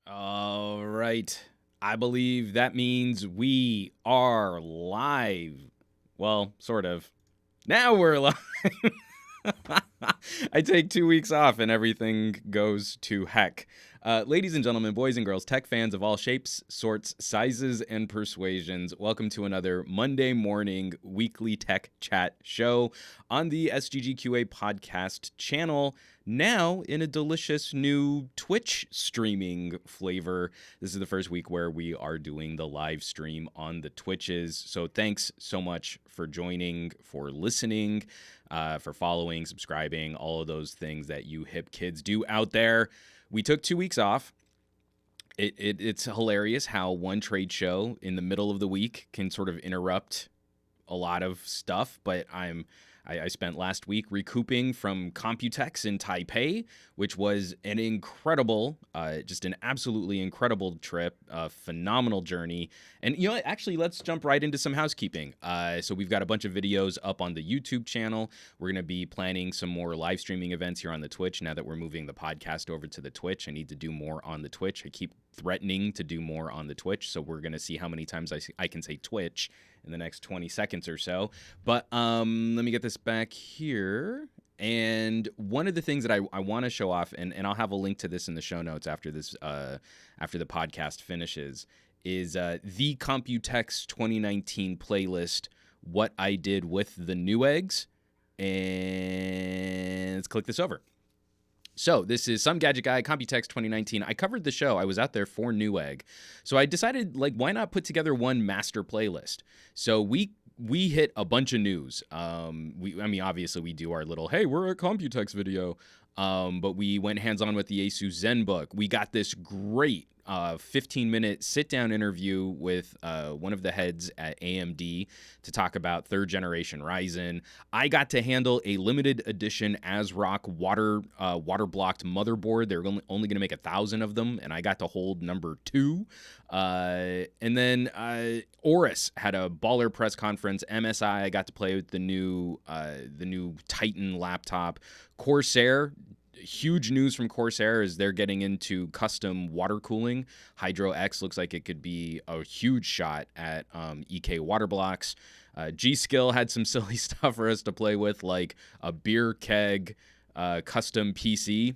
All right. I believe that means we are live. Well, sort of. Now we're live. I take 2 weeks off and everything goes to heck. Ladies and gentlemen, boys and girls, tech fans of all shapes, sorts, sizes, and persuasions, welcome to another Monday morning weekly tech chat show on the SGGQA podcast channel. Now in a delicious new Twitch streaming flavor. This is the first week where we are doing the live stream on the Twitches. So thanks so much for joining, for listening, for following, subscribing, all of those things that you hip kids do out there. We took 2 weeks off. It's hilarious how one trade show in the middle of the week can sort of interrupt a lot of stuff, but I spent last week recouping from Computex in Taipei, which was an incredible, just an absolutely incredible trip, a phenomenal journey. And, you know what, actually, let's jump right into some housekeeping. So we've got a bunch of videos up on the YouTube channel. We're going to be planning some more live streaming events here on the Twitch now that we're moving the podcast over to the Twitch. I need to do more on the Twitch. I keep threatening to do more on the Twitch, so we're going to see how many times I can say Twitch in the next 20 seconds or so. But let me get this back here. And one of the things that I want to show off, and I'll have a link to this in the show notes after this after the podcast finishes, is the Computex 2019 playlist, What I Did with the Newegg's. And let's click this over. So this is SomeGadgetGuy, Computex 2019. I covered the show. I was out there for Newegg. So I decided, why not put together one master playlist? So we hit a bunch of news. Obviously we do our little, hey, we're a Computex video. But we went hands-on with the Asus ZenBook. We got this great 15-minute sit-down interview with one of the heads at AMD to talk about third-generation Ryzen. I got to handle a limited edition ASRock water-blocked motherboard. They're only going to make 1,000 of them, and I got to hold number 2. And then Aorus had a baller press conference. MSI, I got to play with the new Titan laptop. Corsair, huge news from Corsair is they're getting into custom water cooling. Hydro X looks like it could be a huge shot at EK water blocks. G-Skill had some silly stuff for us to play with, like a beer keg custom PC. It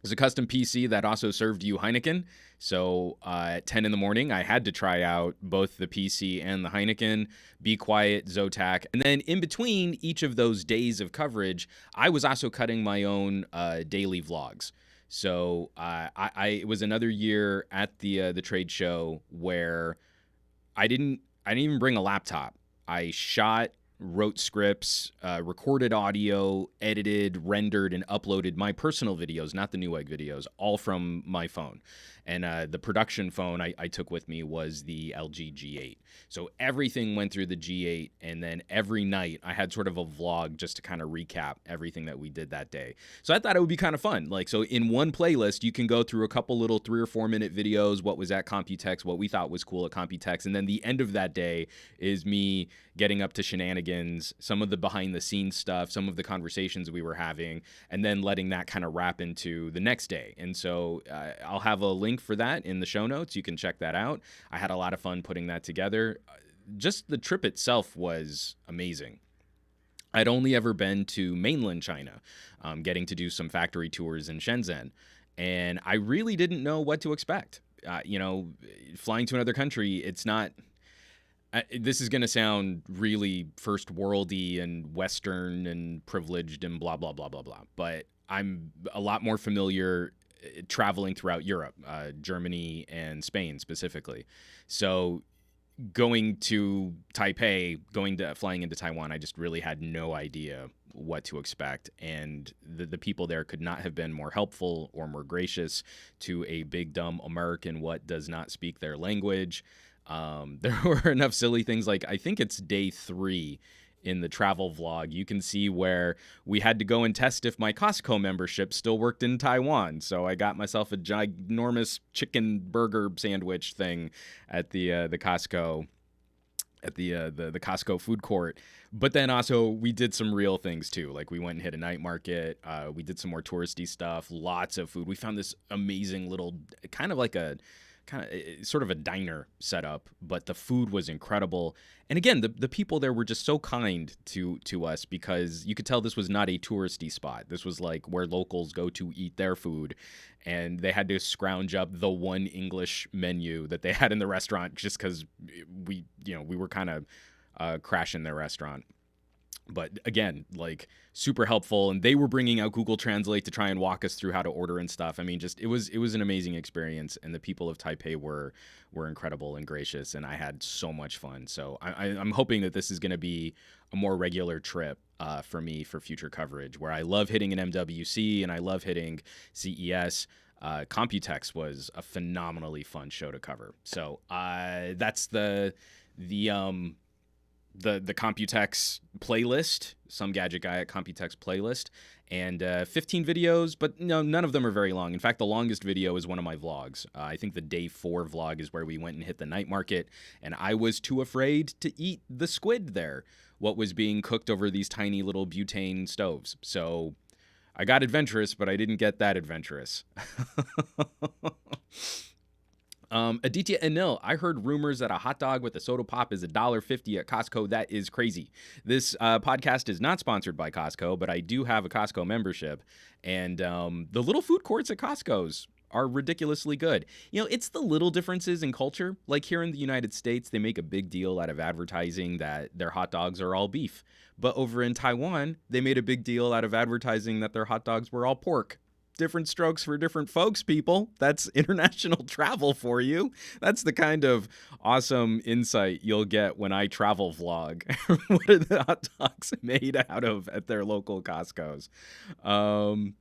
was a custom PC that also served you Heineken. So at 10 in the morning, I had to try out both the PC and the Heineken, Be Quiet, Zotac. And then in between each of those days of coverage, I was also cutting my own daily vlogs. So it was another year at the trade show where I didn't even bring a laptop. I shot, wrote scripts, recorded audio, edited, rendered, and uploaded my personal videos, not the Newegg videos, all from my phone. And the production phone I took with me was the LG G8. So everything went through the G8, and then every night I had sort of a vlog just to kind of recap everything that we did that day. So I thought it would be kind of fun. So in one playlist, you can go through a couple little 3 or 4 minute videos, what was at Computex, what we thought was cool at Computex, and then the end of that day is me getting up to shenanigans, some of the behind the scenes stuff, some of the conversations we were having, and then letting that kind of wrap into the next day. And so I'll have a link for that in the show notes. You can check that out. I had a lot of fun putting that together. Just the trip itself was amazing. I'd only ever been to mainland China, getting to do some factory tours in Shenzhen, and I really didn't know what to expect. Flying to another country, it's not... this is going to sound really first worldy and Western and privileged and blah, blah, blah, blah, blah. But I'm a lot more familiar traveling throughout Europe, Germany and Spain specifically. So going to Taipei, flying into Taiwan, I just really had no idea what to expect. And the people there could not have been more helpful or more gracious to a big, dumb American what does not speak their language. There were enough silly things, like I think it's day 3 in the travel vlog. You can see where we had to go and test if my Costco membership still worked in Taiwan. So I got myself a ginormous chicken burger sandwich thing at the Costco. at the Costco food court. But then also we did some real things too. Like we went and hit a night market. We did some more touristy stuff. Lots of food. We found this amazing little kind of like a sort of a diner setup, but the food was incredible. And again, the people there were just so kind to us, because you could tell this was not a touristy spot. This was like where locals go to eat their food, and they had to scrounge up the one English menu that they had in the restaurant just because we were kind of crashing their restaurant. But again, like super helpful, and they were bringing out Google Translate to try and walk us through how to order and stuff. I mean, just it was an amazing experience, and the people of Taipei were incredible and gracious, and I had so much fun. So I'm hoping that this is going to be a more regular trip for me for future coverage, where I love hitting an MWC and I love hitting CES. Computex was a phenomenally fun show to cover. So that's the Computex playlist, Some Gadget Guy at Computex playlist, and 15 videos, but no, none of them are very long. In fact, the longest video is one of my vlogs. I think the day 4 vlog is where we went and hit the night market, and I was too afraid to eat the squid there, what was being cooked over these tiny little butane stoves. So I got adventurous, but I didn't get that adventurous. Aditya Anil, I heard rumors that a hot dog with a soda pop is $1.50 at Costco. That is crazy. This podcast is not sponsored by Costco, but I do have a Costco membership, and the little food courts at Costco's are ridiculously good. You know, it's the little differences in culture. Like here in the United States, they make a big deal out of advertising that their hot dogs are all beef. But over in Taiwan, they made a big deal out of advertising that their hot dogs were all pork. Different strokes for different folks, people. That's international travel for you. That's the kind of awesome insight you'll get when I travel vlog. What are the hot dogs made out of at their local Costco's? From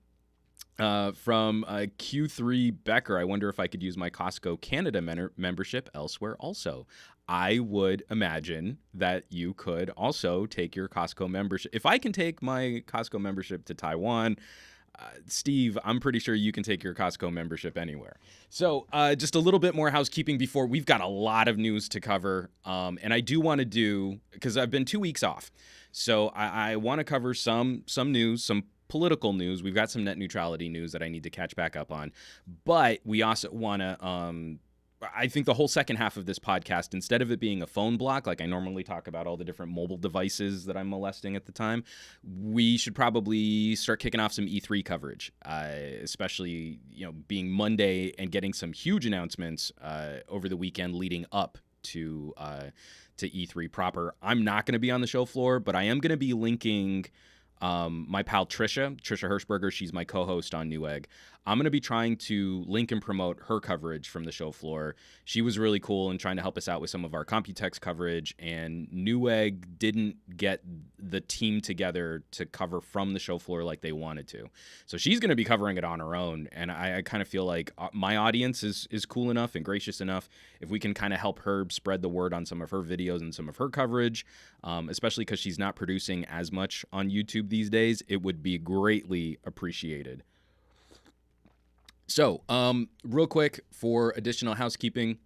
Q3 Becker, I wonder if I could use my Costco Canada membership elsewhere also. I would imagine that you could also take your Costco membership. If I can take my Costco membership to Taiwan, Steve, I'm pretty sure you can take your Costco membership anywhere. So just a little bit more housekeeping before we've got a lot of news to cover. And I do want to do, because I've been 2 weeks off. So I want to cover some news, some political news. We've got some net neutrality news that I need to catch back up on. But we also want to, I think the whole second half of this podcast, instead of it being a phone block, like I normally talk about all the different mobile devices that I'm molesting at the time, we should probably start kicking off some E3 coverage, especially, being Monday and getting some huge announcements over the weekend leading up to E3 proper. I'm not going to be on the show floor, but I am going to be linking my pal Trisha Hirschberger. She's my co-host on Newegg. I'm going to be trying to link and promote her coverage from the show floor. She was really cool in trying to help us out with some of our Computex coverage, and Newegg didn't get the team together to cover from the show floor like they wanted to. So she's going to be covering it on her own, and I kind of feel like my audience is cool enough and gracious enough. If we can kind of help her spread the word on some of her videos and some of her coverage, especially because she's not producing as much on YouTube these days, it would be greatly appreciated. So, real quick for additional housekeeping,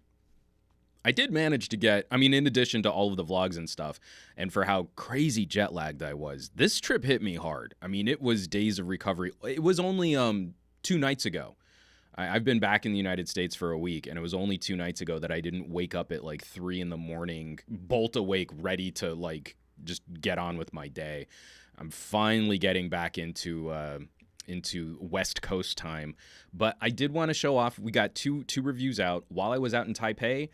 I did manage to get, in addition to all of the vlogs and stuff, and for how crazy jet lagged I was, this trip hit me hard. It was days of recovery. It was only 2 nights ago. I've been back in the United States for a week, and it was only 2 nights ago that I didn't wake up at like 3 a.m, bolt awake, ready to like just get on with my day. I'm finally getting back into West Coast time, but I did want to show off. We got two reviews out while I was out in Taipei.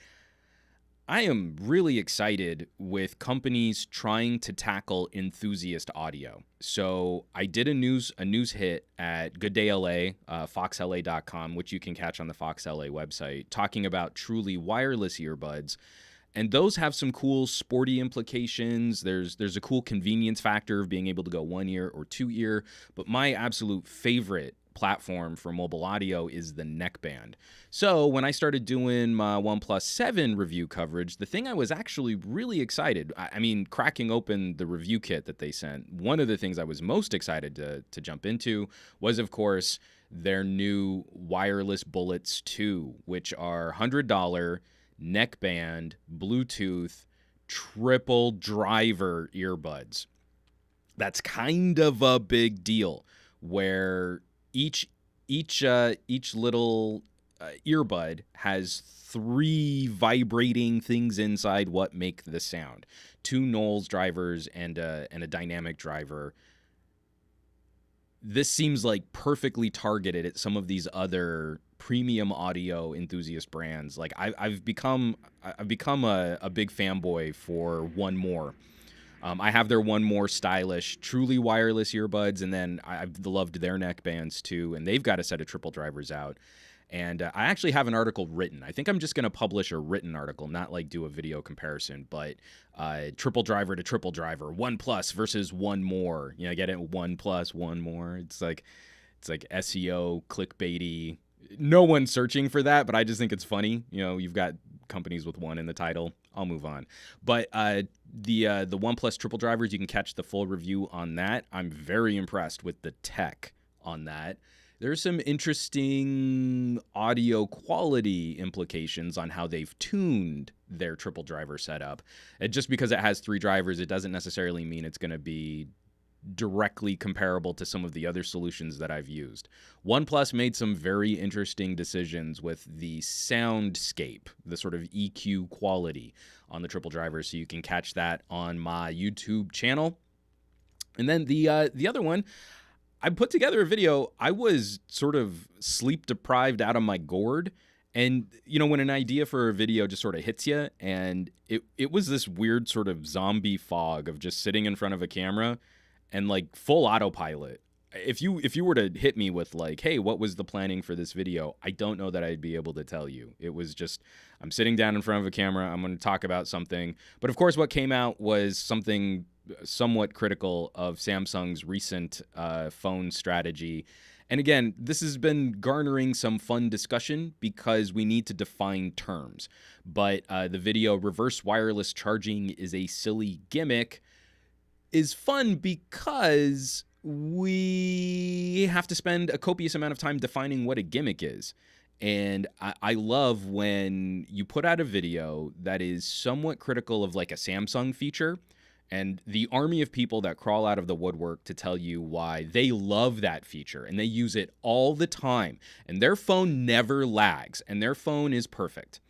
I am really excited with companies trying to tackle enthusiast audio. So I did a news hit at Good Day LA, foxla.com, which you can catch on the Fox LA website, talking about truly wireless earbuds. And those have some cool sporty implications. There's a cool convenience factor of being able to go 1 ear or 2 ear. But my absolute favorite platform for mobile audio is the neckband. So when I started doing my OnePlus 7 review coverage, the thing I was actually really excited, cracking open the review kit that they sent, one of the things I was most excited to jump into was, of course, their new wireless Bullets 2, which are $100 neckband, Bluetooth, triple driver earbuds. That's kind of a big deal, where each little earbud has 3 vibrating things inside what make the sound. 2 Knowles drivers and a dynamic driver. This seems like perfectly targeted at some of these other premium audio enthusiast brands. Like I've become a big fanboy for One More. I have their One More stylish, truly wireless earbuds, and then I've loved their neck bands too. And they've got a set of triple drivers out. And I actually have an article written. I think I'm just going to publish a written article, not like do a video comparison, but triple driver to triple driver, One Plus versus One More. You know, get it? One Plus, One More. It's like SEO clickbaity. No one's searching for that, but I just think it's funny. You know, you've got companies with one in the title. I'll move on. But the One Plus triple drivers, you can catch the full review on that. I'm very impressed with the tech on that. There's some interesting audio quality implications on how they've tuned their triple driver setup. And just because it has 3 drivers, it doesn't necessarily mean it's going to be directly comparable to some of the other solutions that I've used. OnePlus made some very interesting decisions with the soundscape, the sort of EQ quality on the triple driver, so you can catch that on my YouTube channel. And then the other one, I put together a video. I was sort of sleep deprived out of my gourd. And, you know, when an idea for a video just sort of hits you, and it was this weird sort of zombie fog of just sitting in front of a camera and like full autopilot. If you were to hit me with like, hey, what was the planning for this video? I don't know that I'd be able to tell you. It was just, I'm sitting down in front of a camera. I'm going to talk about something. But of course, what came out was something somewhat critical of Samsung's recent phone strategy. And again, this has been garnering some fun discussion because we need to define terms. But the video, reverse wireless charging is a silly gimmick, is fun because we have to spend a copious amount of time defining what a gimmick is. And I love when you put out a video that is somewhat critical of like a Samsung feature, and the army of people that crawl out of the woodwork to tell you why they love that feature and they use it all the time, and their phone never lags and their phone is perfect.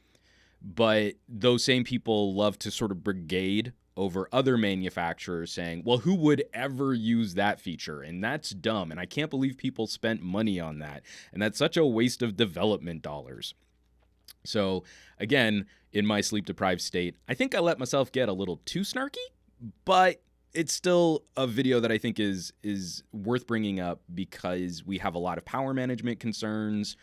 But those same people love to sort of brigade over other manufacturers saying, well, who would ever use that feature? And that's dumb. And I can't believe people spent money on that. And that's such a waste of development dollars. So again, in my sleep deprived state, I think I let myself get a little too snarky, but it's still a video that I think is worth bringing up because we have a lot of power management concerns.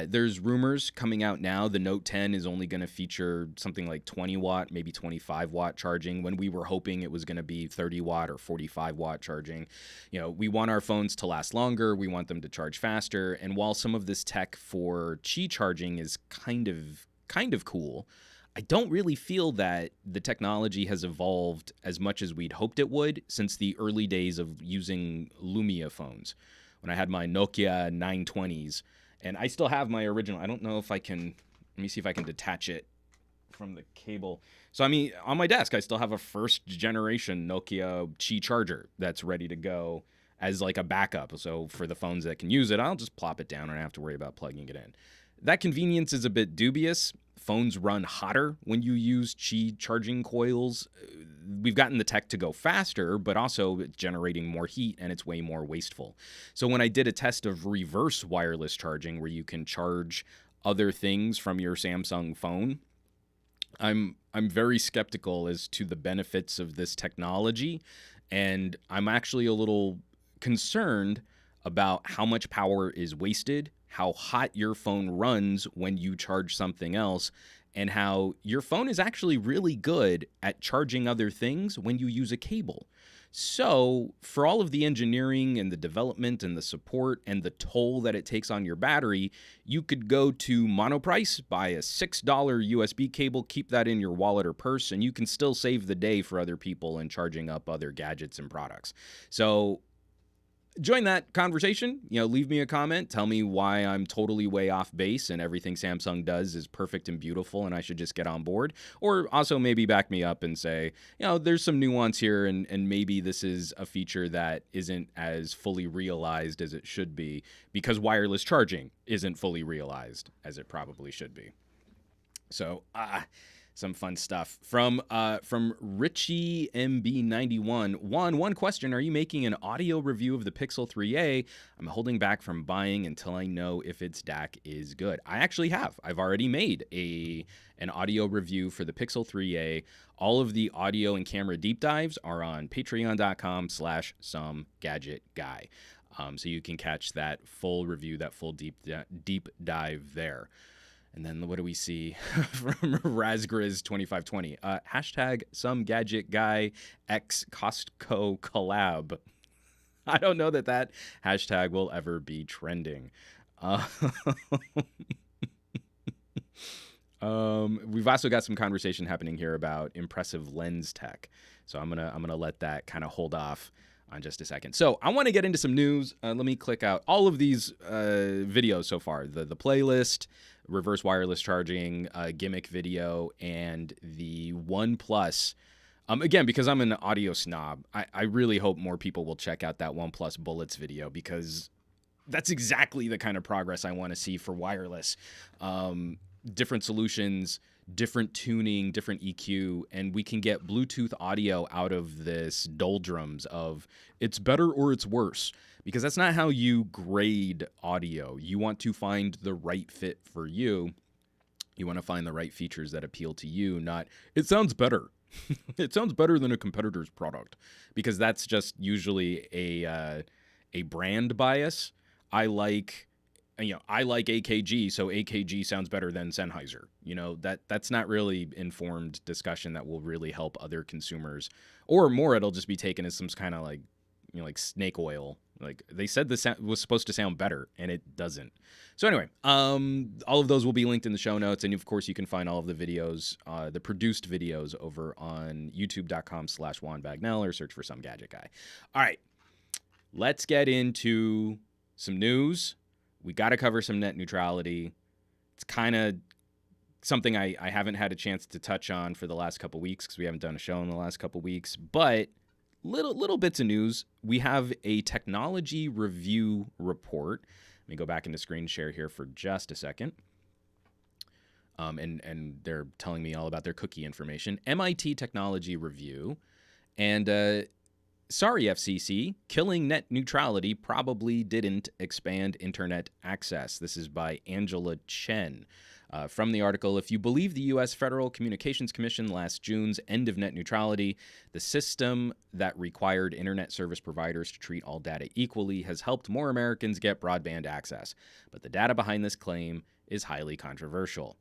There's rumors coming out now the Note 10 is only going to feature something like 20 watt, maybe 25 watt charging, when we were hoping it was going to be 30 watt or 45 watt charging. You know, we want our phones to last longer. We want them to charge faster. And while some of this tech for Qi charging is kind of cool, I don't really feel that the technology has evolved as much as we'd hoped it would since the early days of using Lumia phones. When I had my Nokia 920s, and I still have my original. I don't know if I can, let me see if I can detach it from the cable. So, I mean, on my desk, I still have a first generation Nokia Qi charger that's ready to go as like a backup. So for the phones that can use it, I'll just plop it down and I don't have to worry about plugging it in. That convenience is a bit dubious. Phones run hotter when you use Qi charging coils. We've gotten the tech to go faster, but also it's generating more heat and it's way more wasteful. So when I did a test of reverse wireless charging where you can charge other things from your Samsung phone, I'm very skeptical as to the benefits of this technology, and I'm actually a little concerned about how much power is wasted, how hot your phone runs when you charge something else, and how your phone is actually really good at charging other things when you use a cable. So for all of the engineering and the development and the support and the toll that it takes on your battery, you could go to Monoprice, buy a $6 USB cable, keep that in your wallet or purse, and you can still save the day for other people and charging up other gadgets and products. So join that conversation. Leave me a comment. Tell me why I'm totally way off base and everything Samsung does is perfect and beautiful and I should just get on board. Or also maybe back me up and say, there's some nuance here and maybe this is a feature that isn't as fully realized as it should be because wireless charging isn't fully realized as it probably should be. So, some fun stuff from Richie MB91. One question: are you making an audio review of the Pixel 3a? I'm holding back from buying until I know if its DAC is good. I actually have. I've already made an audio review for the Pixel 3a. All of the audio and camera deep dives are on patreon.com/SomeGadgetGuy. So you can catch that full review, that full deep dive there. And then what do we see from Razgriz2520? Hashtag SomeGadgetGuy X Costco collab. I don't know that hashtag will ever be trending. We've also got some conversation happening here about impressive lens tech. So I'm gonna let that kind of hold off on just a second. So I want to get into some news. Let me click out all of these videos so far. The playlist, reverse wireless charging, gimmick video, and the OnePlus. Again, because I'm an audio snob, I really hope more people will check out that OnePlus Bullets video because that's exactly the kind of progress I want to see for wireless. Different solutions, different tuning, different EQ, and we can get Bluetooth audio out of this doldrums of it's better or it's worse, because that's not how you grade audio. You want to find the right fit for you. You want to find the right features that appeal to you, not it sounds better. It sounds better than a competitor's product, because that's just usually a brand bias. I like AKG, so AKG sounds better than Sennheiser. That's not really informed discussion that will really help other consumers. Or more, it'll just be taken as some kind of like snake oil. Like they said this was supposed to sound better, and it doesn't. So anyway, all of those will be linked in the show notes. And of course, you can find all of the videos, the produced videos over on youtube.com/Juan Bagnell, or search for Some Gadget Guy. All right, let's get into some news. We got to cover some net neutrality. It's kind of something I haven't had a chance to touch on for the last couple weeks because we haven't done a show in the last couple weeks. But little bits of news. We have a technology review report. Let me go back into screen share here for just a second. And they're telling me all about their cookie information. MIT Technology Review. And sorry, FCC, killing net neutrality probably didn't expand internet access. This is by Angela Chen. From the article, if you believe the U.S. Federal Communications Commission last June's end of net neutrality, the system that required internet service providers to treat all data equally has helped more Americans get broadband access. But the data behind this claim is highly controversial.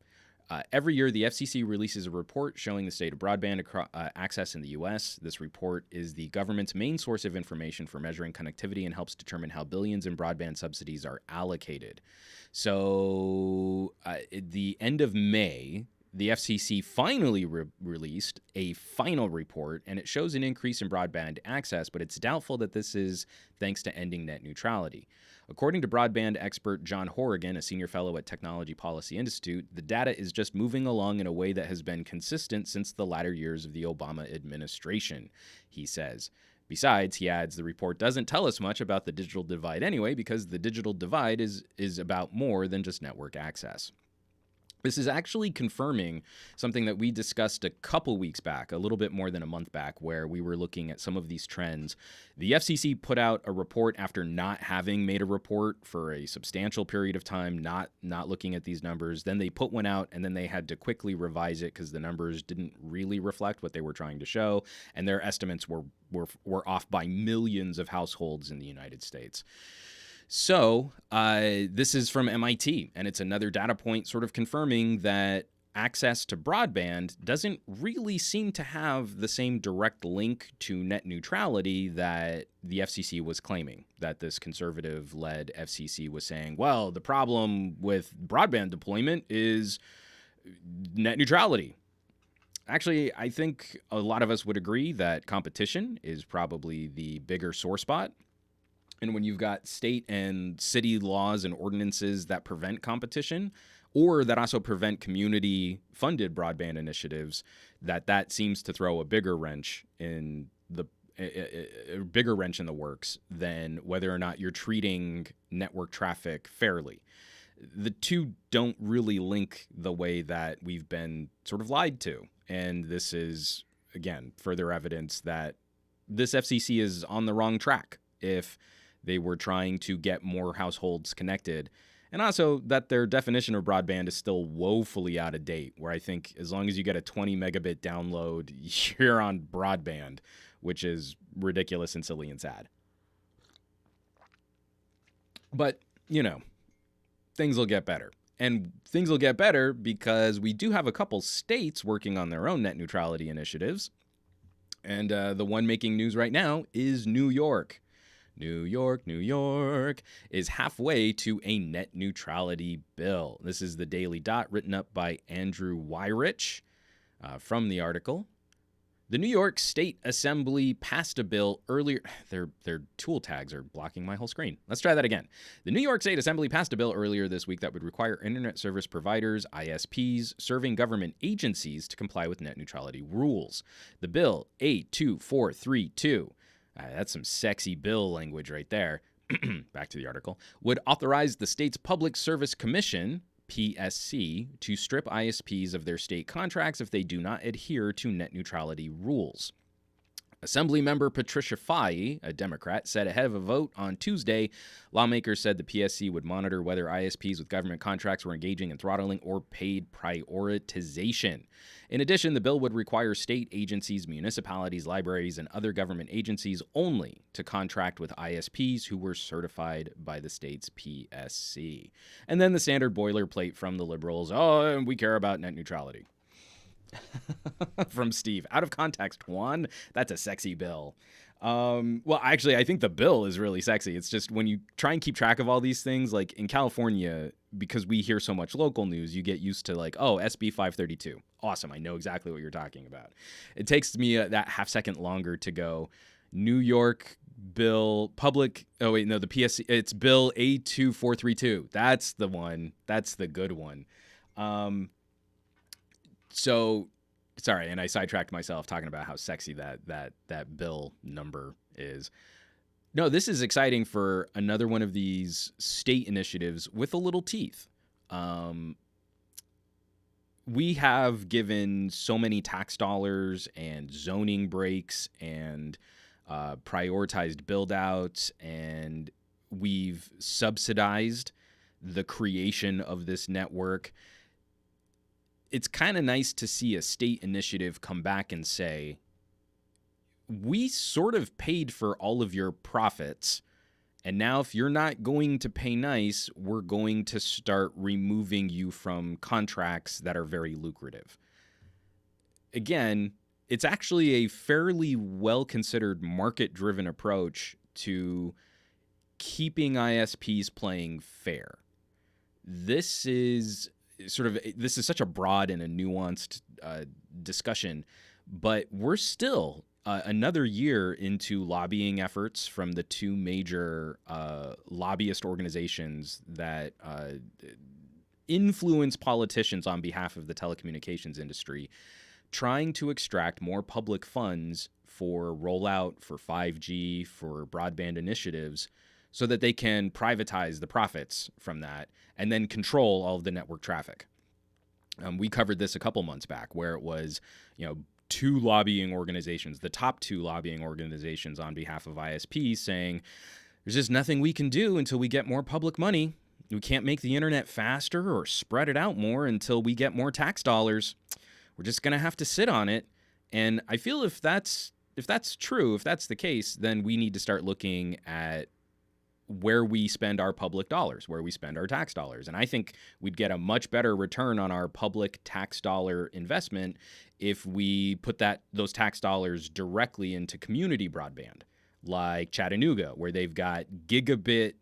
Every year, the FCC releases a report showing the state of broadband access in the U.S. This report is the government's main source of information for measuring connectivity and helps determine how billions in broadband subsidies are allocated. So at the end of May, the FCC finally released a final report, and it shows an increase in broadband access, but it's doubtful that this is thanks to ending net neutrality. According to broadband expert John Horrigan, a senior fellow at Technology Policy Institute, the data is just moving along in a way that has been consistent since the latter years of the Obama administration, he says. Besides, he adds, the report doesn't tell us much about the digital divide anyway, because the digital divide is about more than just network access. This is actually confirming something that we discussed a couple weeks back, a little bit more than a month back, where we were looking at some of these trends. The FCC put out a report after not having made a report for a substantial period of time, not looking at these numbers. Then they put one out, and then they had to quickly revise it because the numbers didn't really reflect what they were trying to show, and their estimates were off by millions of households in the United States. So this is from MIT, and it's another data point sort of confirming that access to broadband doesn't really seem to have the same direct link to net neutrality that the FCC was claiming, that this conservative-led FCC was saying, well, the problem with broadband deployment is net neutrality. Actually, I think a lot of us would agree that competition is probably the bigger sore spot. And when you've got state and city laws and ordinances that prevent competition, or that also prevent community-funded broadband initiatives, that seems to throw a bigger wrench in the works than whether or not you're treating network traffic fairly. The two don't really link the way that we've been sort of lied to. And this is, again, further evidence that this FCC is on the wrong track if they were trying to get more households connected. And also that their definition of broadband is still woefully out of date, where I think as long as you get a 20 megabit download, you're on broadband, which is ridiculous and silly and sad. But, things will get better. And things will get better because we do have a couple states working on their own net neutrality initiatives. And the one making news right now is New York. New York is halfway to a net neutrality bill. This is the Daily Dot, written up by Andrew Wyrich from the article. The New York State Assembly passed a bill earlier. Their tool tags are blocking my whole screen. Let's try that again. The New York State Assembly passed a bill earlier this week that would require internet service providers, ISPs, serving government agencies to comply with net neutrality rules. The bill, A2432, that's some sexy bill language right there. Back to the article. Would authorize the state's Public Service Commission, PSC, to strip ISPs of their state contracts if they do not adhere to net neutrality rules. Assemblymember Patricia Fahey, a Democrat, said ahead of a vote on Tuesday, lawmakers said the PSC would monitor whether ISPs with government contracts were engaging in throttling or paid prioritization. In addition, the bill would require state agencies, municipalities, libraries, and other government agencies only to contract with ISPs who were certified by the state's PSC. And then the standard boilerplate from the liberals, and we care about net neutrality. From Steve. Out of context, Juan. That's a sexy bill. Well, actually, I think the bill is really sexy. It's just when you try and keep track of all these things, like in California, because we hear so much local news, you get used to like, SB 532. Awesome. I know exactly what you're talking about. It takes me that half second longer to go New York bill public. Oh, wait, no, the PSC. It's bill A2432. That's the one. That's the good one. So, sorry, and I sidetracked myself talking about how sexy that bill number is. No, this is exciting for another one of these state initiatives with a little teeth. We have given so many tax dollars and zoning breaks and prioritized build-outs, and we've subsidized the creation of this network. It's kind of nice to see a state initiative come back and say, we sort of paid for all of your profits, and now if you're not going to pay nice, we're going to start removing you from contracts that are very lucrative. Again, it's actually a fairly well-considered market-driven approach to keeping ISPs playing fair. This is such a broad and a nuanced discussion, but we're still another year into lobbying efforts from the two major lobbyist organizations that influence politicians on behalf of the telecommunications industry, trying to extract more public funds for rollout, for 5G, for broadband initiatives, so that they can privatize the profits from that and then control all of the network traffic. We covered this a couple months back, where it was, two lobbying organizations, the top two lobbying organizations on behalf of ISPs, saying there's just nothing we can do until we get more public money. We can't make the internet faster or spread it out more until we get more tax dollars. We're just going to have to sit on it. And I feel if that's true, if that's the case, then we need to start looking at where we spend our public dollars, where we spend our tax dollars. And I think we'd get a much better return on our public tax dollar investment if we put those tax dollars directly into community broadband, like Chattanooga, where they've got gigabit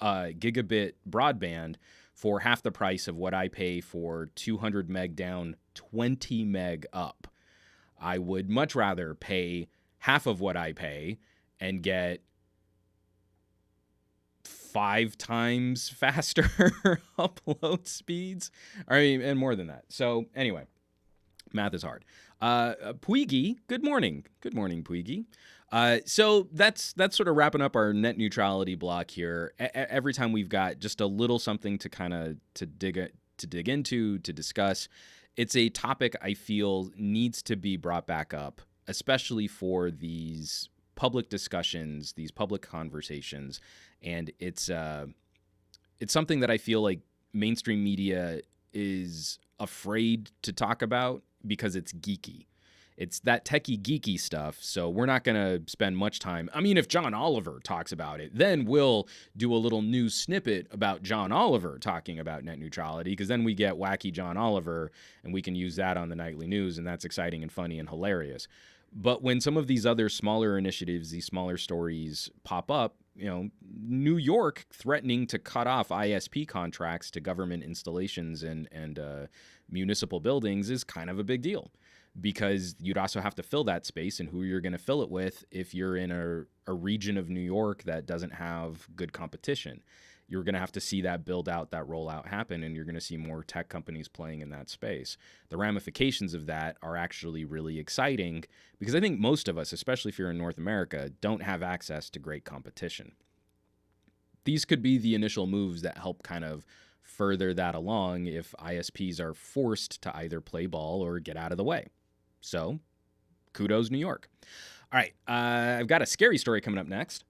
broadband for half the price of what I pay for 200 meg down, 20 meg up. I would much rather pay half of what I pay and get 5 times faster upload speeds. I mean, and more than that. So anyway, math is hard. Puigi, good morning. Good morning, Puigi. So that's sort of wrapping up our net neutrality block here. Every time we've got just a little something to kind of to dig into, to discuss. It's a topic I feel needs to be brought back up, especially for these public discussions, these public conversations, and it's something that I feel like mainstream media is afraid to talk about because it's geeky. It's that techie geeky stuff, so we're not going to spend much time. I mean, if John Oliver talks about it, then we'll do a little news snippet about John Oliver talking about net neutrality, because then we get wacky John Oliver, and we can use that on the nightly news, and that's exciting and funny and hilarious. But when some of these other smaller initiatives, these smaller stories pop up, New York threatening to cut off ISP contracts to government installations and municipal buildings is kind of a big deal, because you'd also have to fill that space, and who you're going to fill it with if you're in a region of New York that doesn't have good competition. You're going to have to see that build out, that rollout happen, and you're going to see more tech companies playing in that space. The ramifications of that are actually really exciting, because I think most of us, especially if you're in North America, don't have access to great competition. These could be the initial moves that help kind of further that along if ISPs are forced to either play ball or get out of the way. So, kudos, New York. All right, I've got a scary story coming up next.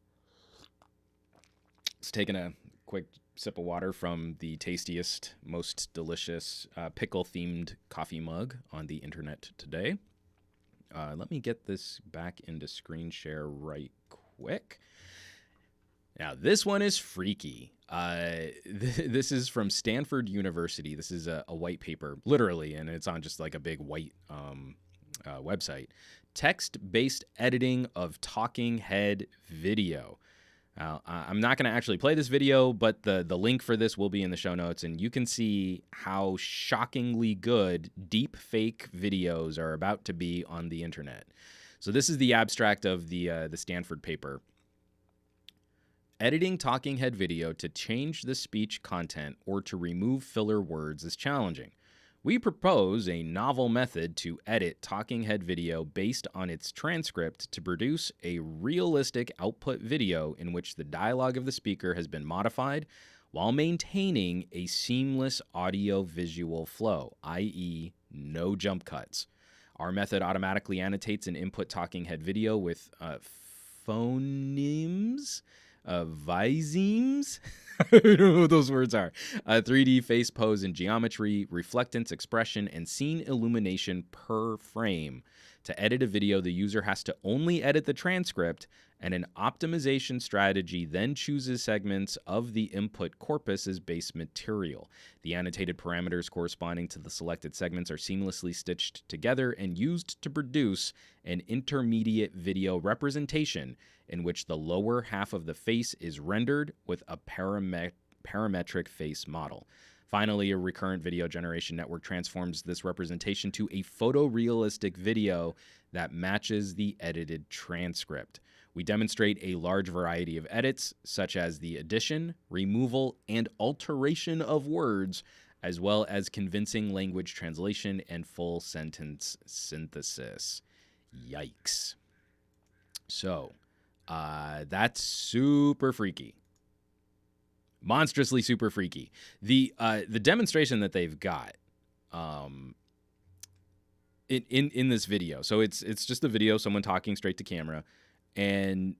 It's taking a quick sip of water from the tastiest, most delicious pickle-themed coffee mug on the internet today. Let me get this back into screen share right quick. Now, this one is freaky. This is from Stanford University. This is a white paper, literally, and it's on just like a big white website. Text-based editing of talking head video. I'm not going to actually play this video, but the link for this will be in the show notes, and you can see how shockingly good deep fake videos are about to be on the internet. So this is the abstract of the Stanford paper. Editing talking head video to change the speech content or to remove filler words is challenging. We propose a novel method to edit talking head video based on its transcript to produce a realistic output video in which the dialogue of the speaker has been modified while maintaining a seamless audio-visual flow, i.e. no jump cuts. Our method automatically annotates an input talking head video with phonemes, visemes, I don't know what those words are, 3D face pose and geometry, reflectance, expression, and scene illumination per frame. To edit a video, the user has to only edit the transcript, and an optimization strategy then chooses segments of the input corpus as base material. The annotated parameters corresponding to the selected segments are seamlessly stitched together and used to produce an intermediate video representation in which the lower half of the face is rendered with a parametric face model. Finally, a recurrent video generation network transforms this representation to a photorealistic video that matches the edited transcript. We demonstrate a large variety of edits, such as the addition, removal, and alteration of words, as well as convincing language translation and full sentence synthesis. Yikes. So, that's super freaky. Monstrously super freaky. The demonstration that they've got in this video. So it's just a video, someone talking straight to camera, and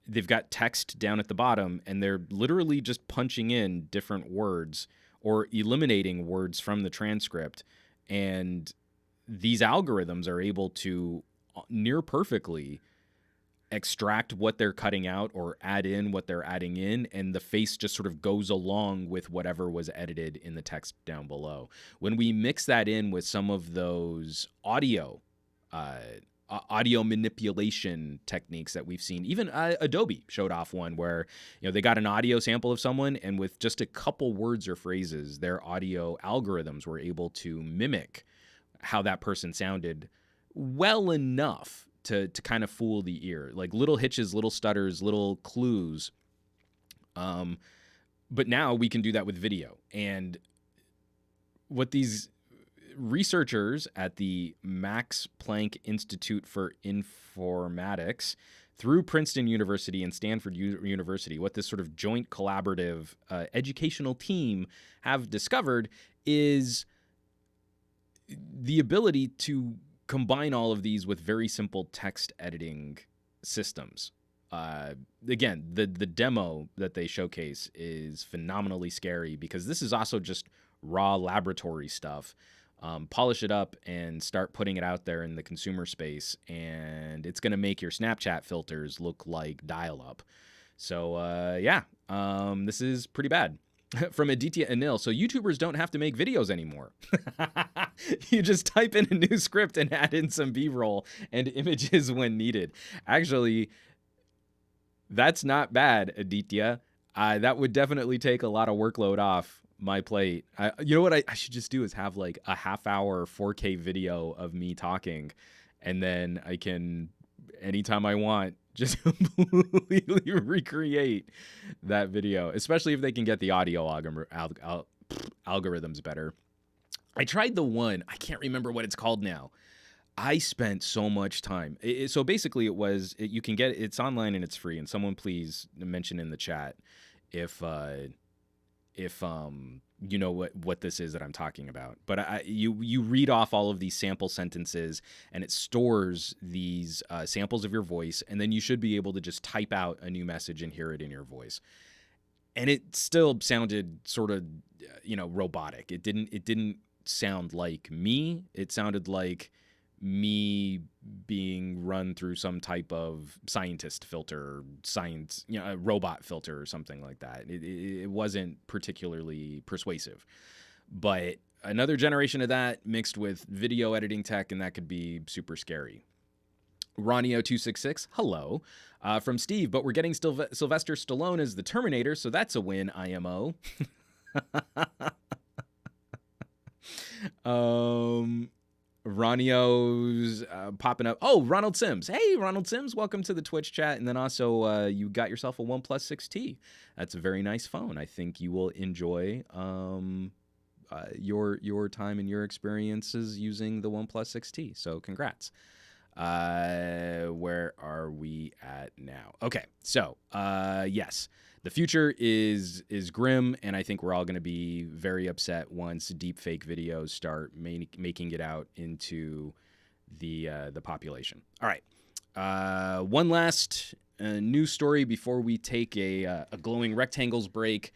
they've got text down at the bottom, and they're literally just punching in different words or eliminating words from the transcript. And these algorithms are able to near perfectly extract what they're cutting out or add in what they're adding in, and the face just sort of goes along with whatever was edited in the text down below. When we mix that in with some of those audio manipulation techniques that we've seen, even Adobe showed off one where they got an audio sample of someone, and with just a couple words or phrases, their audio algorithms were able to mimic how that person sounded well enough to kind of fool the ear. Like little hitches, little stutters, little clues But now we can do that with video. And what these researchers at the Max Planck Institute for Informatics through Princeton University and Stanford University, what this sort of joint collaborative educational team have discovered is the ability to combine all of these with very simple text editing systems. Again, the demo that they showcase is phenomenally scary because this is also just raw laboratory stuff. Polish it up and start putting it out there in the consumer space, and it's going to make your Snapchat filters look like dial-up. So, this is pretty bad. From Aditya Anil, so YouTubers don't have to make videos anymore. You just type in a new script and add in some B-roll and images when needed. Actually, that's not bad, Aditya. That would definitely take a lot of workload off my plate. You know what I should just do is have like a half-hour 4K video of me talking, and then I can, anytime I want, just completely recreate that video, especially if they can get the audio algorithms better. I tried the one, I can't remember what it's called now. I spent so much time. So basically you can get, it's online and it's free, and someone please mention in the chat if you know what this is that I'm talking about. But you read off all of these sample sentences, and it stores these samples of your voice, and then you should be able to just type out a new message and hear it in your voice. And it still sounded sort of, robotic. It didn't sound like me. It sounded like me being run through some type of scientist filter, a robot filter or something like that. It wasn't particularly persuasive. But another generation of that mixed with video editing tech, and that could be super scary. Ronio266, hello. From Steve, but we're getting Sylvester Stallone as the Terminator, so that's a win, IMO. Ronio's popping up. Oh, Ronald Sims. Hey, Ronald Sims, welcome to the Twitch chat. And then also you got yourself a OnePlus 6T. That's a very nice phone. I think you will enjoy your time and your experiences using the OnePlus 6T. So congrats. Where are we at now? Okay, so yes. The future is grim, and I think we're all going to be very upset once deepfake videos start making it out into the population. All right, one last news story before we take a glowing rectangles break.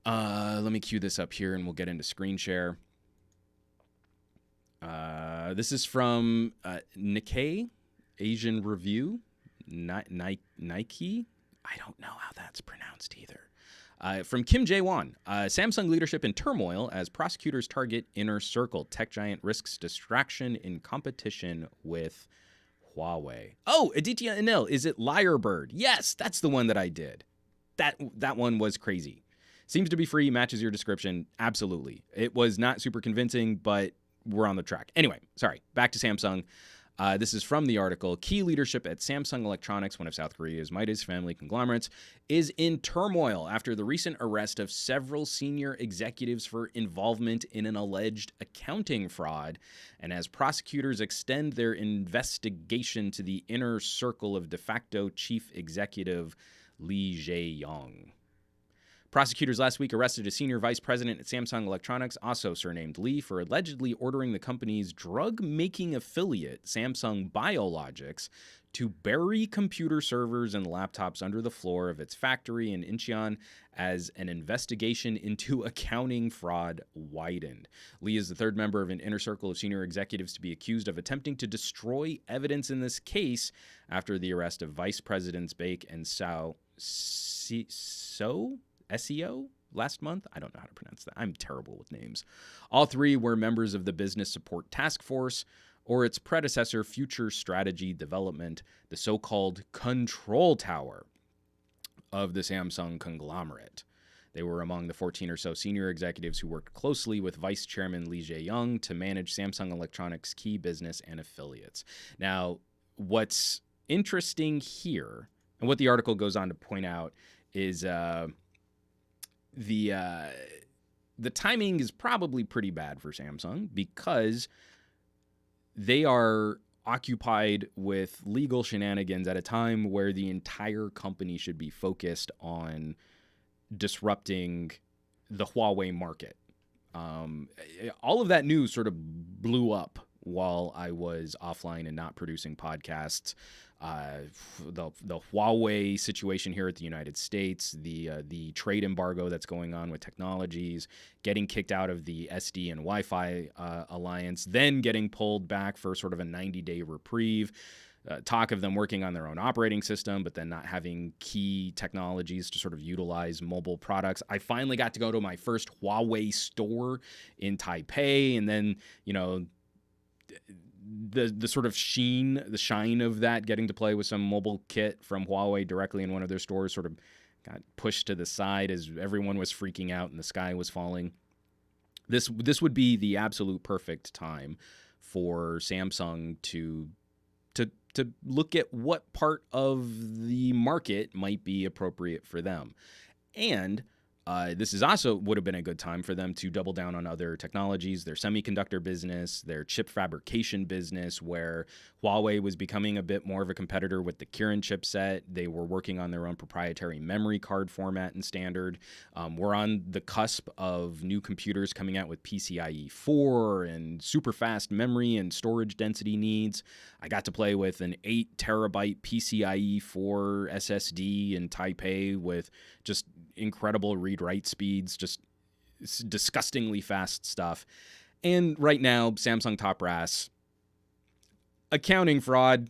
Let me cue this up here, and we'll get into screen share. This is from Nikkei Asian Review, Nike. I don't know how that's pronounced either. From Kim Jae-won, Samsung leadership in turmoil as prosecutors target inner circle. Tech giant risks distraction in competition with Huawei. Oh, Aditya Anil, is it Lyrebird? Yes, that's the one that I did. That one was crazy. Seems to be free, matches your description. Absolutely. It was not super convincing, but we're on the track. Anyway, sorry, back to Samsung. This is from the article. Key leadership at Samsung Electronics, one of South Korea's mightiest family conglomerates, is in turmoil after the recent arrest of several senior executives for involvement in an alleged accounting fraud, and as prosecutors extend their investigation to the inner circle of de facto chief executive Lee Jae-yong. Prosecutors last week arrested a senior vice president at Samsung Electronics, also surnamed Lee, for allegedly ordering the company's drug-making affiliate, Samsung Biologics, to bury computer servers and laptops under the floor of its factory in Incheon as an investigation into accounting fraud widened. Lee is the third member of an inner circle of senior executives to be accused of attempting to destroy evidence in this case after the arrest of Vice Presidents Baek and SEO last month. I don't know how to pronounce that. I'm terrible with names. All three were members of the Business Support Task Force, or its predecessor, Future Strategy Development, the so-called control tower of the Samsung conglomerate. They were among the 14 or so senior executives who worked closely with Vice Chairman Lee Jae-yong to manage Samsung Electronics' key business and affiliates. Now, what's interesting here, and what the article goes on to point out, is the timing is probably pretty bad for Samsung because they are occupied with legal shenanigans at a time where the entire company should be focused on disrupting the Huawei market. All of that news sort of blew up while I was offline and not producing podcasts. The Huawei situation here at the United States, the trade embargo that's going on with technologies, getting kicked out of the SD and Wi-Fi alliance, then getting pulled back for sort of a 90-day reprieve. Talk of them working on their own operating system, but then not having key technologies to sort of utilize mobile products. I finally got to go to my first Huawei store in Taipei, and then, the sort of shine of that, getting to play with some mobile kit from Huawei directly in one of their stores, sort of got pushed to the side as everyone was freaking out and the sky was falling. This would be the absolute perfect time for Samsung to look at what part of the market might be appropriate for them. And this is also would have been a good time for them to double down on other technologies, their semiconductor business, their chip fabrication business, where Huawei was becoming a bit more of a competitor with the Kirin chipset. They were working on their own proprietary memory card format and standard. We're on the cusp of new computers coming out with PCIe 4 and super fast memory and storage density needs. I got to play with an 8 terabyte PCIe 4 SSD in Taipei with just incredible read-write speeds, just disgustingly fast stuff. And right now, Samsung top brass, accounting fraud.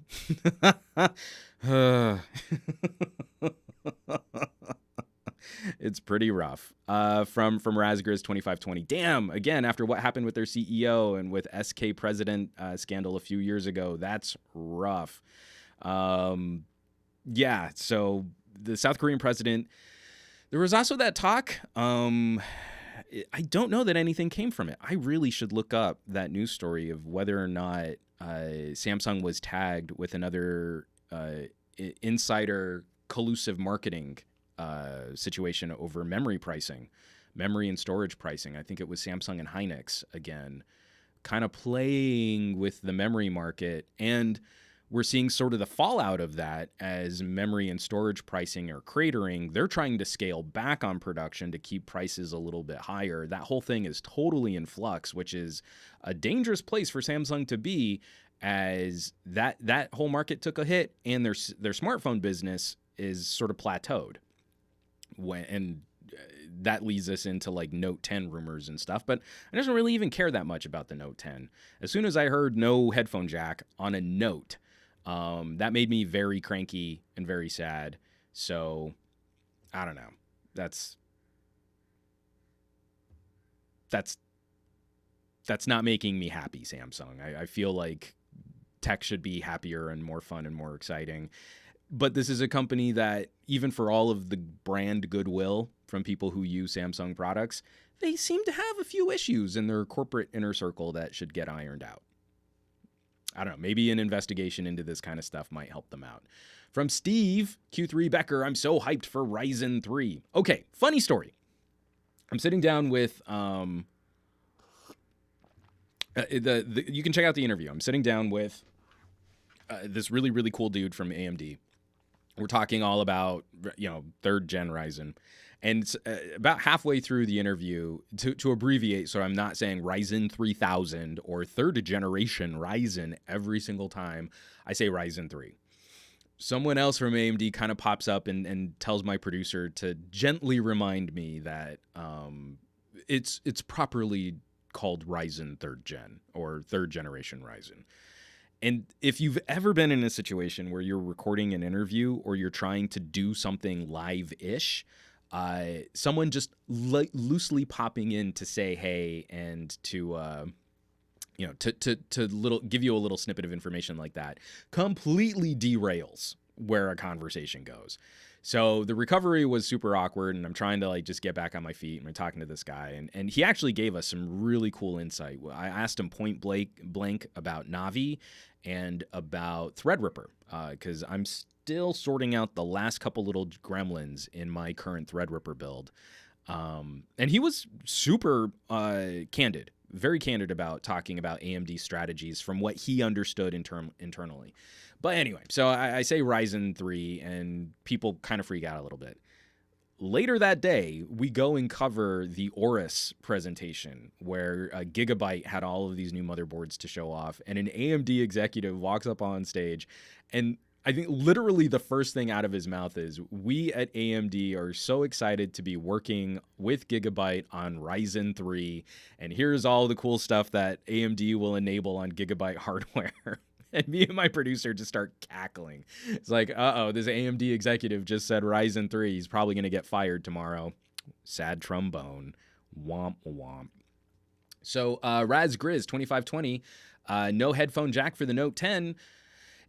It's pretty rough. From Razgriz 2520. Damn, again, after what happened with their CEO and with SK President scandal a few years ago, that's rough. Yeah, so the South Korean president, there was also that talk. I don't know that anything came from it. I really should look up that news story of whether or not Samsung was tagged with another insider collusive marketing situation over memory and storage pricing. I think it was Samsung and Hynix again, kind of playing with the memory market. And we're seeing sort of the fallout of that as memory and storage pricing are cratering. They're trying to scale back on production to keep prices a little bit higher. That whole thing is totally in flux, which is a dangerous place for Samsung to be, as that whole market took a hit and their smartphone business is sort of plateaued. That leads us into like Note 10 rumors and stuff, but I don't really even care that much about the Note 10. As soon as I heard no headphone jack on a Note, that made me very cranky and very sad. So I don't know. That's not making me happy, Samsung. I feel like tech should be happier and more fun and more exciting. But this is a company that, even for all of the brand goodwill from people who use Samsung products, they seem to have a few issues in their corporate inner circle that should get ironed out. I don't know, maybe an investigation into this kind of stuff might help them out. From Steve Q3 Becker, I'm so hyped for Ryzen 3. Okay, funny story. I'm sitting down with you can check out the interview. I'm sitting down with this really, really cool dude from AMD. We're talking all about, third gen Ryzen. And about halfway through the interview, to abbreviate, so I'm not saying Ryzen 3000 or third generation Ryzen every single time I say Ryzen 3. Someone else from AMD kind of pops up and tells my producer to gently remind me that it's properly called Ryzen 3rd gen or third generation Ryzen. And if you've ever been in a situation where you're recording an interview or you're trying to do something live-ish, someone just loosely popping in to say hey and to give you a little snippet of information like that completely derails where a conversation goes. So the recovery was super awkward, and I'm trying to just get back on my feet, and we're talking to this guy, and he actually gave us some really cool insight. I asked him point blank about Navi and about Threadripper, because I'm still sorting out the last couple little gremlins in my current Threadripper build. And he was super candid, very candid about talking about AMD strategies from what he understood internally. But anyway, so I say Ryzen 3, and people kind of freak out a little bit. Later that day, we go and cover the Aorus presentation where Gigabyte had all of these new motherboards to show off, and an AMD executive walks up on stage, and I think literally the first thing out of his mouth is, we at AMD are so excited to be working with Gigabyte on Ryzen 3, and here's all the cool stuff that AMD will enable on Gigabyte hardware. And me and my producer just start cackling. It's like, uh-oh, this AMD executive just said Ryzen 3. He's probably going to get fired tomorrow. Sad trombone. Womp womp. So Razgriz 2520, no headphone jack for the Note 10.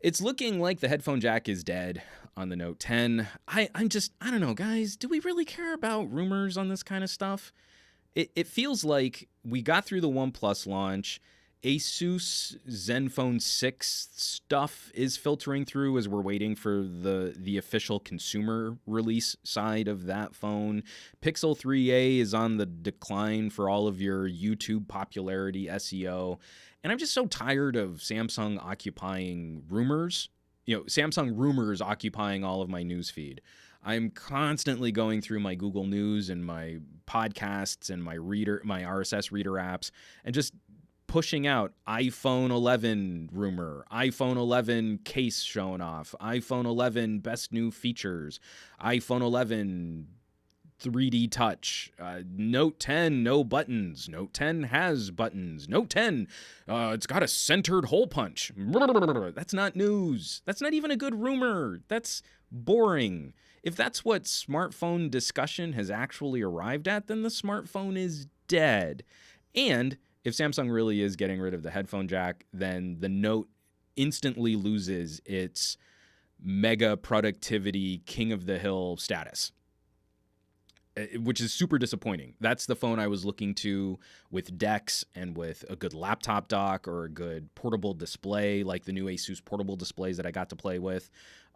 It's looking like the headphone jack is dead on the Note 10. I don't know, guys. Do we really care about rumors on this kind of stuff? It feels like we got through the OnePlus launch. Asus Zenfone 6 stuff is filtering through as we're waiting for the official consumer release side of that phone. Pixel 3a is on the decline for all of your YouTube popularity SEO. And I'm just so tired of Samsung occupying rumors. Samsung rumors occupying all of my news feed. I'm constantly going through my Google News and my podcasts and my RSS reader apps and just pushing out iPhone 11 rumor, iPhone 11 case showing off, iPhone 11 best new features, iPhone 11 3D touch, Note 10 no buttons, Note 10 has buttons, Note 10 it's got a centered hole punch. That's not news. That's not even a good rumor. That's boring. If that's what smartphone discussion has actually arrived at, then the smartphone is dead. And if Samsung really is getting rid of the headphone jack, then the Note instantly loses its mega productivity king of the hill status, which is super disappointing. That's the phone I was looking to with DeX and with a good laptop dock or a good portable display, like the new Asus portable displays that I got to play with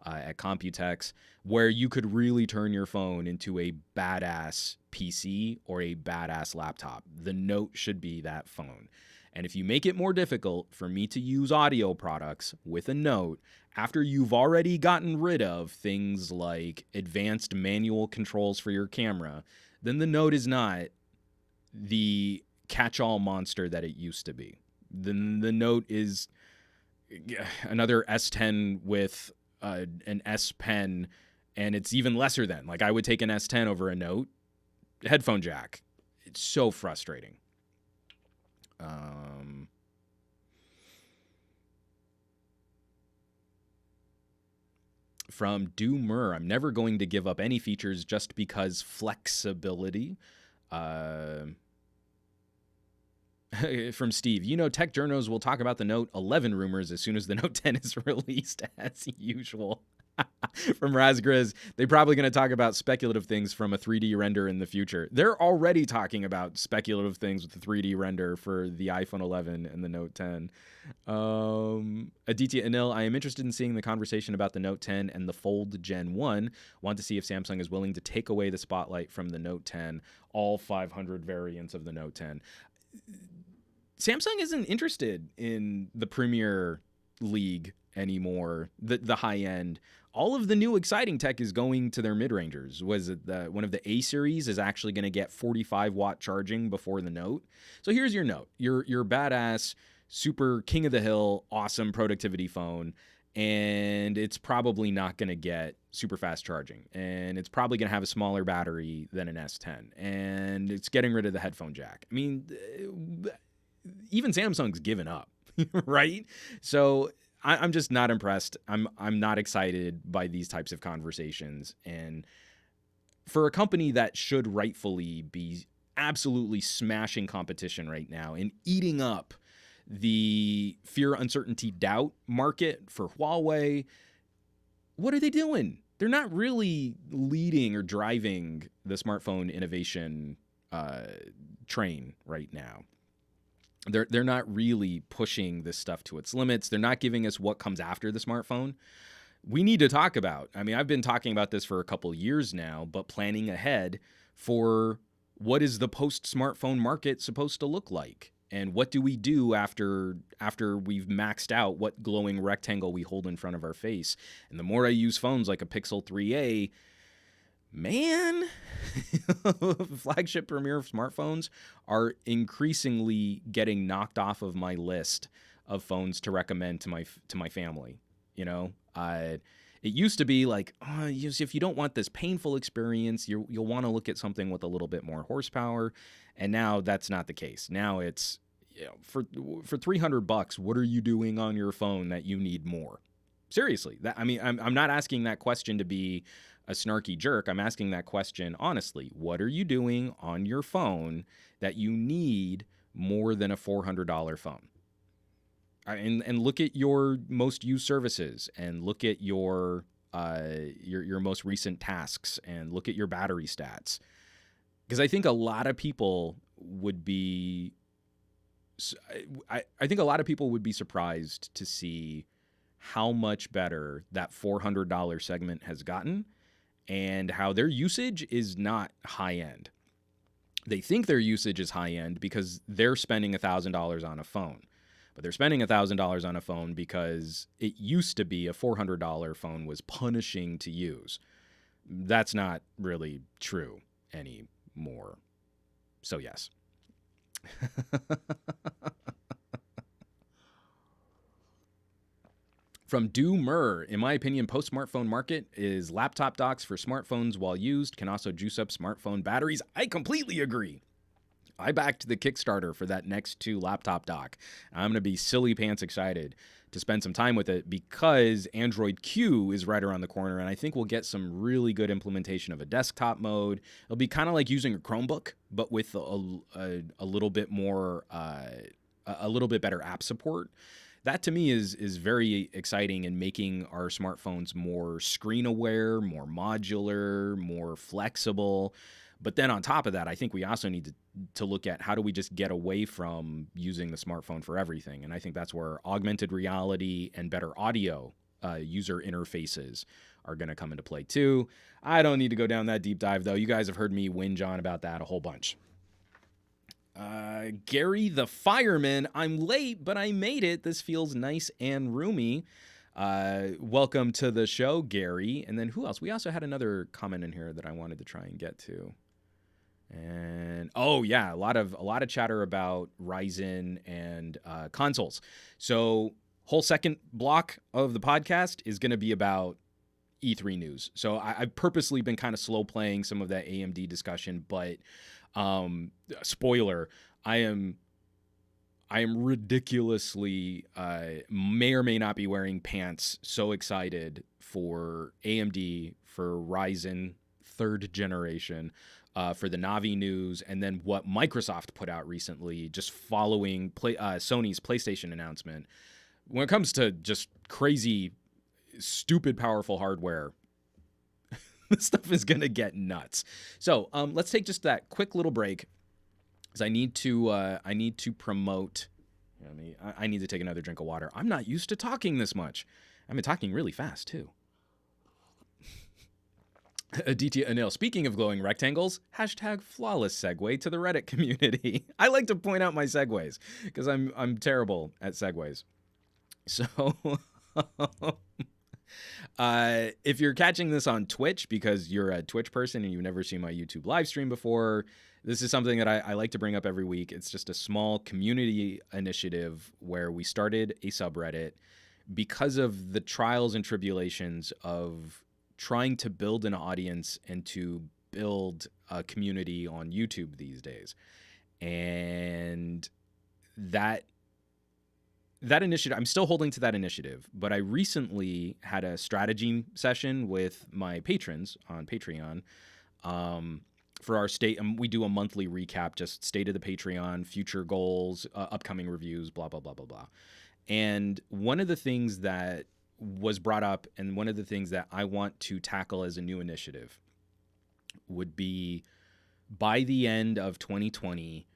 at Computex, where you could really turn your phone into a badass PC or a badass laptop. The Note should be that phone. And if you make it more difficult for me to use audio products with a Note, after you've already gotten rid of things like advanced manual controls for your camera, then the Note is not the catch-all monster that it used to be. Then the Note is another S10 with an S Pen, and it's even lesser than. Like, I would take an S10 over a Note. Headphone jack. It's so frustrating. From Doomer, I'm never going to give up any features just because flexibility. From Steve, tech journos will talk about the Note 11 rumors as soon as the Note 10 is released, as usual. From Razgriz, they're probably going to talk about speculative things from a 3D render in the future. They're already talking about speculative things with the 3D render for the iPhone 11 and the Note 10. Aditya Anil, I am interested in seeing the conversation about the Note 10 and the Fold Gen 1. Want to see if Samsung is willing to take away the spotlight from the Note 10, all 500 variants of the Note 10. Samsung isn't interested in the Premier League anymore, the high end. All of the new exciting tech is going to their mid-rangers. Was it one of the A series is actually going to get 45-watt charging before the Note? So here's your Note. Your badass, super king of the hill, awesome productivity phone, and it's probably not going to get super fast charging, and it's probably going to have a smaller battery than an S10, and it's getting rid of the headphone jack. I mean, even Samsung's given up, right? So I'm just not impressed. I'm not excited by these types of conversations. And for a company that should rightfully be absolutely smashing competition right now and eating up the fear, uncertainty, doubt market for Huawei, what are they doing? They're not really leading or driving the smartphone innovation train right now. They're not really pushing this stuff to its limits. They're not giving us what comes after the smartphone. we need to talk about. I mean, I've been talking about this for a couple years now, but planning ahead for what is the post-smartphone market supposed to look like? And what do we do after we've maxed out what glowing rectangle we hold in front of our face? And the more I use phones like a Pixel 3a, man, flagship premier smartphones are increasingly getting knocked off of my list of phones to recommend to my family. You know, it used to be like, oh, if you don't want this painful experience, you'll want to look at something with a little bit more horsepower. And now that's not the case. Now it's, you know, for $300, what are you doing on your phone that you need more? Seriously, I'm not asking that question to be a snarky jerk. I'm asking that question honestly. What are you doing on your phone that you need more than a $400 phone? And look at your most used services, and look at your most recent tasks, and look at your battery stats. Because I think a lot of people would be, I think a lot of people would be surprised to see how much better that $400 segment has gotten, and how their usage is not high end. They think their usage is high end because they're spending $1,000 on a phone. But they're spending $1,000 on a phone because it used to be a $400 phone was punishing to use. That's not really true anymore. So yes. From Doomer, in my opinion, post-smartphone market is laptop docks for smartphones while used can also juice up smartphone batteries. I completely agree. I backed the Kickstarter for that next 2 laptop dock. I'm going to be silly pants excited to spend some time with it because Android Q is right around the corner, and I think we'll get some really good implementation of a desktop mode. It'll be kind of like using a Chromebook, but with a little bit more, a little bit better app support. That to me is very exciting in making our smartphones more screen aware, more modular, more flexible. But then on top of that, I think we also need to look at how do we just get away from using the smartphone for everything. And I think that's where augmented reality and better audio user interfaces are going to come into play too. I don't need to go down that deep dive, though. You guys have heard me whinge on about that a whole bunch. Gary the Fireman, I'm late, but I made it. This feels nice and roomy. Welcome to the show, Gary. And then who else? We also had another comment in here that I wanted to try and get to. And oh yeah, a lot of chatter about Ryzen and consoles. So whole second block of the podcast is going to be about E3 news. So I've purposely been kind of slow playing some of that AMD discussion, but spoiler, I am ridiculously may or may not be wearing pants. So excited for AMD, for Ryzen 3rd generation, for the Navi news, and then what Microsoft put out recently, just following Sony's PlayStation announcement. When it comes to just crazy, stupid, powerful hardware, this stuff is going to get nuts. So let's take just that quick little break, because I need to promote. I need to take another drink of water. I'm not used to talking this much. I've been talking really fast too. Aditya Anil, speaking of glowing rectangles, hashtag flawless segue to the Reddit community. I like to point out my segues because I'm terrible at segues. So if you're catching this on Twitch because you're a Twitch person and you've never seen my YouTube live stream before, this is something that I like to bring up every week. It's just a small community initiative where we started a subreddit because of the trials and tribulations of trying to build an audience and to build a community on YouTube these days. And that initiative, I'm still holding to that initiative, but I recently had a strategy session with my patrons on Patreon for our state. We do a monthly recap, just state of the Patreon, future goals, upcoming reviews, blah, blah, blah, blah, blah. And one of the things that was brought up, and one of the things that I want to tackle as a new initiative, would be by the end of 2020.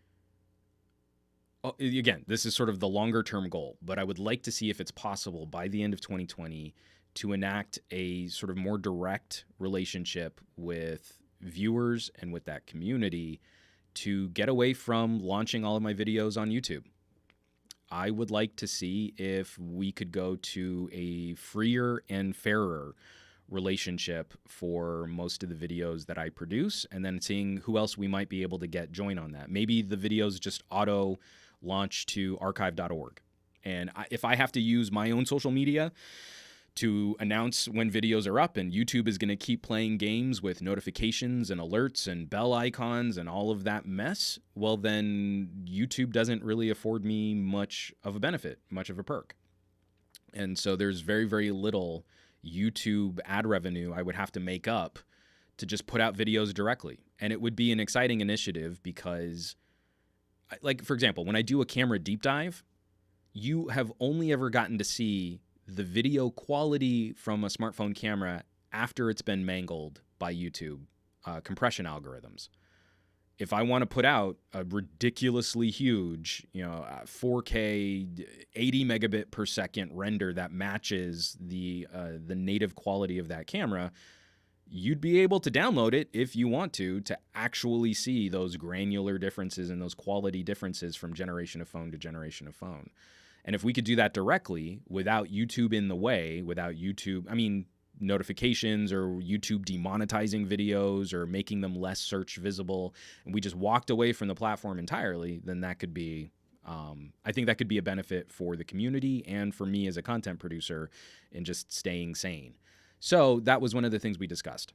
Again, this is sort of the longer term goal, but I would like to see if it's possible by the end of 2020 to enact a sort of more direct relationship with viewers and with that community to get away from launching all of my videos on YouTube. I would like to see if we could go to a freer and fairer relationship for most of the videos that I produce, and then seeing who else we might be able to get join on that. Maybe the videos just auto launch to archive.org. And if I have to use my own social media to announce when videos are up, and YouTube is going to keep playing games with notifications and alerts and bell icons and all of that mess, well, then YouTube doesn't really afford me much of a benefit, much of a perk. And so there's very, very little YouTube ad revenue I would have to make up to just put out videos directly. And it would be an exciting initiative because, like, for example, when I do a camera deep dive, you have only ever gotten to see the video quality from a smartphone camera after it's been mangled by YouTube compression algorithms. If I want to put out a ridiculously huge, 4K 80 megabit per second render that matches the native quality of that camera, you'd be able to download it if you want to actually see those granular differences and those quality differences from generation of phone to generation of phone. And if we could do that directly without YouTube in the way, without YouTube, notifications or YouTube demonetizing videos or making them less search visible, and we just walked away from the platform entirely, then that could be, I think that could be a benefit for the community and for me as a content producer in just staying sane. So that was one of the things we discussed.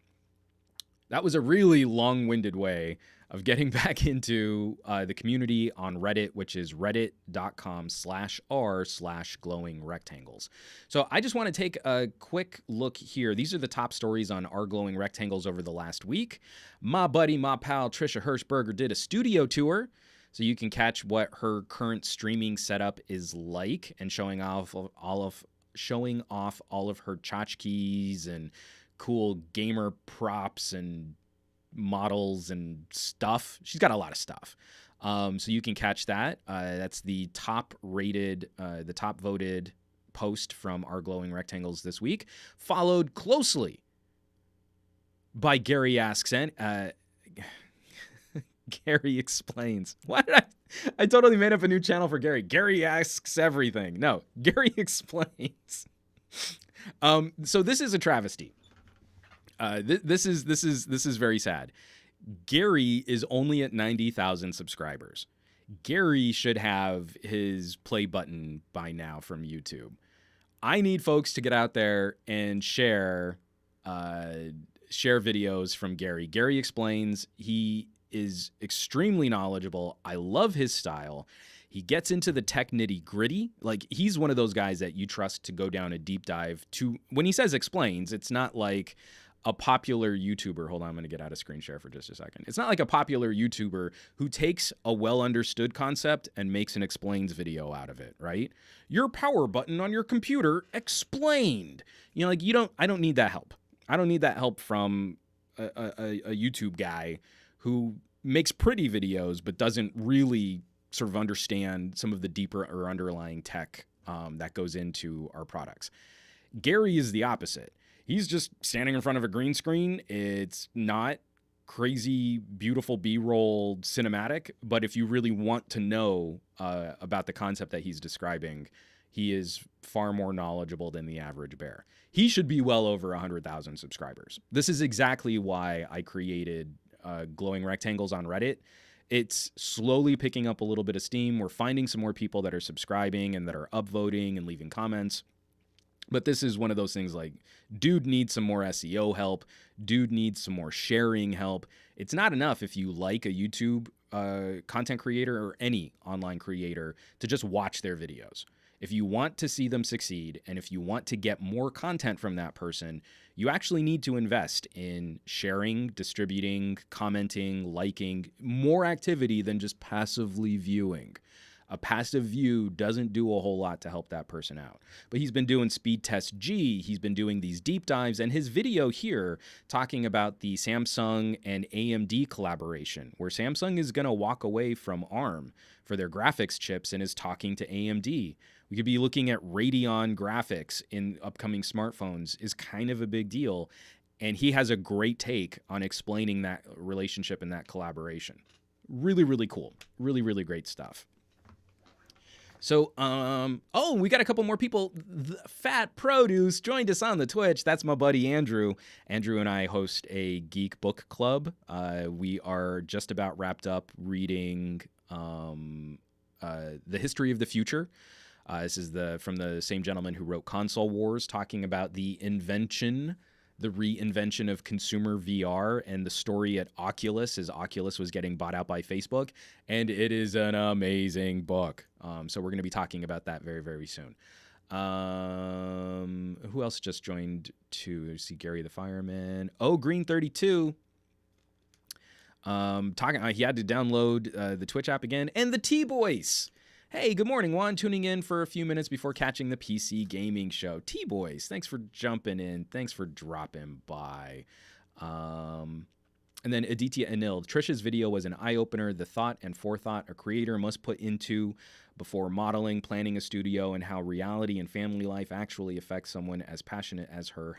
That was a really long-winded way of getting back into the community on Reddit, which is reddit.com/r/glowing rectangles. So I just want to take a quick look here. These are the top stories on r glowing rectangles over the last week. My buddy, my pal, Trisha Hirschberger did a studio tour. So you can catch what her current streaming setup is like and showing off all of her tchotchkes and cool gamer props and models and stuff. She's got a lot of stuff. So you can catch that. That's the top voted post from our glowing rectangles this week, followed closely by Gary Asks and Gary Explains. Why did I totally made up a new channel for Gary. Gary Asks Everything. No, Gary Explains. So this is a travesty. This is very sad. Gary is only at 90,000 subscribers. Gary should have his play button by now from YouTube. I need folks to get out there and share videos from Gary. Gary Explains. He is extremely knowledgeable. I love his style. He gets into the tech nitty gritty. Like, he's one of those guys that you trust to go down a deep dive to. When he says explains, it's not like a popular YouTuber. Hold on, I'm going to get out of screen share for just a second. It's not like a popular YouTuber who takes a well understood concept and makes an explains video out of it, right? Your power button on your computer explained. I don't need that help. I don't need that help from a YouTube guy who makes pretty videos but doesn't really sort of understand some of the deeper or underlying tech that goes into our products. Gary is the opposite. He's just standing in front of a green screen. It's not crazy, beautiful B-roll cinematic, but if you really want to know about the concept that he's describing, he is far more knowledgeable than the average bear. He should be well over 100,000 subscribers. This is exactly why I created glowing rectangles on Reddit. It's slowly picking up a little bit of steam. We're finding some more people that are subscribing and that are upvoting and leaving comments. But this is one of those things like, dude needs some more SEO help. Dude needs some more sharing help. It's not enough if you like a YouTube content creator or any online creator to just watch their videos. If you want to see them succeed and if you want to get more content from that person, you actually need to invest in sharing, distributing, commenting, liking, more activity than just passively viewing. A passive view doesn't do a whole lot to help that person out. But he's been doing Speed Test G, he's been doing these deep dives, and his video here talking about the Samsung and AMD collaboration, where Samsung is going to walk away from ARM for their graphics chips and is talking to AMD. We could be looking at Radeon graphics in upcoming smartphones is kind of a big deal. And he has a great take on explaining that relationship and that collaboration. Really, really cool. Really, really great stuff. So, we got a couple more people. Fat Produce joined us on the Twitch. That's my buddy Andrew. Andrew and I host a geek book club. We are just about wrapped up reading The History of the Future. This is from the same gentleman who wrote Console Wars, talking about the reinvention of consumer VR and the story at Oculus as Oculus was getting bought out by Facebook. And it is an amazing book. So we're going to be talking about that very, very soon. Who else just joined too? See Gary the Fireman. Oh, Green 32. He had to download the Twitch app again. And the T-Boys. Hey, good morning, Juan. Tuning in for a few minutes before catching the PC Gaming Show. T-Boys, thanks for jumping in. Thanks for dropping by. And then Aditya Anil. Trisha's video was an eye-opener. The thought and forethought a creator must put into before modeling, planning a studio, and how reality and family life actually affects someone as passionate as her.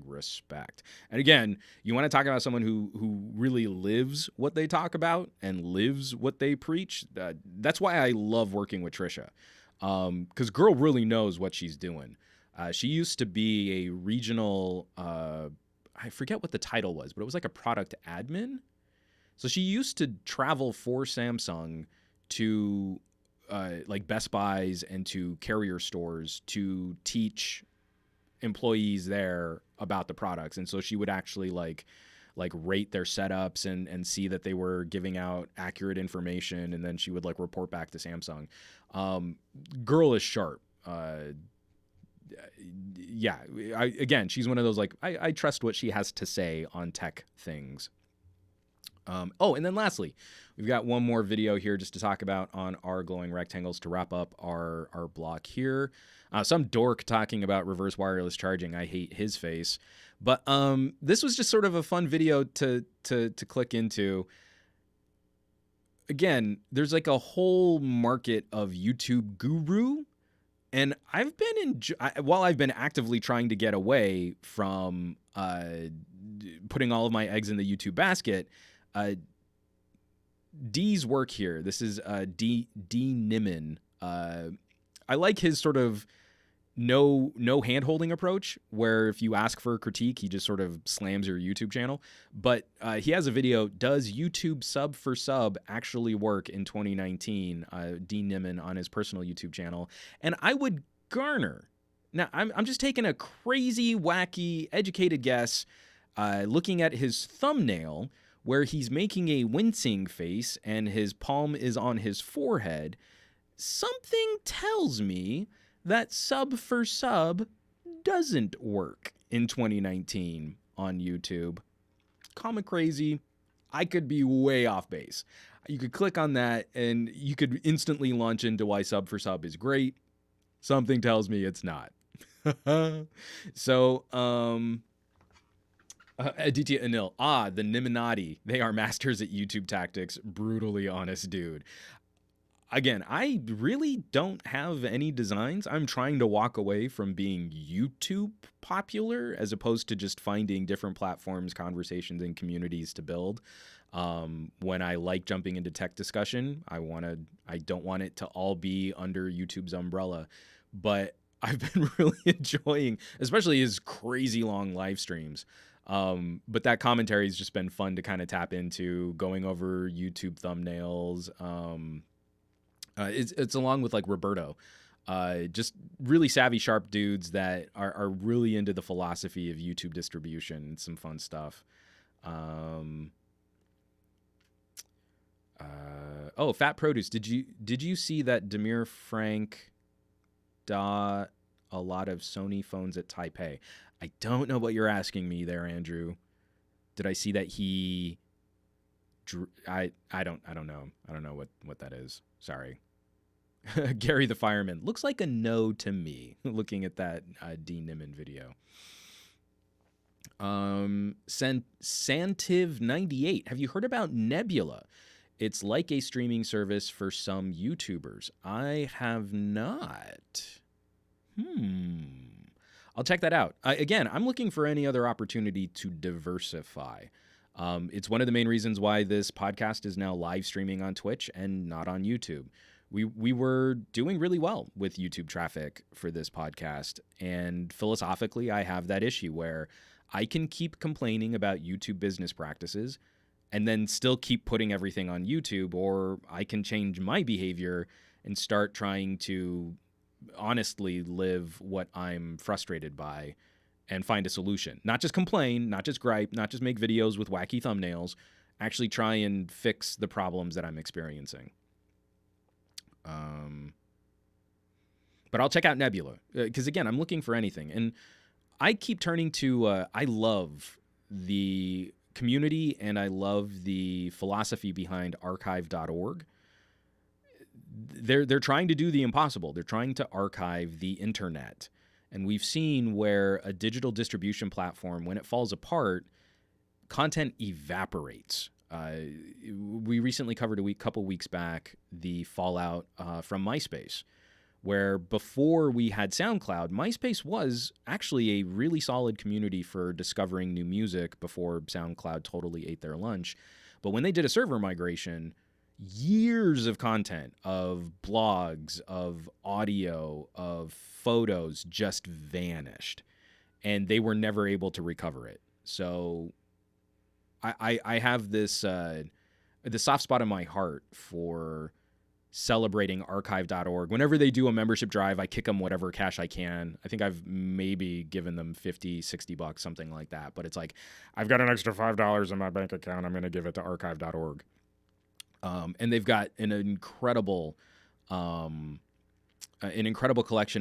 #respect. And again, you want to talk about someone who really lives what they talk about and lives what they preach. That's why I love working with Trisha, because girl really knows what she's doing. She used to be a regional, I forget what the title was, but it was like a product admin. So she used to travel for Samsung to like Best Buys and to carrier stores to teach employees there about the products. And so she would actually like rate their setups and see that they were giving out accurate information. And then she would like report back to Samsung. Girl is sharp. Again, she's one of those, like, I trust what she has to say on tech things. And then lastly, we've got one more video here just to talk about on our glowing rectangles to wrap up our block here. Some dork talking about reverse wireless charging. I hate his face. But this was just sort of a fun video to click into. Again, there's like a whole market of YouTube guru. And I've been while I've been actively trying to get away from putting all of my eggs in the YouTube basket, D's work here. This is D Niman. I like his sort of no hand-holding approach, where if you ask for a critique, he just sort of slams your YouTube channel. But he has a video, does YouTube sub for sub actually work in 2019? D Niman on his personal YouTube channel. And I would garner. Now, I'm just taking a crazy, wacky, educated guess, looking at his thumbnail, where he's making a wincing face and his palm is on his forehead. Something tells me that sub for sub doesn't work in 2019 on YouTube. Call me crazy. I could be way off base. You could click on that and you could instantly launch into why sub for sub is great. Something tells me it's not. So, Aditya Anil. The Niminati. They are masters at YouTube tactics. Brutally honest dude. Again, I really don't have any designs. I'm trying to walk away from being YouTube popular as opposed to just finding different platforms, conversations, and communities to build. When I like jumping into tech discussion, I don't want it to all be under YouTube's umbrella. But I've been really enjoying, especially his crazy long live streams. But that commentary has just been fun to kind of tap into, going over YouTube thumbnails. It's along with like Roberto, just really savvy, sharp dudes that are really into the philosophy of YouTube distribution. Some fun stuff. Fat Produce. Did you see that Demir Frank got a lot of Sony phones at Taipei? I don't know what you're asking me there, Andrew. Did I see that he drew? I don't know. I don't know what that is. Sorry. Gary the Fireman. Looks like a no to me, looking at that D. Niman video. Santiv98. Have you heard about Nebula? It's like a streaming service for some YouTubers. I have not. I'll check that out. Again, I'm looking for any other opportunity to diversify. It's one of the main reasons why this podcast is now live streaming on Twitch and not on YouTube. We were doing really well with YouTube traffic for this podcast. And philosophically, I have that issue where I can keep complaining about YouTube business practices and then still keep putting everything on YouTube, or I can change my behavior and start trying to honestly live what I'm frustrated by and find a solution. Not just complain, not just gripe, not just make videos with wacky thumbnails, actually try and fix the problems that I'm experiencing. But I'll check out Nebula, because again, I'm looking for anything. And I keep turning to, I love the community and I love the philosophy behind archive.org. They're trying to do the impossible. They're trying to archive the internet. And we've seen where a digital distribution platform, when it falls apart, content evaporates. We recently covered a couple weeks back the fallout from MySpace, where before we had SoundCloud, MySpace was actually a really solid community for discovering new music before SoundCloud totally ate their lunch. But when they did a server migration, years of content, of blogs, of audio, of photos just vanished, and they were never able to recover it. So I have this the soft spot in my heart for celebrating archive.org. Whenever they do a membership drive, I kick them whatever cash I can. I think I've maybe given them $50-$60, something like that. But it's like, I've got an extra $5 in my bank account. I'm going to give it to archive.org. And they've got an incredible collection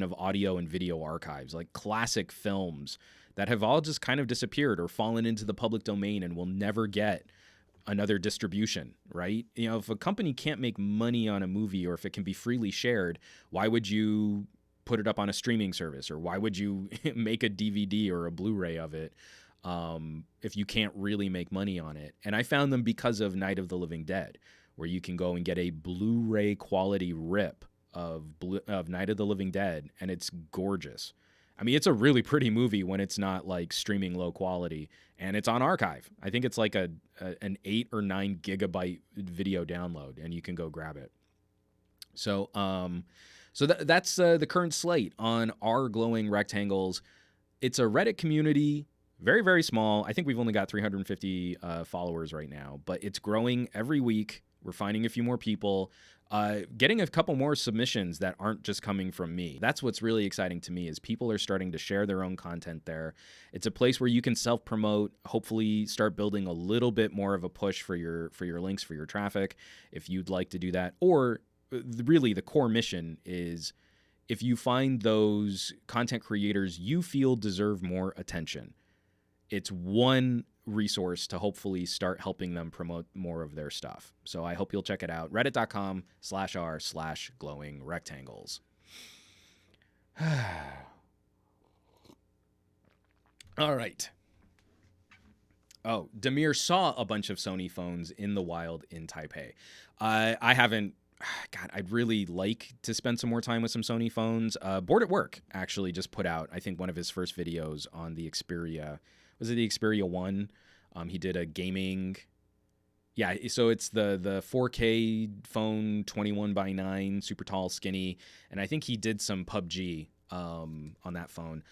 of audio and video archives, like classic films that have all just kind of disappeared or fallen into the public domain and will never get another distribution, right? You know, if a company can't make money on a movie, or if it can be freely shared, why would you put it up on a streaming service, or why would you make a DVD or a Blu-ray of it if you can't really make money on it? And I found them because of Night of the Living Dead, where you can go and get a Blu-ray quality rip of Night of the Living Dead, and it's gorgeous. I mean, it's a really pretty movie when it's not like streaming low quality, and it's on archive. I think it's like an 8 or 9 gigabyte video download, and you can go grab it. So, that's the current slate on our Glowing Rectangles. It's a Reddit community, very, very small. I think we've only got 350 followers right now, but it's growing every week. We're finding a few more people, getting a couple more submissions that aren't just coming from me. That's what's really exciting to me, is people are starting to share their own content there. It's a place where you can self-promote, hopefully start building a little bit more of a push for your links, for your traffic, if you'd like to do that. Or really the core mission is, if you find those content creators you feel deserve more attention, it's one resource to hopefully start helping them promote more of their stuff. So I hope you'll check it out. Reddit.com/r/glowing rectangles. All right. Oh, Demir saw a bunch of Sony phones in the wild in Taipei. I haven't. God, I'd really like to spend some more time with some Sony phones. Bored at Work actually just put out, I think, one of his first videos on the Xperia. Was it the Xperia 1? He did a gaming. Yeah, so it's the 4K phone, 21:9, super tall, skinny. And I think he did some PUBG on that phone.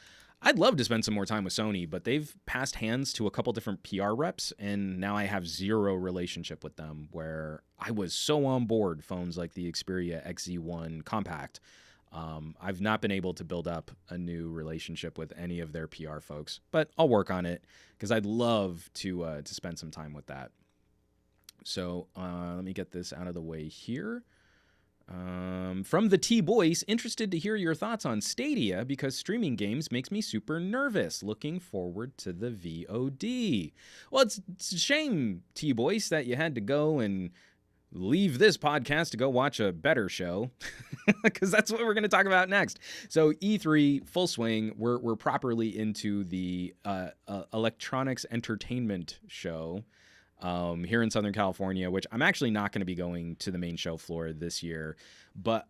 I'd love to spend some more time with Sony, but they've passed hands to a couple different PR reps, and now I have zero relationship with them, where I was so on board phones like the Xperia XZ1 Compact. I've not been able to build up a new relationship with any of their PR folks, but I'll work on it, because I'd love to spend some time with that. So let me get this out of the way here. From the T-Boys, interested to hear your thoughts on Stadia, because streaming games makes me super nervous. Looking forward to the VOD. Well, it's a shame, T-Boys, that you had to go and leave this podcast to go watch a better show, because that's what we're going to talk about next. So E3, full swing. We're properly into the electronics entertainment show here in Southern California, which I'm actually not going to be going to the main show floor this year. But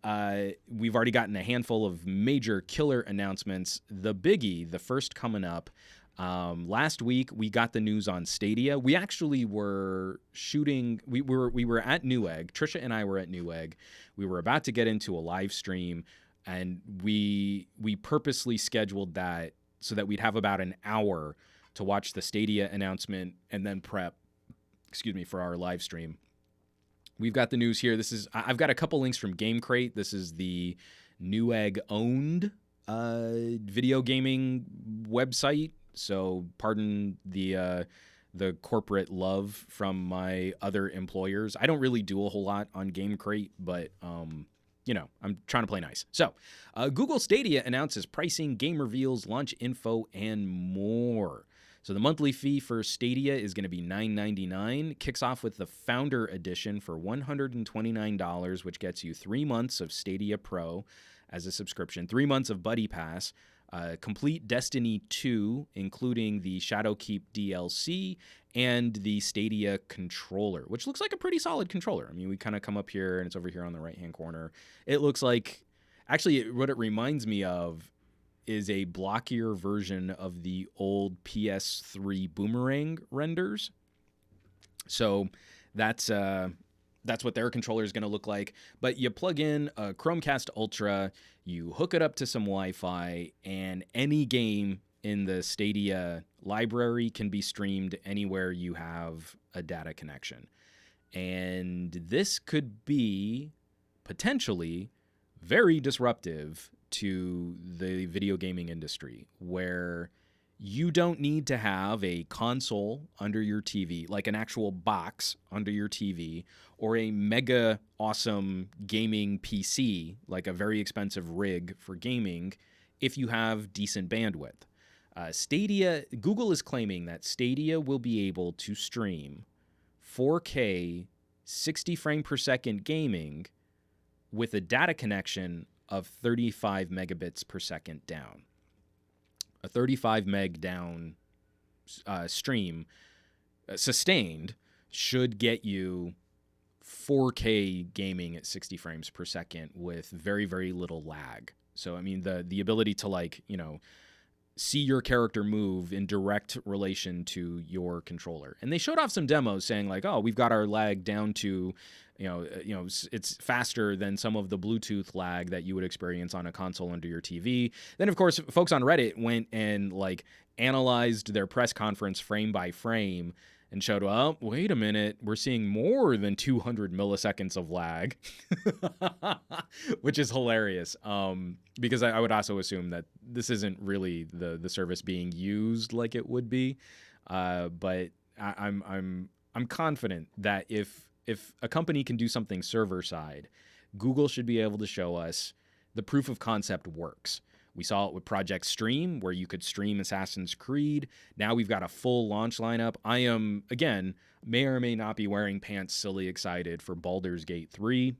we've already gotten a handful of major killer announcements. The biggie, the first coming up, last week we got the news on Stadia. We actually were shooting. We were at Newegg. Trisha and I were at Newegg. We were about to get into a live stream, and we purposely scheduled that so that we'd have about an hour to watch the Stadia announcement and then prep. For our live stream. We've got the news here. I've got a couple links from Game Crate. This is the Newegg owned video gaming website. So pardon the corporate love from my other employers. I don't really do a whole lot on Game Crate, but I'm trying to play nice. So Google Stadia announces pricing, game reveals, launch info, and more. So the monthly fee for Stadia is going to be $9.99. Kicks off with the Founder Edition for $129, which gets you 3 months of Stadia Pro as a subscription, 3 months of Buddy Pass, complete Destiny 2, including the Shadowkeep DLC, and the Stadia controller, which looks like a pretty solid controller. I mean, we kind of come up here, and it's over here on the right-hand corner. It looks like, actually, what it reminds me of is a blockier version of the old PS3 Boomerang renders. So that's what their controller is going to look like. But you plug in a Chromecast Ultra, you hook it up to some Wi-Fi, and any game in the Stadia library can be streamed anywhere you have a data connection. And this could be potentially very disruptive to the video gaming industry, where you don't need to have a console under your TV, like an actual box under your TV, or a mega awesome gaming PC, like a very expensive rig for gaming, if you have decent bandwidth. Stadia, Google is claiming that Stadia will be able to stream 4K 60 frame per second gaming with a data connection of 35 megabits per second down. A 35 meg down stream sustained should get you 4K gaming at 60 frames per second with very, very little lag. So, I mean, the ability to, see your character move in direct relation to your controller. And they showed off some demos saying we've got our lag down to, it's faster than some of the Bluetooth lag that you would experience on a console under your TV. Then, of course, folks on Reddit went and analyzed their press conference frame by frame and showed, well, wait a minute, we're seeing more than 200 milliseconds of lag, which is hilarious. Because I would also assume that this isn't really the service being used like it would be. But I'm confident that if a company can do something server side, Google should be able to show us the proof of concept works. We saw it with Project Stream, where you could stream Assassin's Creed. Now we've got a full launch lineup. I am, again, may or may not be wearing pants silly excited for Baldur's Gate 3.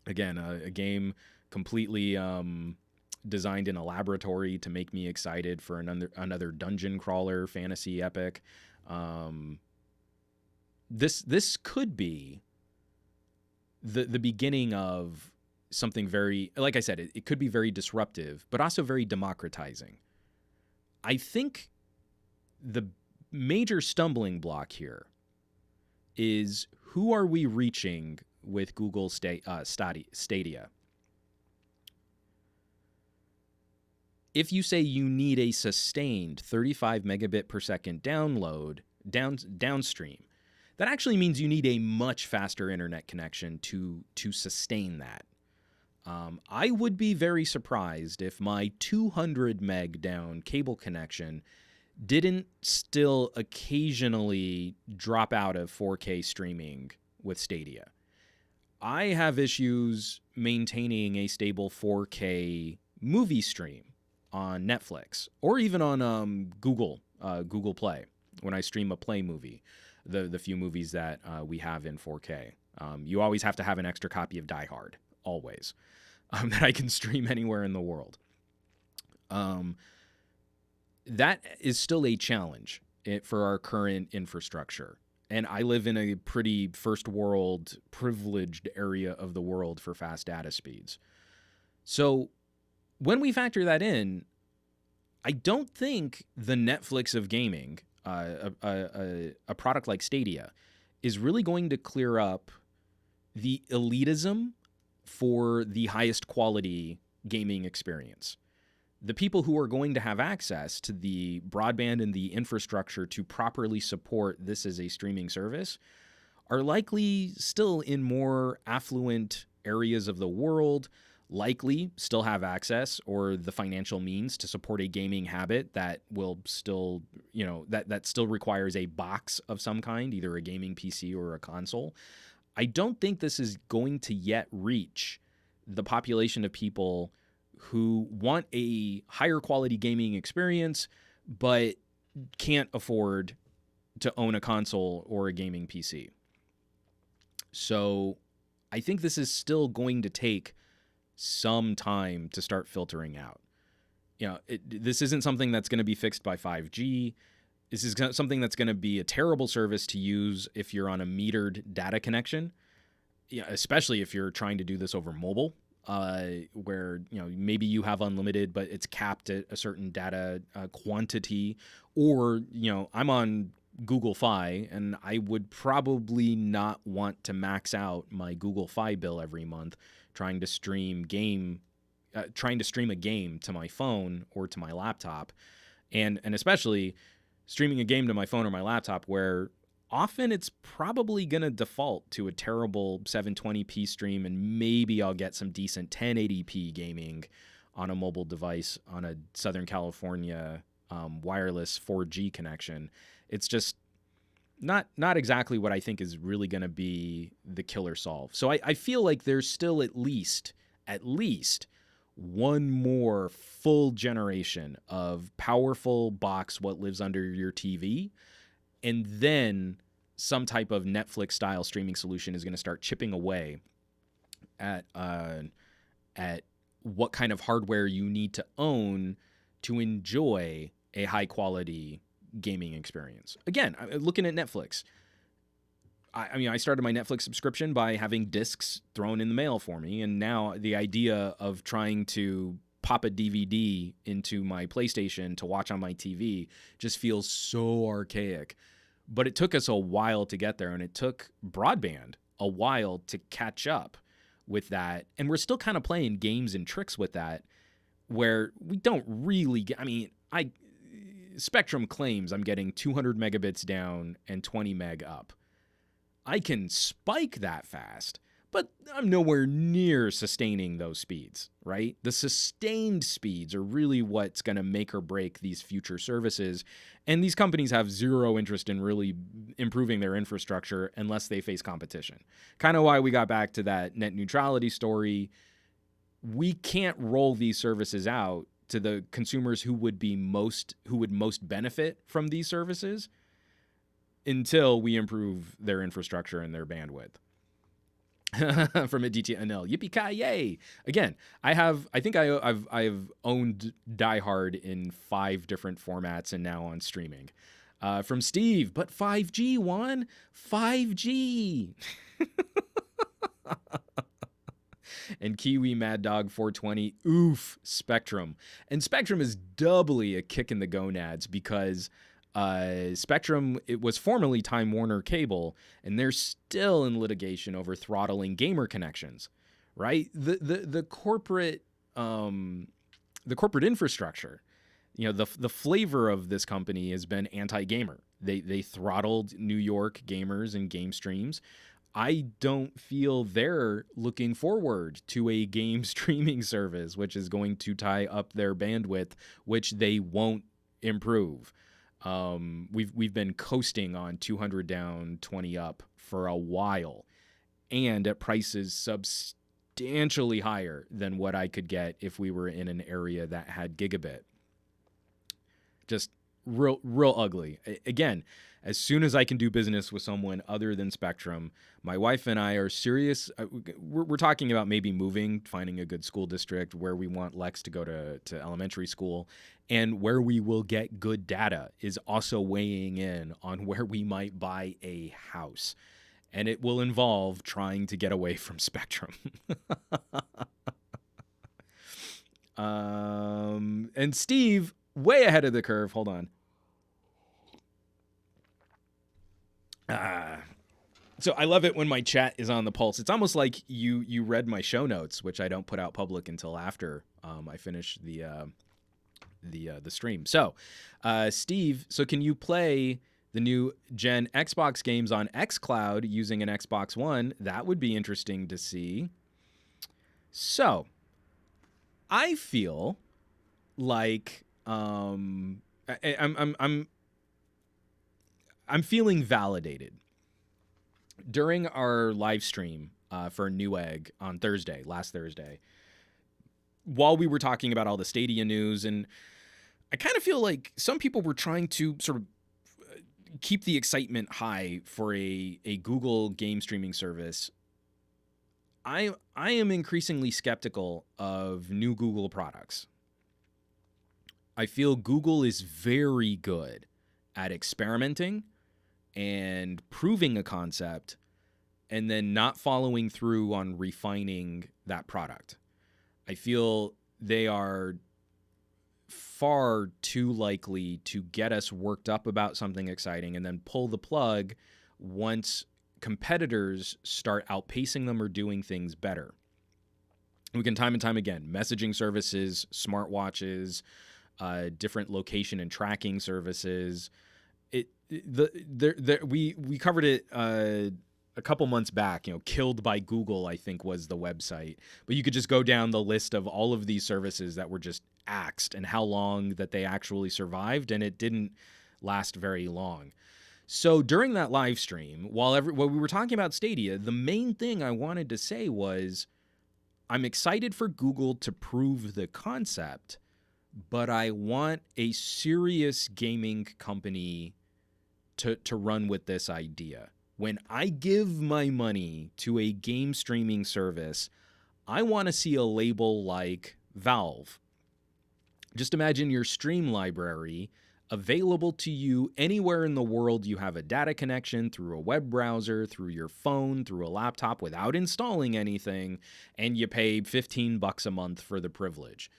Again, a game completely designed in a laboratory to make me excited for another dungeon crawler fantasy epic. This could be the beginning of something very, like I said, it could be very disruptive, but also very democratizing. I think the major stumbling block here is, who are we reaching with Google Stadia? If you say you need a sustained 35 megabit per second downstream, that actually means you need a much faster internet connection to sustain that. I would be very surprised if my 200 meg down cable connection didn't still occasionally drop out of 4K streaming with Stadia. I have issues maintaining a stable 4K movie stream on Netflix, or even on Google Play when I stream a Play movie, the few movies that we have in 4K. You always have to have an extra copy of Die Hard, always, that I can stream anywhere in the world. That is still a challenge for our current infrastructure. And I live in a pretty first world privileged area of the world for fast data speeds. So when we factor that in, I don't think the Netflix of gaming, a product like Stadia, is really going to clear up the elitism for the highest quality gaming experience. The people who are going to have access to the broadband and the infrastructure to properly support this as a streaming service are likely still in more affluent areas of the world, likely still have access or the financial means to support a gaming habit that will still, that still requires a box of some kind, either a gaming PC or a console. I don't think this is going to yet reach the population of people who want a higher quality gaming experience, but can't afford to own a console or a gaming PC. So I think this is still going to take some time to start filtering out. This isn't something that's going to be fixed by 5G. This is something that's going to be a terrible service to use if you're on a metered data connection, especially if you're trying to do this over mobile. Where maybe you have unlimited, but it's capped at a certain data quantity, or I'm on Google Fi, and I would probably not want to max out my Google Fi bill every month trying to stream a game to my phone or to my laptop, and especially streaming a game to my phone or my laptop where often it's probably going to default to a terrible 720p stream, and maybe I'll get some decent 1080p gaming on a mobile device on a Southern California wireless 4G connection. It's just not exactly what I think is really going to be the killer solve. So I feel like there's still at least one more full generation of powerful box what lives under your TV, and then some type of Netflix-style streaming solution is going to start chipping away at what kind of hardware you need to own to enjoy a high-quality gaming experience. Again, looking at Netflix, I started my Netflix subscription by having discs thrown in the mail for me, and now the idea of trying to pop a DVD into my PlayStation to watch on my TV just feels so archaic. But it took us a while to get there, and it took broadband a while to catch up with that. And we're still kind of playing games and tricks with that where we don't really get, Spectrum claims I'm getting 200 megabits down and 20 meg up. I can spike that fast, but I'm nowhere near sustaining those speeds, right? The sustained speeds are really what's going to make or break these future services. And these companies have zero interest in really improving their infrastructure unless they face competition. Kind of why we got back to that net neutrality story. We can't roll these services out to the consumers who would most benefit from these services until we improve their infrastructure and their bandwidth. From a DTNL, yippee-ki-yay! Again, I've owned Die Hard in 5 different formats and now on streaming. From Steve, but 5G, Juan, 5G. And Kiwi Mad Dog 420, oof, Spectrum. And Spectrum is doubly a kick in the gonads because Spectrum, it was formerly Time Warner Cable, and they're still in litigation over throttling gamer connections, right? The corporate infrastructure, the flavor of this company has been anti-gamer. They throttled New York gamers and game streams. I don't feel they're looking forward to a game streaming service, which is going to tie up their bandwidth, which they won't improve. We've been coasting on 200 down, 20 up for a while, and at prices substantially higher than what I could get if we were in an area that had gigabit. Just real ugly. Again, as soon as I can do business with someone other than Spectrum. My wife and I are serious. We're talking about maybe moving, finding a good school district where we want Lex to go to elementary school, and where we will get good data is also weighing in on where we might buy a house. And it will involve trying to get away from Spectrum. And Steve, way ahead of the curve. Hold on. So I love it when my chat is on the pulse. It's almost like you read my show notes, which I don't put out public until after I finish the stream. So, Steve, so can you play the new gen Xbox games on xCloud using an Xbox One? That would be interesting to see. So, I feel like I'm feeling validated. During our live stream for Newegg on last Thursday, while we were talking about all the Stadia news, and I kind of feel like some people were trying to sort of keep the excitement high for a Google game streaming service. I am increasingly skeptical of new Google products. I feel Google is very good at experimenting and proving a concept and then not following through on refining that product. I feel they are far too likely to get us worked up about something exciting and then pull the plug once competitors start outpacing them or doing things better. We can time and time again, messaging services, smartwatches, different location and tracking services. We covered it a couple months back. Killed by Google, I think, was the website. But you could just go down the list of all of these services that were just axed and how long that they actually survived, and it didn't last very long. So during that live stream, while we were talking about Stadia, the main thing I wanted to say was I'm excited for Google to prove the concept, but I want a serious gaming company to run with this idea. When I give my money to a game streaming service, I want to see a label like Valve. Just imagine your stream library available to you anywhere in the world you have a data connection, through a web browser, through your phone, through a laptop, without installing anything, and you pay $15 a month for the privilege.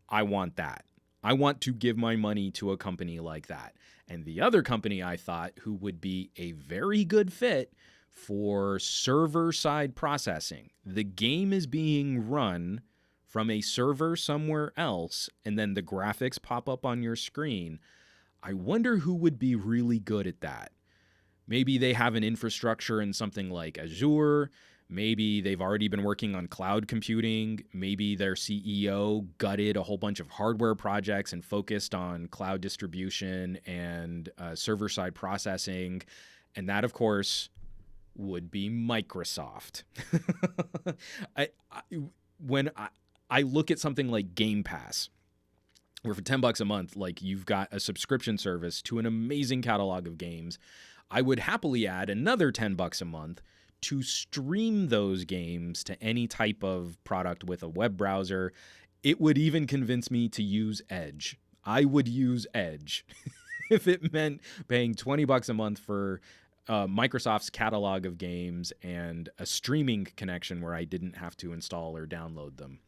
I want that. I want to give my money to a company like that. And the other company I thought who would be a very good fit for server-side processing. The game is being run from a server somewhere else, and then the graphics pop up on your screen. I wonder who would be really good at that. Maybe they have an infrastructure in something like Azure. Maybe they've already been working on cloud computing. Maybe their CEO gutted a whole bunch of hardware projects and focused on cloud distribution and server-side processing. And that, of course, would be Microsoft. When I look at something like Game Pass, where for $10 a month, like, you've got a subscription service to an amazing catalog of games, I would happily add another $10 a month to stream those games to any type of product with a web browser. It would even convince me to use Edge. I would use Edge if it meant paying $20 a month for Microsoft's catalog of games and a streaming connection where I didn't have to install or download them.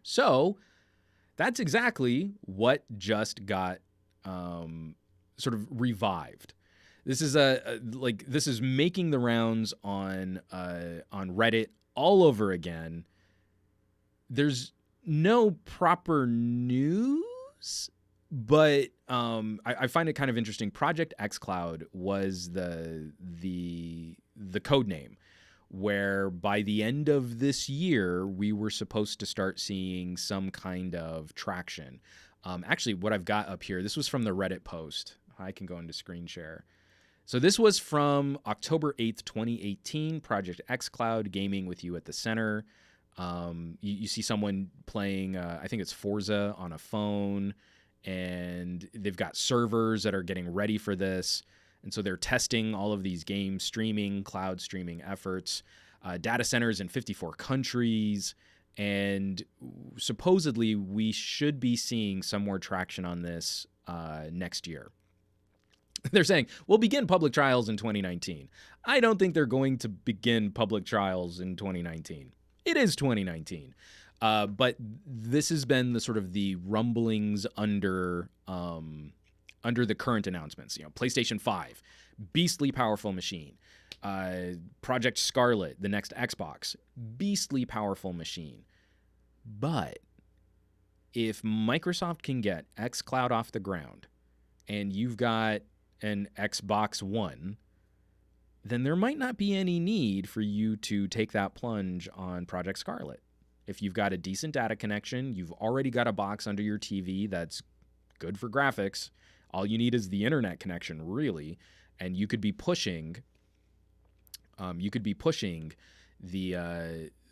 So that's exactly what just got sort of revived. This is this is making the rounds on Reddit all over again. There's no proper news, but I find it kind of interesting. Project xCloud was the code name, where by the end of this year we were supposed to start seeing some kind of traction. Actually, what I've got up here, this was from the Reddit post. I can go into screen share. So this was from October 8th, 2018, Project xCloud, gaming with you at the center. You see someone playing, I think it's Forza on a phone, and they've got servers that are getting ready for this. And so they're testing all of these game streaming, cloud streaming efforts, data centers in 54 countries. And supposedly we should be seeing some more traction on this next year. They're saying we'll begin public trials in 2019. I don't think they're going to begin public trials in 2019. It is 2019. But this has been the sort of the rumblings under the current announcements. PlayStation 5, beastly powerful machine. Project Scarlett, the next Xbox, beastly powerful machine. But if Microsoft can get xCloud off the ground and you've got an Xbox One, then there might not be any need for you to take that plunge on Project Scarlett. If you've got a decent data connection, you've already got a box under your TV that's good for graphics. All you need is the internet connection, really, and you could be pushing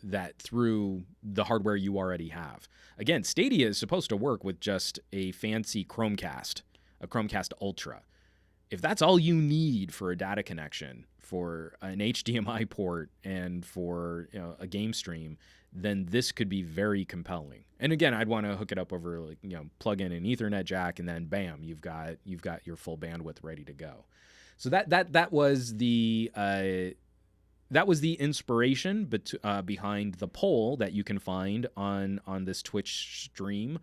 that through the hardware you already have. Again, Stadia is supposed to work with just a fancy Chromecast, a Chromecast Ultra. If that's all you need for a data connection, for an HDMI port, and for a game stream, then this could be very compelling. And again, I'd want to hook it up over plug in an Ethernet jack, and then bam, you've got your full bandwidth ready to go. So that was the inspiration behind the poll that you can find on this Twitch stream,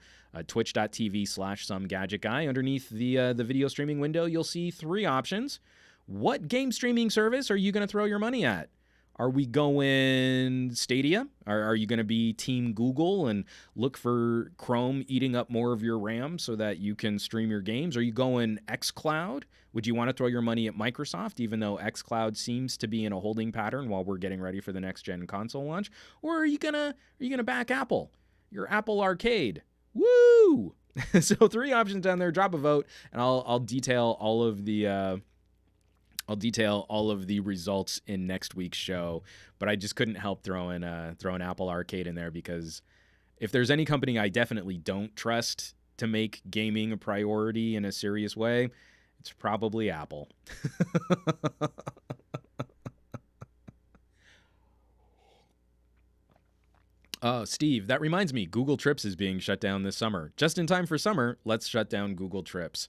twitch.tv/SomeGadgetGuy. Underneath the video streaming window, you'll see 3 options. What game streaming service are you going to throw your money at? Are we going Stadia? Are you going to be Team Google and look for Chrome eating up more of your RAM so that you can stream your games? Are you going xCloud? Would you want to throw your money at Microsoft, even though xCloud seems to be in a holding pattern while we're getting ready for the next gen console launch? Or are you gonna back Apple? Your Apple Arcade. Woo! So 3 options down there. Drop a vote, and I'll detail all of the results in next week's show, but I just couldn't help throwing Apple Arcade in there, because if there's any company I definitely don't trust to make gaming a priority in a serious way, it's probably Apple. Oh, Steve, that reminds me, Google Trips is being shut down this summer. Just in time for summer, let's shut down Google Trips.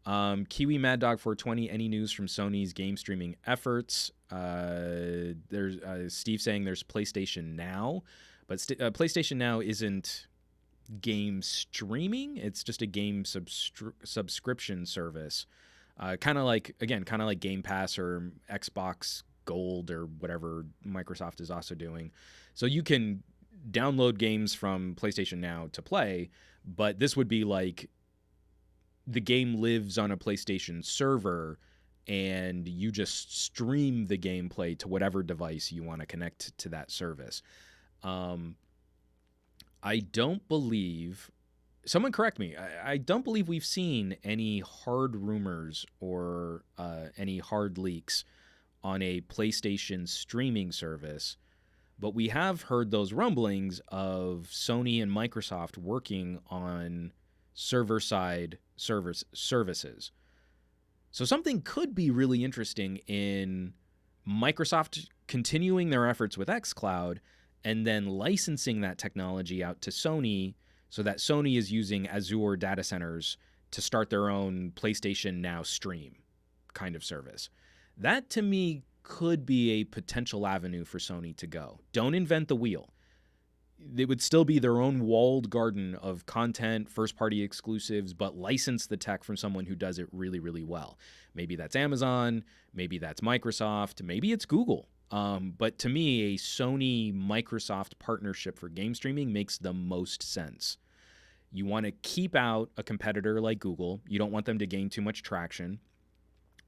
Kiwi Mad Dog 420, any news from Sony's game streaming efforts? There's Steve saying there's PlayStation Now, but PlayStation Now isn't game streaming. It's just a game subscription service. Kind of like Game Pass or Xbox Gold or whatever Microsoft is also doing. So you can download games from PlayStation Now to play, but this would be like the game lives on a PlayStation server and you just stream the gameplay to whatever device you want to connect to that service. I don't believe, someone correct me, I don't believe we've seen any hard rumors or any hard leaks on a PlayStation streaming service, but we have heard those rumblings of Sony and Microsoft working on server-side services. So something could be really interesting in Microsoft continuing their efforts with xCloud and then licensing that technology out to Sony so that Sony is using Azure data centers to start their own PlayStation Now stream kind of service. That, to me, could be a potential avenue for Sony to go. Don't invent the wheel. It would still be their own walled garden of content, first-party exclusives, but license the tech from someone who does it really, really well. Maybe that's Amazon, maybe that's Microsoft, maybe it's Google. But to me, a Sony-Microsoft partnership for game streaming makes the most sense. You want to keep out a competitor like Google. You don't want them to gain too much traction.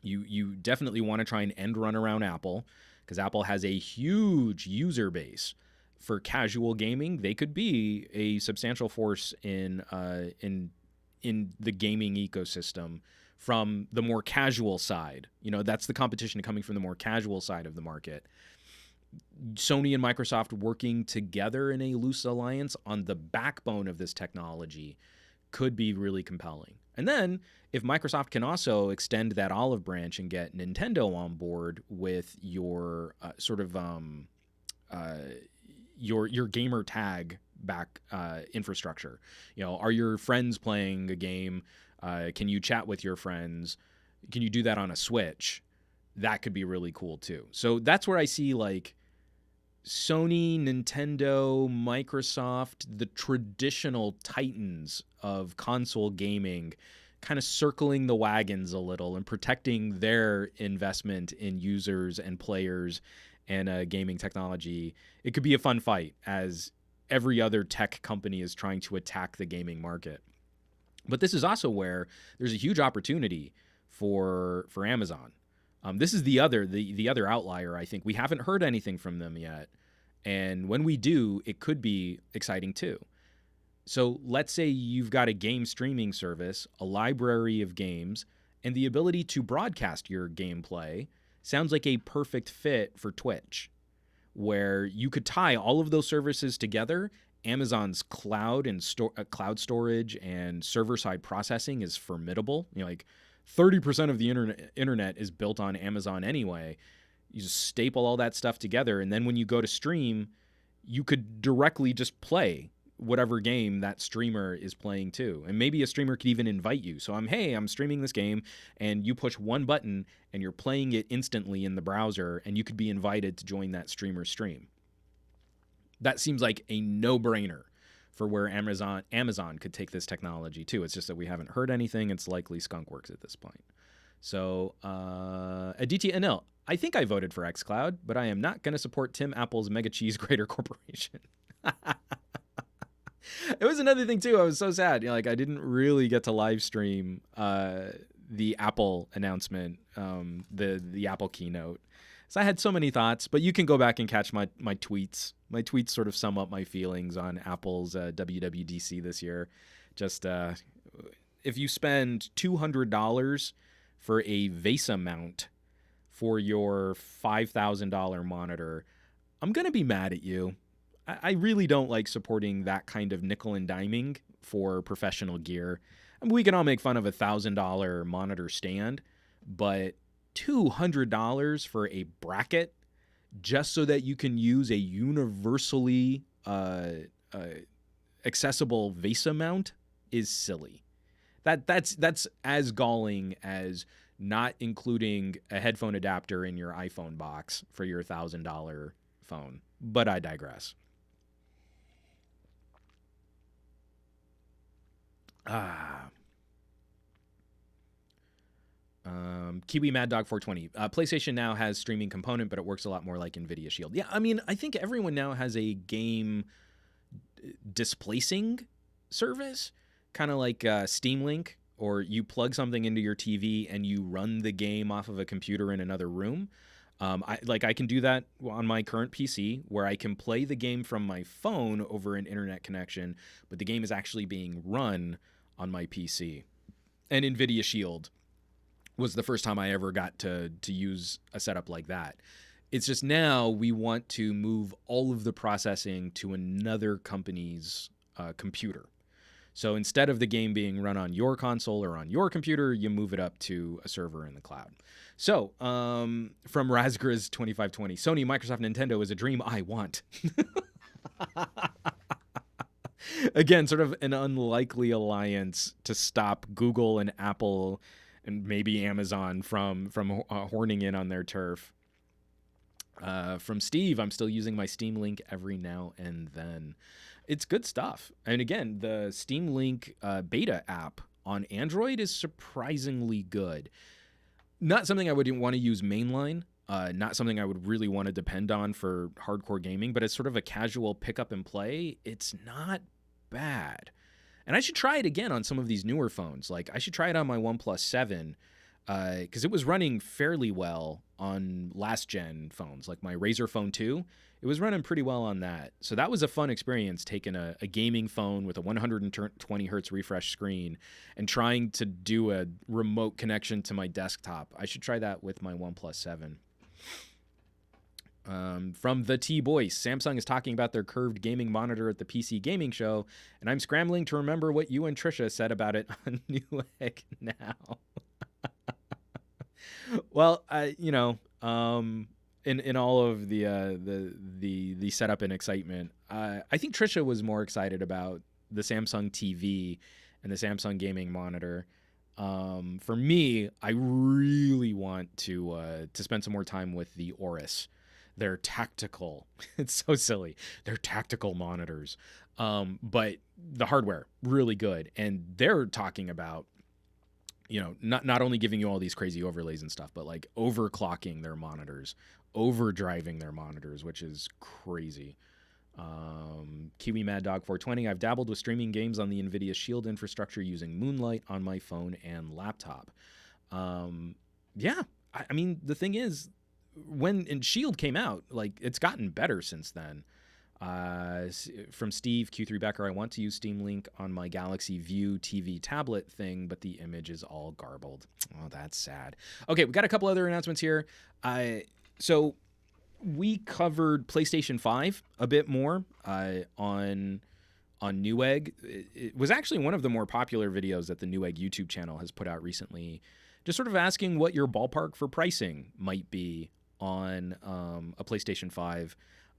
You definitely want to try and end run around Apple, because Apple has a huge user base. For casual gaming, they could be a substantial force in the gaming ecosystem from the more casual side. That's the competition coming from the more casual side of the market. Sony and Microsoft working together in a loose alliance on the backbone of this technology could be really compelling. And then if Microsoft can also extend that olive branch and get Nintendo on board with your your gamer tag back infrastructure, are your friends playing a game? Can you chat with your friends? Can you do that on a Switch? That could be really cool too. So that's where I see like Sony, Nintendo, Microsoft, the traditional titans of console gaming, kind of circling the wagons a little and protecting their investment in users and players and gaming technology. It could be a fun fight as every other tech company is trying to attack the gaming market. But this is also where there's a huge opportunity for Amazon. This is the other outlier, I think. We haven't heard anything from them yet. And when we do, it could be exciting too. So let's say you've got a game streaming service, a library of games, and the ability to broadcast your gameplay sounds like a perfect fit for Twitch, where you could tie all of those services together. Amazon's cloud and cloud storage and server-side processing is formidable. Like 30% of the internet is built on Amazon anyway. You just staple all that stuff together, and then when you go to stream, you could directly just play whatever game that streamer is playing too. And maybe a streamer could even invite you. So I'm streaming this game, and you push one button and you're playing it instantly in the browser, and you could be invited to join that streamer's stream. That seems like a no-brainer for where Amazon could take this technology too. It's just that we haven't heard anything. It's likely skunkworks at this point. So Aditya Anil, I think I voted for xCloud, but I am not going to support Tim Apple's mega cheese grater corporation. It was another thing too. I was so sad. I didn't really get to live stream the Apple announcement, the Apple keynote. So I had so many thoughts, but you can go back and catch my tweets. My tweets sort of sum up my feelings on Apple's WWDC this year. Just if you spend $200 for a VESA mount for your $5,000 monitor, I'm going to be mad at you. I really don't like supporting that kind of nickel and diming for professional gear. I mean, we can all make fun of a $1,000 monitor stand, but $200 for a bracket just so that you can use a universally accessible VESA mount is silly. That's as galling as not including a headphone adapter in your iPhone box for your $1,000 phone. But I digress. Kiwi Mad Dog 420. PlayStation now has streaming component, but it works a lot more like NVIDIA Shield. Yeah, I mean, I think everyone now has a game displacing service, kind of like Steam Link, or you plug something into your TV and you run the game off of a computer in another room. I can do that on my current PC, where I can play the game from my phone over an internet connection, but the game is actually being run on my PC. And NVIDIA Shield was the first time I ever got to use a setup like that. It's just now we want to move all of the processing to another company's computer. So instead of the game being run on your console or on your computer, you move it up to a server in the cloud. So from Razgriz 2520, Sony, Microsoft, Nintendo is a dream I want. Again, sort of an unlikely alliance to stop Google and Apple and maybe Amazon from horning in on their turf. From Steve, I'm still using my Steam Link every now and then. It's good stuff. And again, the Steam Link beta app on Android is surprisingly good. Not something I would want to use mainline. Not something I would really want to depend on for hardcore gaming, but it's sort of a casual pick up and play. It's not bad. And I should try it again on some of these newer phones. Like, I should try it on my OnePlus 7 because it was running fairly well on last-gen phones, like my Razer Phone 2. It was running pretty well on that. So that was a fun experience, taking a gaming phone with a 120 hertz refresh screen and trying to do a remote connection to my desktop. I should try that with my OnePlus 7. From the T-Boys, Samsung is talking about their curved gaming monitor at the PC gaming show, and I'm scrambling to remember what you and Trisha said about it on Newegg now. Well, in all of the setup and excitement, I think Trisha was more excited about the Samsung TV and the Samsung gaming monitor. For me, I really want to spend some more time with the Aorus. They're tactical. It's so silly. They're tactical monitors. But the hardware, really good. And they're talking about, not only giving you all these crazy overlays and stuff, but like overclocking their monitors, overdriving their monitors, which is crazy. Kiwi Mad Dog 420. I've dabbled with streaming games on the NVIDIA Shield infrastructure using Moonlight on my phone and laptop. Yeah, I mean, the thing is, when Shield came out, like, it's gotten better since then. From Steve Q3 Becker, I want to use Steam Link on my Galaxy View TV tablet thing, but the image is all garbled. Oh, that's sad. Okay, we got a couple other announcements here. So we covered PlayStation 5 a bit more on Newegg. It was actually one of the more popular videos that the Newegg YouTube channel has put out recently, just sort of asking what your ballpark for pricing might be on a PlayStation 5.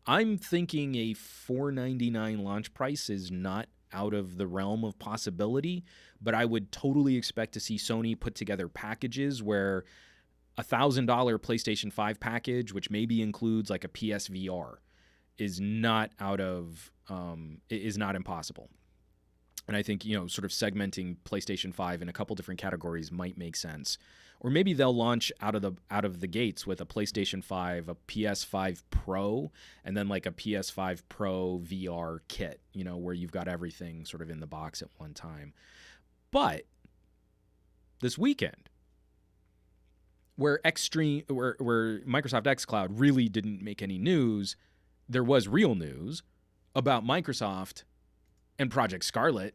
I'm thinking a $499 launch price is not out of the realm of possibility, but I would totally expect to see Sony put together packages where $1,000 PlayStation 5 package, which maybe includes like a PSVR, is not impossible. And I think, sort of segmenting PlayStation 5 in a couple different categories might make sense. Or maybe they'll launch out of the gates with a PlayStation 5, a PS5 Pro, and then like a PS5 Pro VR kit, where you've got everything sort of in the box at one time. But this weekend, where Microsoft xCloud really didn't make any news, there was real news about Microsoft and Project Scarlett.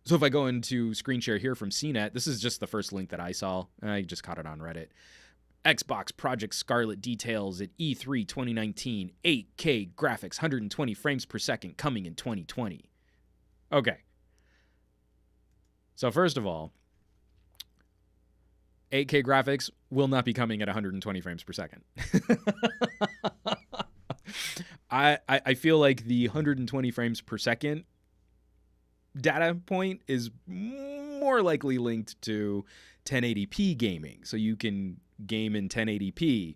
So if I go into screen share here from CNET, this is just the first link that I saw. I just caught it on Reddit. Xbox Project Scarlett details at E3 2019, 8K graphics, 120 frames per second, coming in 2020. Okay. So first of all, 8K graphics will not be coming at 120 frames per second. I feel like the 120 frames per second data point is more likely linked to 1080p gaming. So you can game in 1080p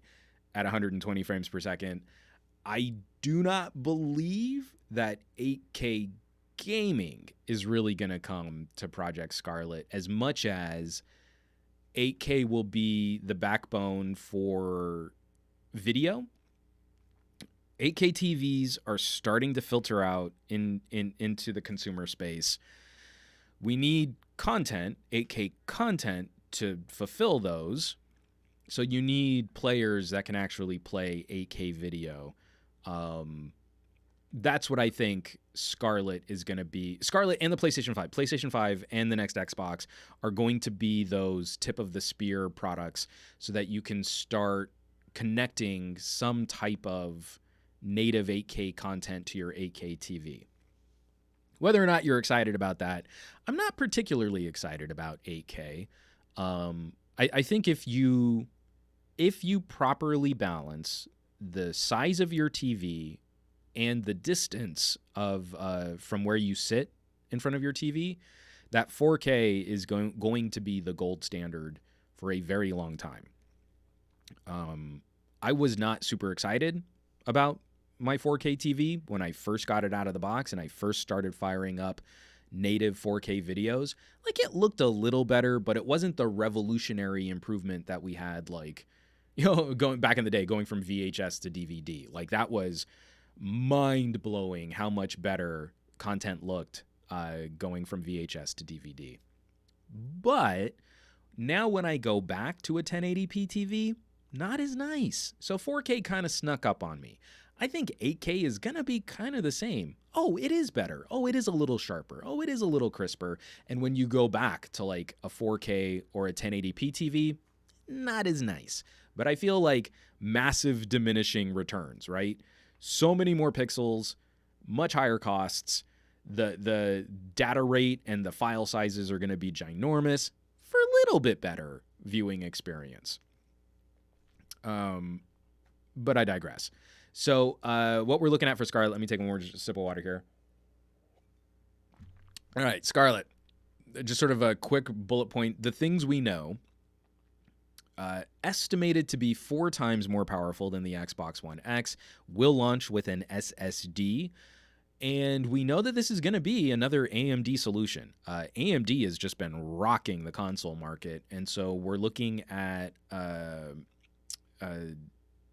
at 120 frames per second. I do not believe that 8K gaming is really going to come to Project Scarlett as much as 8K will be the backbone for video. 8K TVs are starting to filter out into the consumer space. We need content, 8K content, to fulfill those. So you need players that can actually play 8K video. That's what I think Scarlett is going to be. Scarlett and the PlayStation 5 and the next Xbox are going to be those tip of the spear products so that you can start connecting some type of native 8K content to your 8K TV. Whether or not you're excited about that, I'm not particularly excited about 8K. I think if you properly balance the size of your TV and the distance of from where you sit in front of your TV, that 4K is going to be the gold standard for a very long time. I was not super excited about my 4K TV when I first got it out of the box and I first started firing up native 4K videos. Like, it looked a little better, but it wasn't the revolutionary improvement that we had, like, going back in the day, going from VHS to DVD. Like, that was mind-blowing how much better content looked going from VHS to DVD. But now when I go back to a 1080p TV, not as nice. So 4K kind of snuck up on me. I think 8K is going to be kind of the same. Oh, it is better. Oh, it is a little sharper. Oh, it is a little crisper. And when you go back to like a 4K or a 1080p TV, not as nice. But I feel like massive diminishing returns, right? So many more pixels, much higher costs. The data rate and the file sizes are going to be ginormous for a little bit better viewing experience. But I digress. So what we're looking at for Scarlett, let me take one more sip of water here. All right, Scarlett, just sort of a quick bullet point. The things we know, estimated to be 4 times more powerful than the Xbox One X, will launch with an SSD. And we know that this is going to be another AMD solution. AMD has just been rocking the console market. And so we're looking at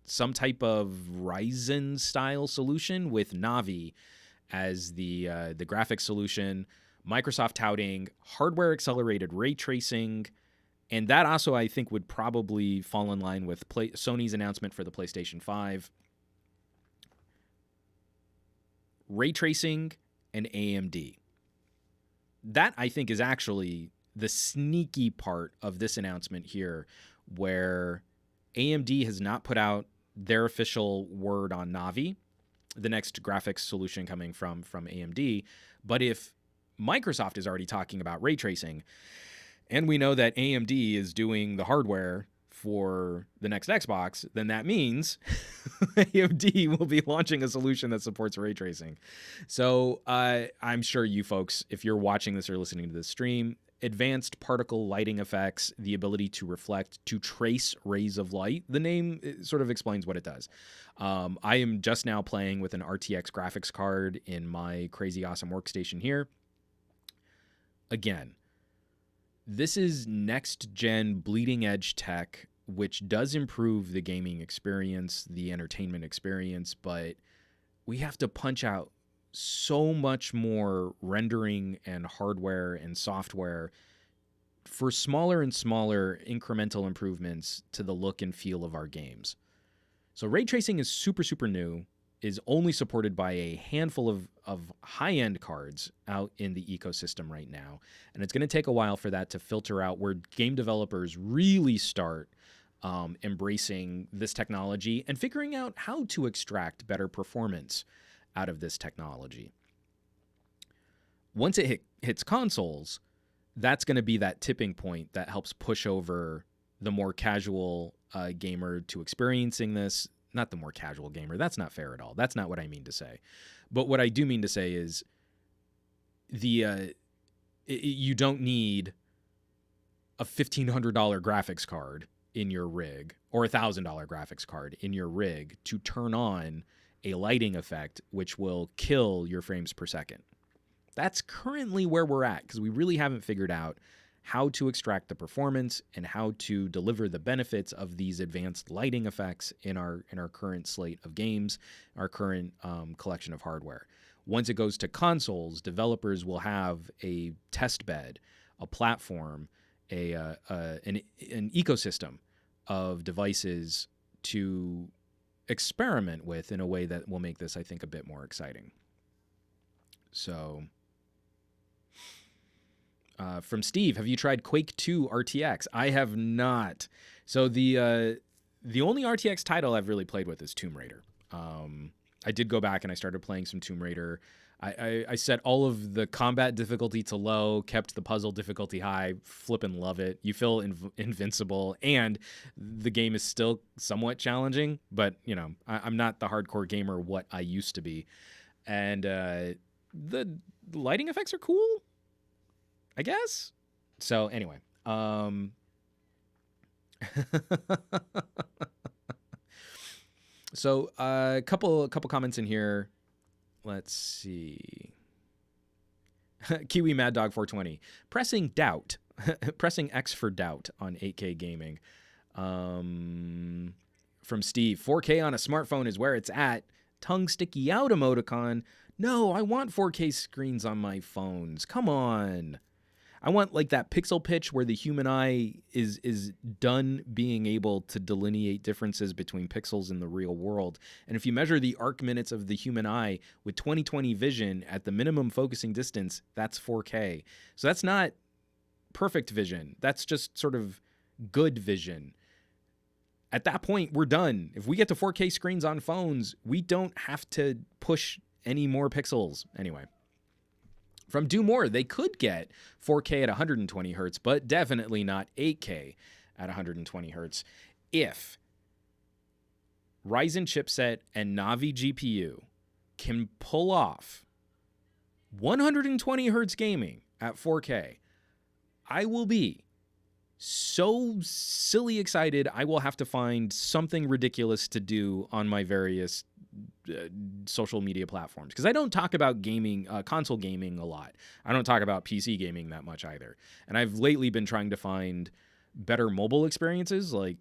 some type of Ryzen-style solution with Navi as the graphics solution. Microsoft touting hardware-accelerated ray tracing. And that also, I think, would probably fall in line with Sony's announcement for the PlayStation 5. Ray tracing and AMD. That, I think, is actually the sneaky part of this announcement here, where AMD has not put out their official word on Navi, the next graphics solution coming from AMD. But if Microsoft is already talking about ray tracing, and we know that AMD is doing the hardware for the next Xbox, then that means AMD will be launching a solution that supports ray tracing. So I'm sure you folks, if you're watching this or listening to this stream, advanced particle lighting effects, the ability to reflect, to trace rays of light. The name sort of explains what it does. I am just now playing with an RTX graphics card in my crazy awesome workstation here. Again, this is next-gen bleeding-edge tech, which does improve the gaming experience, the entertainment experience, but we have to punch out so much more rendering and hardware and software for smaller and smaller incremental improvements to the look and feel of our games. So ray tracing is super, super new, is only supported by a handful of high-end cards out in the ecosystem right now. And it's going to take a while for that to filter out where game developers really start embracing this technology and figuring out how to extract better performance out of this technology. Once it hits consoles, that's going to be that tipping point that helps push over the more casual gamer to experiencing this. Not the more casual gamer. That's not fair at all. That's not what I mean to say. But what I do mean to say is you don't need a $1,500 graphics card in your rig or a $1,000 graphics card in your rig to turn on a lighting effect which will kill your frames per second. That's currently where we're at because we really haven't figured out how to extract the performance and how to deliver the benefits of these advanced lighting effects in our current slate of games, our current collection of hardware. Once it goes to consoles, developers will have a test bed, a platform, an ecosystem of devices to experiment with in a way that will make this, I think, a bit more exciting. So... from Steve, have you tried Quake 2 RTX? I have not. So the only RTX title I've really played with is Tomb Raider. I did go back and I started playing some Tomb Raider. I set all of the combat difficulty to low, kept the puzzle difficulty high, flippin' love it. You feel invincible, and the game is still somewhat challenging, but, you know, I'm not the hardcore gamer what I used to be. And the lighting effects are cool, I guess. So anyway, so a couple comments in here. Let's see. Kiwi Mad Dog 420 pressing doubt, pressing X for doubt on 8K gaming. From Steve, 4K on a smartphone is where it's at. Tongue sticky out emoticon. No, I want 4K screens on my phones. Come on. I want like that pixel pitch where the human eye is done being able to delineate differences between pixels in the real world. And if you measure the arc minutes of the human eye with 20/20 vision at the minimum focusing distance, that's 4K. So that's not perfect vision. That's just sort of good vision. At that point, we're done. If we get to 4K screens on phones, we don't have to push any more pixels. Anyway, from Do More, they could get 4K at 120 hertz, but definitely not 8K at 120 hertz if Ryzen chipset and Navi GPU can pull off 120 hertz gaming at 4K. I will be so silly excited. I will have to find something ridiculous to do on my various social media platforms, because I don't talk about gaming, console gaming a lot. I don't talk about PC gaming that much either. And I've lately been trying to find better mobile experiences. Like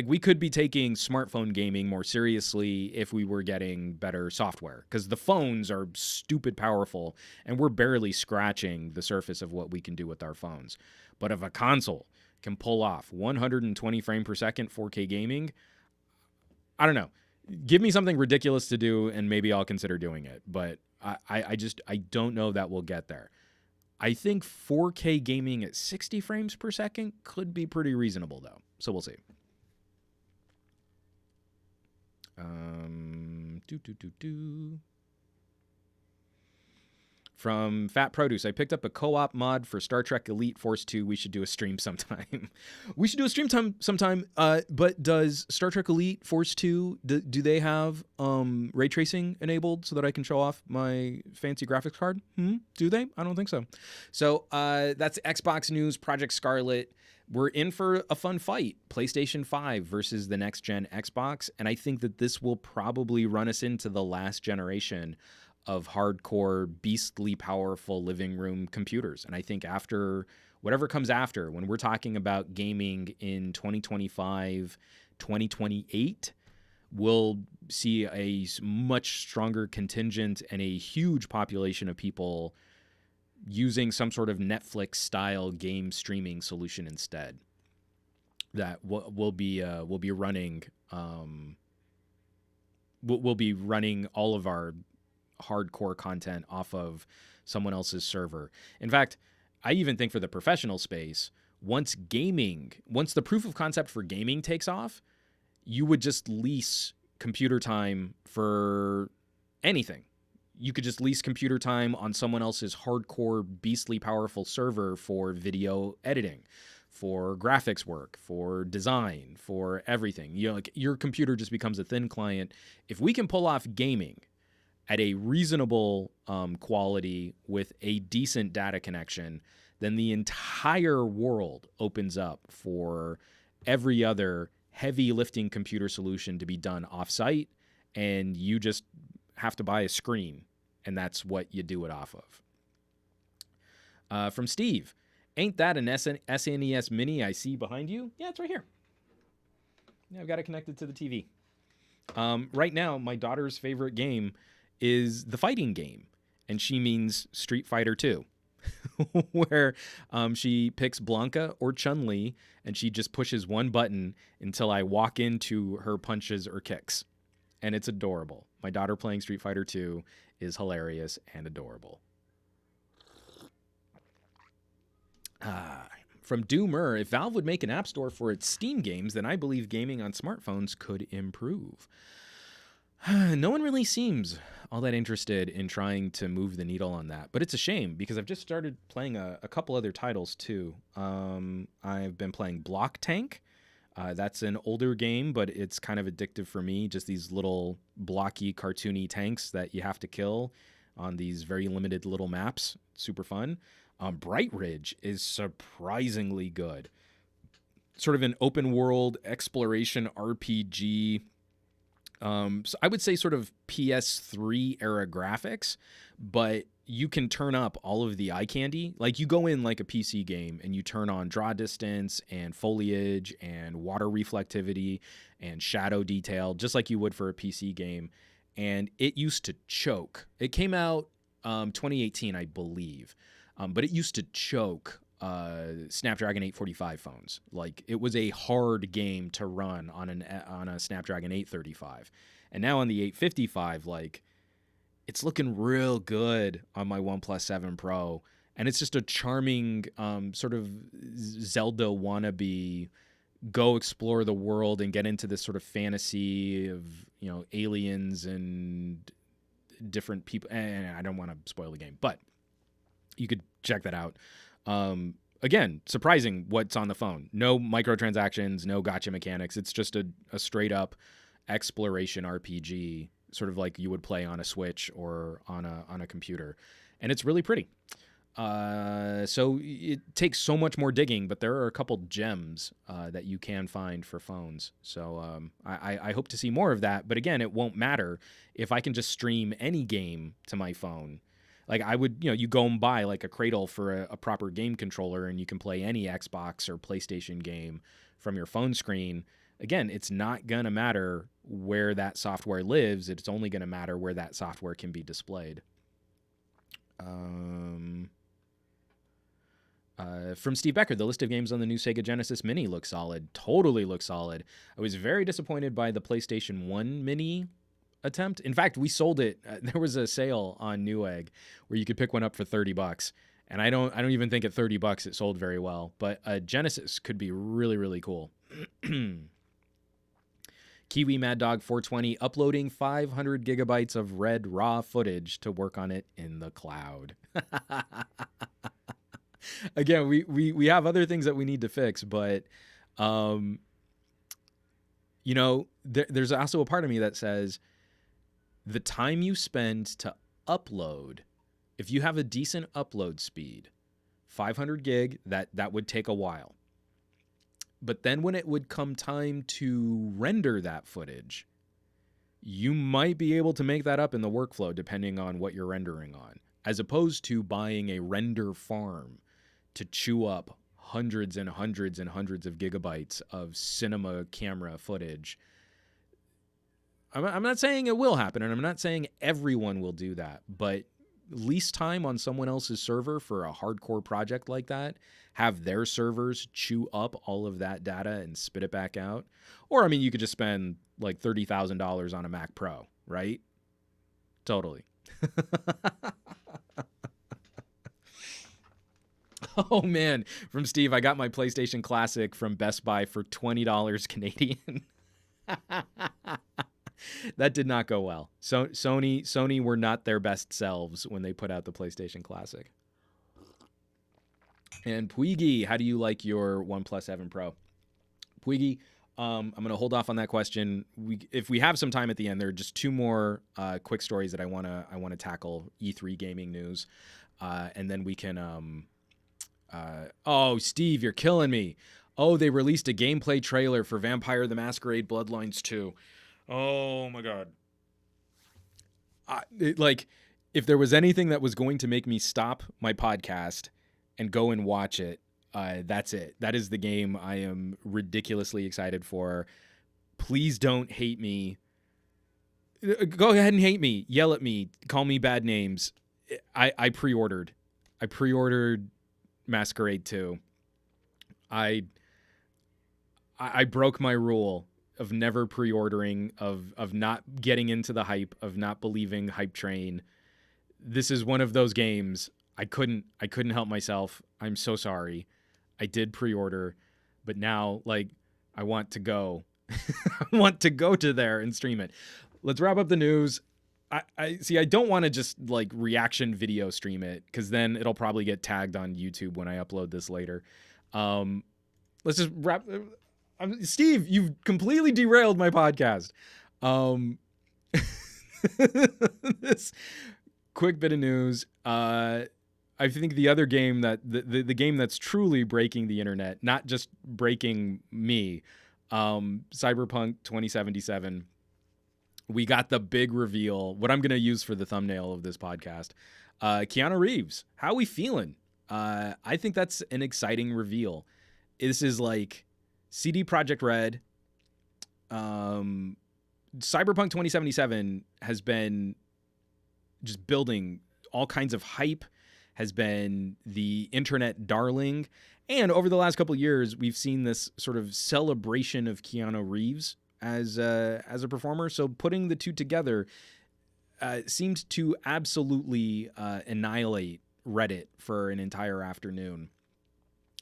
we could be taking smartphone gaming more seriously if we were getting better software, because the phones are stupid powerful and we're barely scratching the surface of what we can do with our phones. But if a console can pull off 120 frame per second 4K gaming, I don't know. Give me something ridiculous to do and maybe I'll consider doing it. But I don't know that we'll get there. I think 4K gaming at 60 frames per second could be pretty reasonable though. So we'll see. From Fat Produce, I picked up a co-op mod for Star Trek Elite Force 2. We should do a stream sometime. We should do a stream sometime. But does Star Trek Elite Force 2, do they have ray tracing enabled so that I can show off my fancy graphics card? Do they? I don't think so. So that's Xbox news. Project Scarlett. We're in for a fun fight. PlayStation 5 versus the next-gen Xbox. And I think that this will probably run us into the last generation of hardcore, beastly powerful living room computers. And I think after whatever comes after, when we're talking about gaming in 2025, 2028, we'll see a much stronger contingent and a huge population of people using some sort of Netflix-style game streaming solution instead. That we'll be running. We'll be running all of our hardcore content off of someone else's server. In fact, I even think for the professional space, once the proof of concept for gaming takes off, you would just lease computer time for anything. You could just lease computer time on someone else's hardcore, beastly powerful server for video editing, for graphics work, for design, for everything. You know, like your computer just becomes a thin client. If we can pull off gaming at a reasonable quality with a decent data connection, then the entire world opens up for every other heavy lifting computer solution to be done offsite, and you just have to buy a screen, and that's what you do it off of. From Steve, ain't that an SNES Mini I see behind you? Yeah, it's right here. Yeah, I've got it connected to the TV. Right now, my daughter's favorite game is the fighting game, and she means Street Fighter 2, where she picks Blanca or Chun-Li, and she just pushes one button until I walk into her punches or kicks. And it's adorable. My daughter playing Street Fighter 2 is hilarious and adorable. From Doomer, if Valve would make an app store for its Steam games, then I believe gaming on smartphones could improve. No one really seems all that interested in trying to move the needle on that. But it's a shame, because I've just started playing a couple other titles too. I've been playing Block Tank. That's an older game, but it's kind of addictive for me. Just these little blocky, cartoony tanks that you have to kill on these very limited little maps. Super fun. Bright Ridge is surprisingly good. Sort of an open world exploration RPG. So I would say sort of PS3 era graphics, but you can turn up all of the eye candy. Like you go in like a PC game and you turn on draw distance and foliage and water reflectivity and shadow detail, just like you would for a PC game. And it used to choke. It came out 2018, I believe, but it used to choke Snapdragon 845 phones. Like it was a hard game to run on a Snapdragon 835, and now on the 855, like it's looking real good on my OnePlus 7 Pro, and it's just a charming sort of Zelda wannabe go explore the world and get into this sort of fantasy of, you know, aliens and different people. And I don't want to spoil the game, but you could check that out. Again, surprising what's on the phone. No microtransactions, no gotcha mechanics. It's just a straight up exploration RPG, sort of like you would play on a Switch or on a computer. And it's really pretty. So it takes so much more digging, but there are a couple gems that you can find for phones. So I hope to see more of that. But again, it won't matter if I can just stream any game to my phone. Like I would, you know, you go and buy like a Cradle for a proper game controller and you can play any Xbox or PlayStation game from your phone screen. Again, it's not going to matter where that software lives. It's only going to matter where that software can be displayed. From Steve Becker, the list of games on the new Sega Genesis Mini looks solid. Totally looks solid. I was very disappointed by the PlayStation 1 Mini attempt. In fact, we sold it. There was a sale on Newegg where you could pick one up for $30. And I don't even think at $30 it sold very well. But Genesis could be really, really cool. Kiwi Mad Dog 420 uploading 500 gigabytes of red raw footage to work on it in the cloud. Again, we have other things that we need to fix, but you know, there's also a part of me that says the time you spend to upload, if you have a decent upload speed, 500 gig, that would take a while. But then when it would come time to render that footage, you might be able to make that up in the workflow depending on what you're rendering on, as opposed to buying a render farm to chew up hundreds and hundreds and hundreds of gigabytes of cinema camera footage. I'm not saying it will happen, and I'm not saying everyone will do that, but lease time on someone else's server for a hardcore project like that, have their servers chew up all of that data and spit it back out. Or, I mean, you could just spend like $30,000 on a Mac Pro, right? Totally. Oh, man. From Steve, I got my PlayStation Classic from Best Buy for $20 Canadian. That did not go well. So Sony were not their best selves when they put out the PlayStation Classic. And Puigi, how do you like your OnePlus 7 Pro? Puigi, I'm going to hold off on that question. If we have some time at the end, there are just two more quick stories that I want to tackle. E3 gaming news, and then we can. Oh, Steve, you're killing me. Oh, they released a gameplay trailer for Vampire the Masquerade Bloodlines 2. Oh my God. Like, if there was anything that was going to make me stop my podcast and go and watch it, that's it. That is the game I am ridiculously excited for. Please don't hate me. Go ahead and hate me. Yell at me. Call me bad names. I pre-ordered. I pre-ordered Masquerade 2. I broke my rule of never pre-ordering, of not getting into the hype, of not believing hype train. This is one of those games I couldn't help myself. I'm so sorry. I did pre-order, but now, like, I want to go. I want to go to there and stream it. Let's wrap up the news. I see. I don't want to just like reaction video stream it, because then it'll probably get tagged on YouTube when I upload this later. Let's just wrap. Steve, you've completely derailed my podcast. This quick bit of news. I think the other game that the game that's truly breaking the internet, not just breaking me, Cyberpunk 2077. We got the big reveal, what I'm going to use for the thumbnail of this podcast. Keanu Reeves, how are we feeling? I think that's an exciting reveal. This is like CD Projekt Red. Cyberpunk 2077 has been just building all kinds of hype, has been the internet darling. And over the last couple of years, we've seen this sort of celebration of Keanu Reeves as a performer. So putting the two together seemed to absolutely annihilate Reddit for an entire afternoon.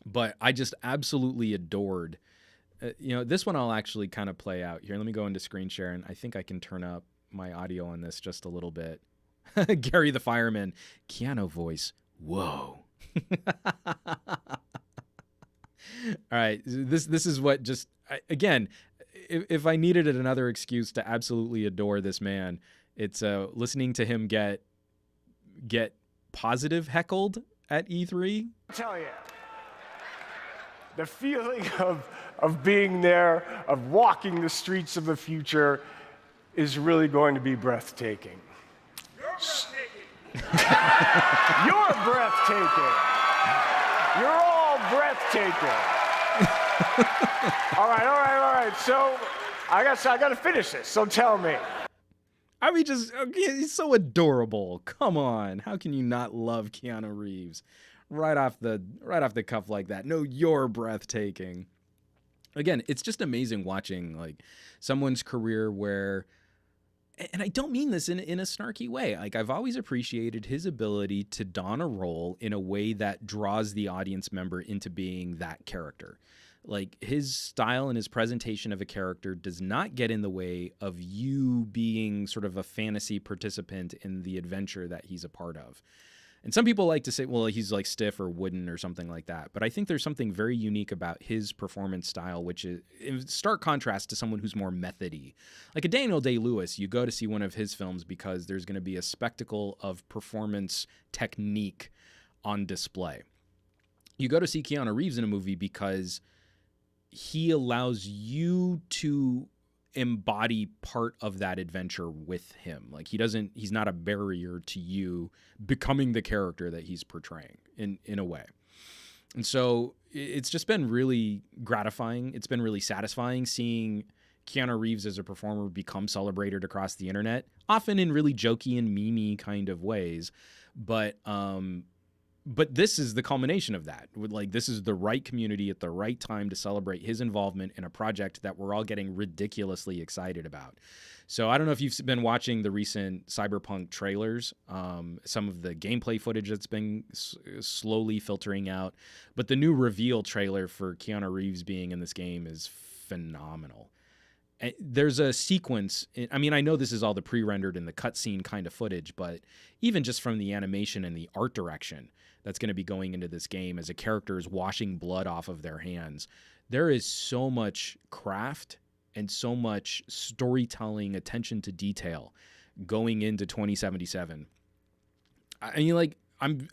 But I just absolutely adored This one I'll actually kind of play out here. Let me go into screen share, and I think I can turn up my audio on this just a little bit. Gary the fireman, Keanu voice. Whoa. All right, this is what just again, if I needed another excuse to absolutely adore this man, it's listening to him get positive heckled at E3. I tell you, the feeling of being there, of walking the streets of the future, is really going to be breathtaking. You're breathtaking. You're breathtaking. You're all breathtaking. All right. So I got to finish this. So tell me. I mean, he's so adorable. Come on, how can you not love Keanu Reeves? Right off the cuff like that. No, you're breathtaking. Again, it's just amazing watching like someone's career where, and I don't mean this in a snarky way. Like, I've always appreciated his ability to don a role in a way that draws the audience member into being that character. Like, his style and his presentation of a character does not get in the way of you being sort of a fantasy participant in the adventure that he's a part of. And some people like to say, well, he's like stiff or wooden or something like that. But I think there's something very unique about his performance style, which is in stark contrast to someone who's more methody. Like a Daniel Day-Lewis, you go to see one of his films because there's going to be a spectacle of performance technique on display. You go to see Keanu Reeves in a movie because he allows you to embody part of that adventure with him. Like, he's not a barrier to you becoming the character that he's portraying in a way. And so it's just been really gratifying. It's been really satisfying seeing Keanu Reeves as a performer become celebrated across the internet, often in really jokey and memey kind of ways. But this is the culmination of that. Like, this is the right community at the right time to celebrate his involvement in a project that we're all getting ridiculously excited about. So I don't know if you've been watching the recent Cyberpunk trailers, some of the gameplay footage that's been slowly filtering out, but the new reveal trailer for Keanu Reeves being in this game is phenomenal. There's a sequence. I mean, I know this is all the pre-rendered and the cutscene kind of footage, but even just from the animation and the art direction that's going to be going into this game as a character is washing blood off of their hands, there is so much craft and so much storytelling, attention to detail going into 2077. I mean, like, I'm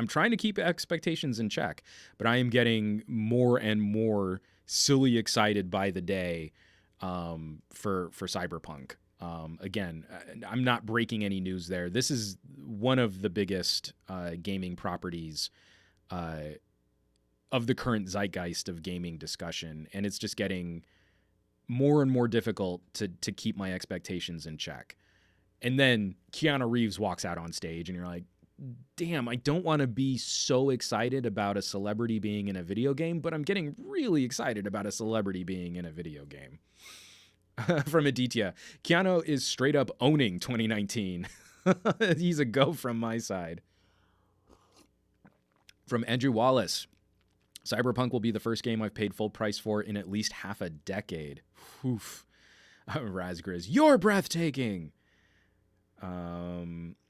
trying to keep expectations in check, but I am getting more and more silly excited by the day for Cyberpunk. Again, I'm not breaking any news there. This is one of the biggest gaming properties of the current zeitgeist of gaming discussion, and it's just getting more and more difficult to keep my expectations in check. And then Keanu Reeves walks out on stage, and you're like, damn, I don't want to be so excited about a celebrity being in a video game, but I'm getting really excited about a celebrity being in a video game. From Aditya, Keanu is straight up owning 2019. He's a go from my side. From Andrew Wallace, Cyberpunk will be the first game I've paid full price for in at least half a decade. Oof. Razgriz, you're breathtaking.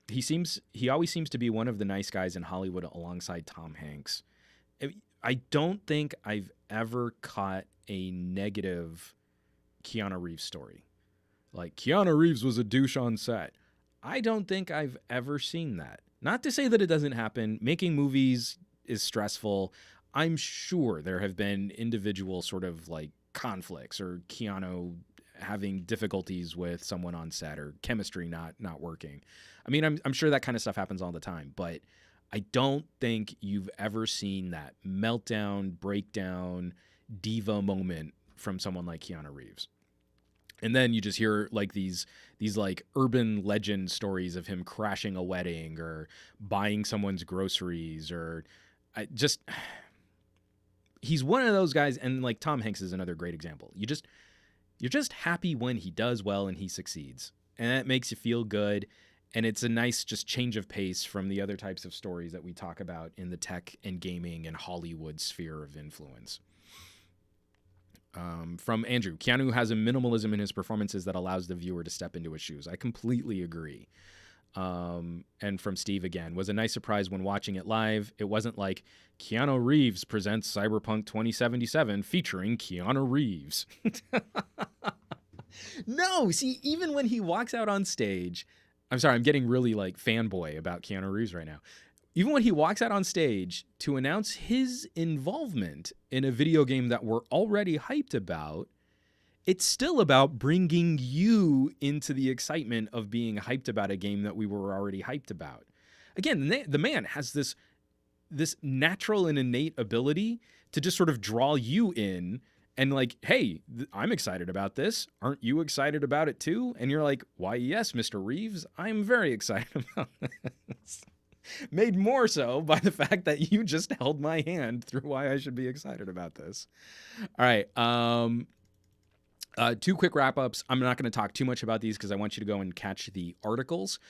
He always seems to be one of the nice guys in Hollywood alongside Tom Hanks. I don't think I've ever caught a negative Keanu Reeves story. Like, Keanu Reeves was a douche on set. I don't think I've ever seen that. Not to say that it doesn't happen. Making movies is stressful. I'm sure there have been individual sort of like conflicts or Keanu having difficulties with someone on set or chemistry not working. I mean, I'm sure that kind of stuff happens all the time, but I don't think you've ever seen that meltdown, breakdown, diva moment from someone like Keanu Reeves. And then you just hear like these like urban legend stories of him crashing a wedding or buying someone's groceries or he's one of those guys. And like Tom Hanks is another great example. You're just happy when he does well and he succeeds, and that makes you feel good. And it's a nice just change of pace from the other types of stories that we talk about in the tech and gaming and Hollywood sphere of influence. From Andrew, Keanu has a minimalism in his performances that allows the viewer to step into his shoes. I completely agree. And from Steve again, was a nice surprise when watching it live. It wasn't like Keanu Reeves presents Cyberpunk 2077 featuring Keanu Reeves. No, see, even when he walks out on stage, I'm sorry, I'm getting really like fanboy about Keanu Reeves right now. Even when he walks out on stage to announce his involvement in a video game that we're already hyped about, it's still about bringing you into the excitement of being hyped about a game that we were already hyped about. Again, the man has this natural and innate ability to just sort of draw you in and like, hey, I'm excited about this. Aren't you excited about it too? And you're like, why, yes, Mr. Reeves, I'm very excited about this. Made more so by the fact that you just held my hand through why I should be excited about this. All right. Two quick wrap-ups. I'm not going to talk too much about these because I want you to go and catch the articles.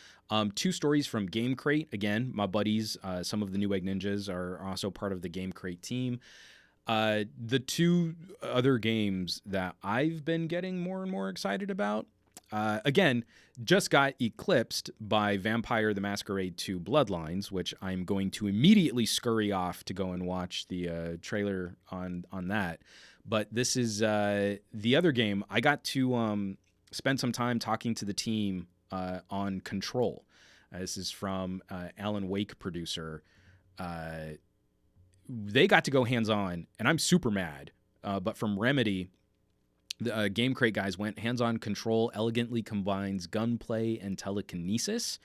Two stories from Game Crate. Again, my buddies, some of the Newegg Ninjas are also part of the Game Crate team. The two other games that I've been getting more and more excited about, again, just got eclipsed by Vampire the Masquerade 2 Bloodlines, which I'm going to immediately scurry off to go and watch the trailer on that. But this is the other game. I got to spend some time talking to the team on Control. This is from Alan Wake producer. They got to go hands-on, and I'm super mad. But from Remedy, the Game Crate guys went hands-on. Control elegantly combines gunplay and telekinesis,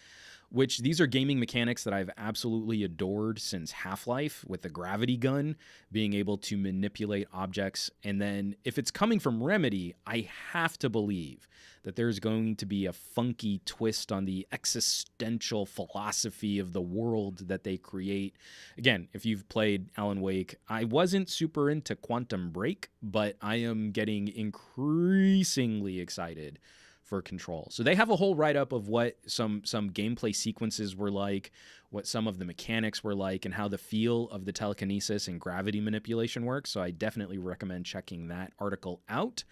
which these are gaming mechanics that I've absolutely adored since Half-Life, with the gravity gun, being able to manipulate objects. And then if it's coming from Remedy, I have to believe that there's going to be a funky twist on the existential philosophy of the world that they create. Again, if you've played Alan Wake, I wasn't super into Quantum Break, but I am getting increasingly excited for Control. So they have a whole write-up of what some gameplay sequences were like, what some of the mechanics were like, and how the feel of the telekinesis and gravity manipulation works. So I definitely recommend checking that article out.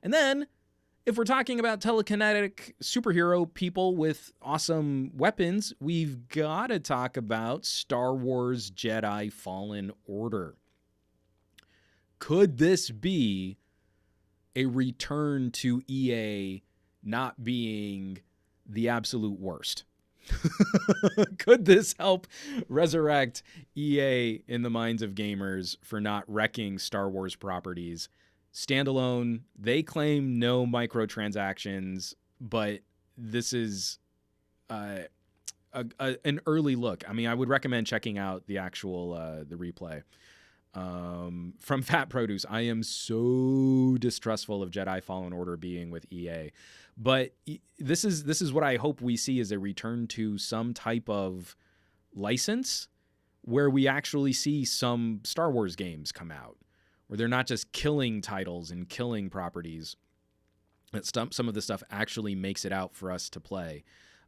And then, if we're talking about telekinetic superhero people with awesome weapons, we've got to talk about Star Wars Jedi Fallen Order. Could this be a return to EA not being the absolute worst? Could this help resurrect EA in the minds of gamers for not wrecking Star Wars properties? Standalone, they claim no microtransactions, but this is an early look. I mean, I would recommend checking out the actual the replay. From Fat Produce, I am so distrustful of Jedi Fallen Order being with EA, but this is what I hope we see, is a return to some type of license where we actually see some Star Wars games come out, where they're not just killing titles and killing properties, that some of the stuff actually makes it out for us to play.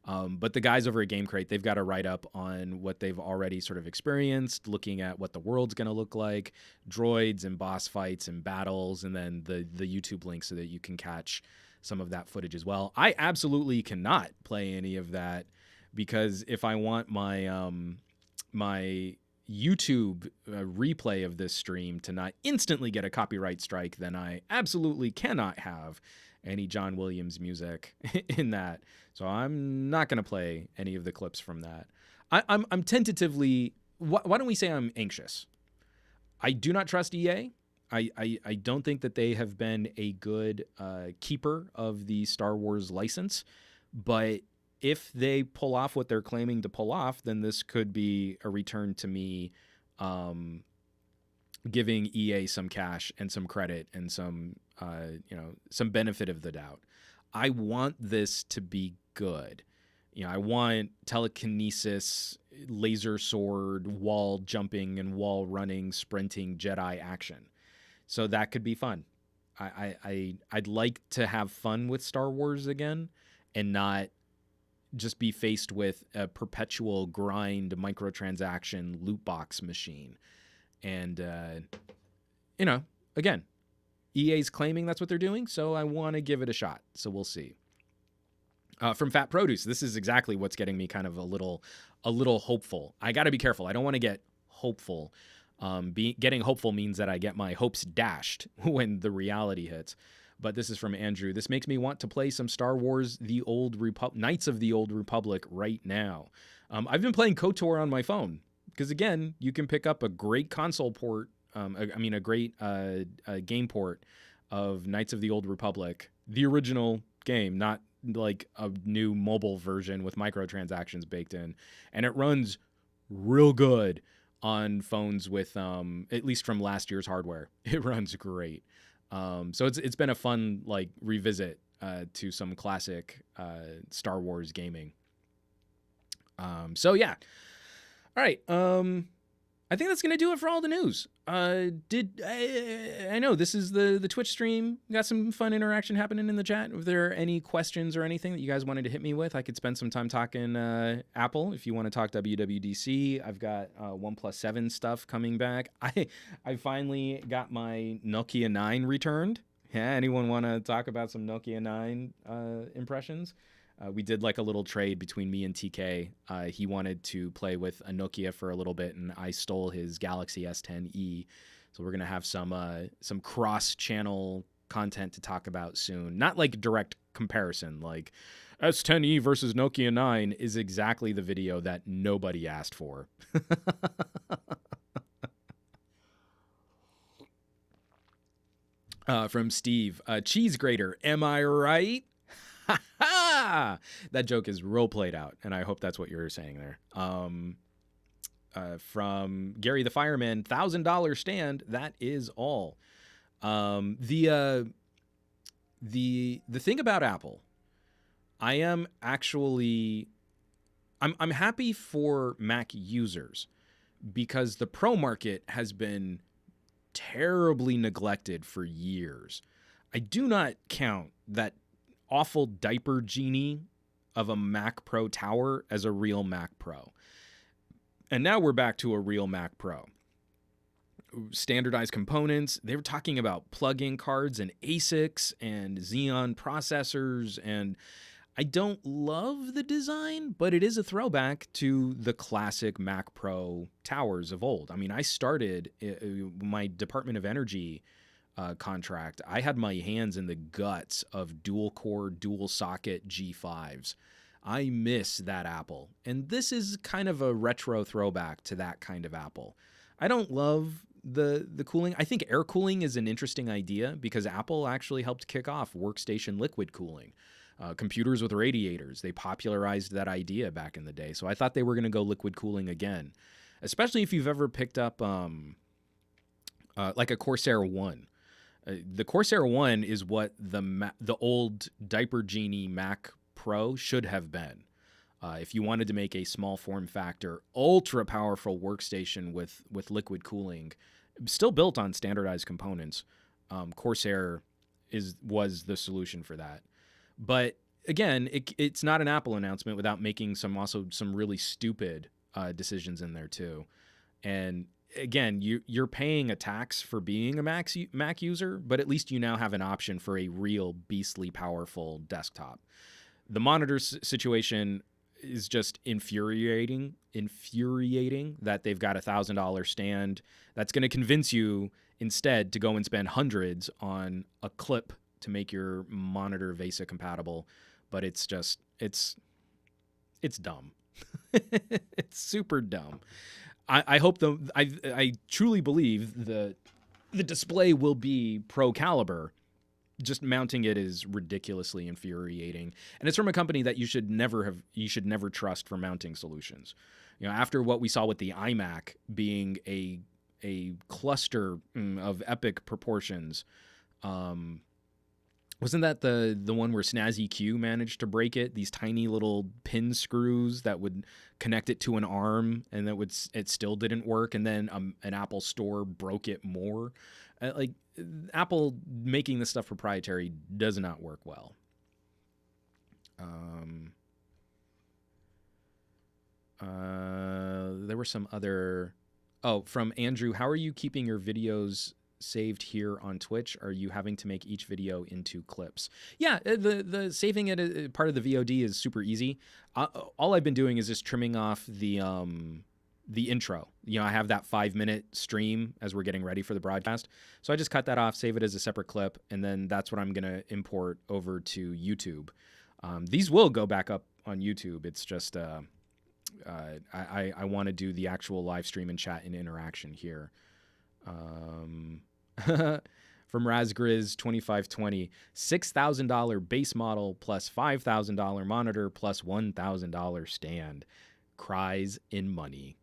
But the guys over at Game Crate, they've got a write-up on what they've already sort of experienced, looking at what the world's going to look like, droids and boss fights and battles, and then the YouTube link so that you can catch some of that footage as well. I absolutely cannot play any of that, because if I want my my YouTube replay of this stream to not instantly get a copyright strike, then I absolutely cannot have any John Williams music in that. So I'm not going to play any of the clips from that. I'm tentatively, why don't we say I'm anxious? I do not trust EA. I don't think that they have been a good keeper of the Star Wars license, but if they pull off what they're claiming to pull off, then this could be a return to me giving EA some cash and some credit and some benefit of the doubt. I want this to be good. I want telekinesis, laser sword, wall jumping and wall running, sprinting Jedi action. So that could be fun. I'd like to have fun with Star Wars again and not just be faced with a perpetual grind microtransaction loot box machine. And, again, EA's claiming that's what they're doing, so I want to give it a shot. So we'll see. From Fat Produce, this is exactly what's getting me kind of a little hopeful. I got to be careful. I don't want to get hopeful. Getting hopeful means that I get my hopes dashed when the reality hits. But this is from Andrew. This makes me want to play some Star Wars: Knights of the Old Republic right now. I've been playing KOTOR on my phone because, again, you can pick up a great console port. A great game port of Knights of the Old Republic, the original game, not like a new mobile version with microtransactions baked in, and it runs real good on phones with at least from last year's hardware. It runs great. So it's been a fun like revisit to some classic Star Wars gaming. So yeah. All right. I think that's gonna do it for all the news. I know this is the Twitch stream. We got some fun interaction happening in the chat. If there are any questions or anything that you guys wanted to hit me with, I could spend some time talking Apple. If you want to talk WWDC, I've got OnePlus 7 stuff coming back. I finally got my Nokia 9 returned. Yeah, anyone want to talk about some Nokia 9 impressions? We did like a little trade between me and TK. He wanted to play with a Nokia for a little bit, and I stole his Galaxy S10e. So we're gonna have some cross-channel content to talk about soon. Not like direct comparison, like S10e versus Nokia 9 is exactly the video that nobody asked for. From Steve, cheese grater, am I right? Ha ha! That joke is role played out, and I hope that's what you're saying there. From Gary the Fireman, $1,000 stand. That is all. The thing about Apple, I'm happy for Mac users because the pro market has been terribly neglected for years. I do not count that awful diaper genie of a Mac Pro tower as a real Mac Pro. And now we're back to a real Mac Pro. Standardized components. They were talking about plug-in cards and ASICs and Xeon processors. And I don't love the design, but it is a throwback to the classic Mac Pro towers of old. I mean, I started my Department of Energy contract. I had my hands in the guts of dual core, dual socket G5s. I miss that Apple. And this is kind of a retro throwback to that kind of Apple. I don't love the cooling. I think air cooling is an interesting idea because Apple actually helped kick off workstation liquid cooling. Computers with radiators. They popularized that idea back in the day. So I thought they were going to go liquid cooling again, especially if you've ever picked up like a Corsair 1. The Corsair 1 is what the old Diaper Genie Mac Pro should have been. If you wanted to make a small form factor, ultra powerful workstation with liquid cooling, still built on standardized components, Corsair was the solution for that. But again, it's not an Apple announcement without making some really stupid decisions in there too. And again, you're paying a tax for being a Mac user, but at least you now have an option for a real beastly powerful desktop. The monitor situation is just infuriating that they've got $1,000 stand that's going to convince you instead to go and spend hundreds on a clip to make your monitor VESA compatible. But it's dumb. It's super dumb. I hope I truly believe the display will be pro caliber. Just mounting it is ridiculously infuriating, and it's from a company that you should never trust for mounting solutions. You know, after what we saw with the iMac being a cluster of epic proportions, wasn't that the one where Snazzy Q managed to break it? These tiny little pin screws that would connect it to an arm, and it still didn't work. And then an Apple store broke it more. Like Apple making this stuff proprietary does not work well. There were some other. Oh, from Andrew, how are you keeping your videos saved here on Twitch? Are you having to make each video into clips? Yeah, the saving it part of the VOD is super easy. All I've been doing is just trimming off the intro. You know, I have that 5-minute stream as we're getting ready for the broadcast. So I just cut that off, save it as a separate clip, and then that's what I'm going to import over to YouTube. These will go back up on YouTube. It's just I want to do the actual live stream and chat and interaction here. From Razgriz 2520, $6,000 base model plus $5,000 monitor plus $1,000 stand. Cries in money.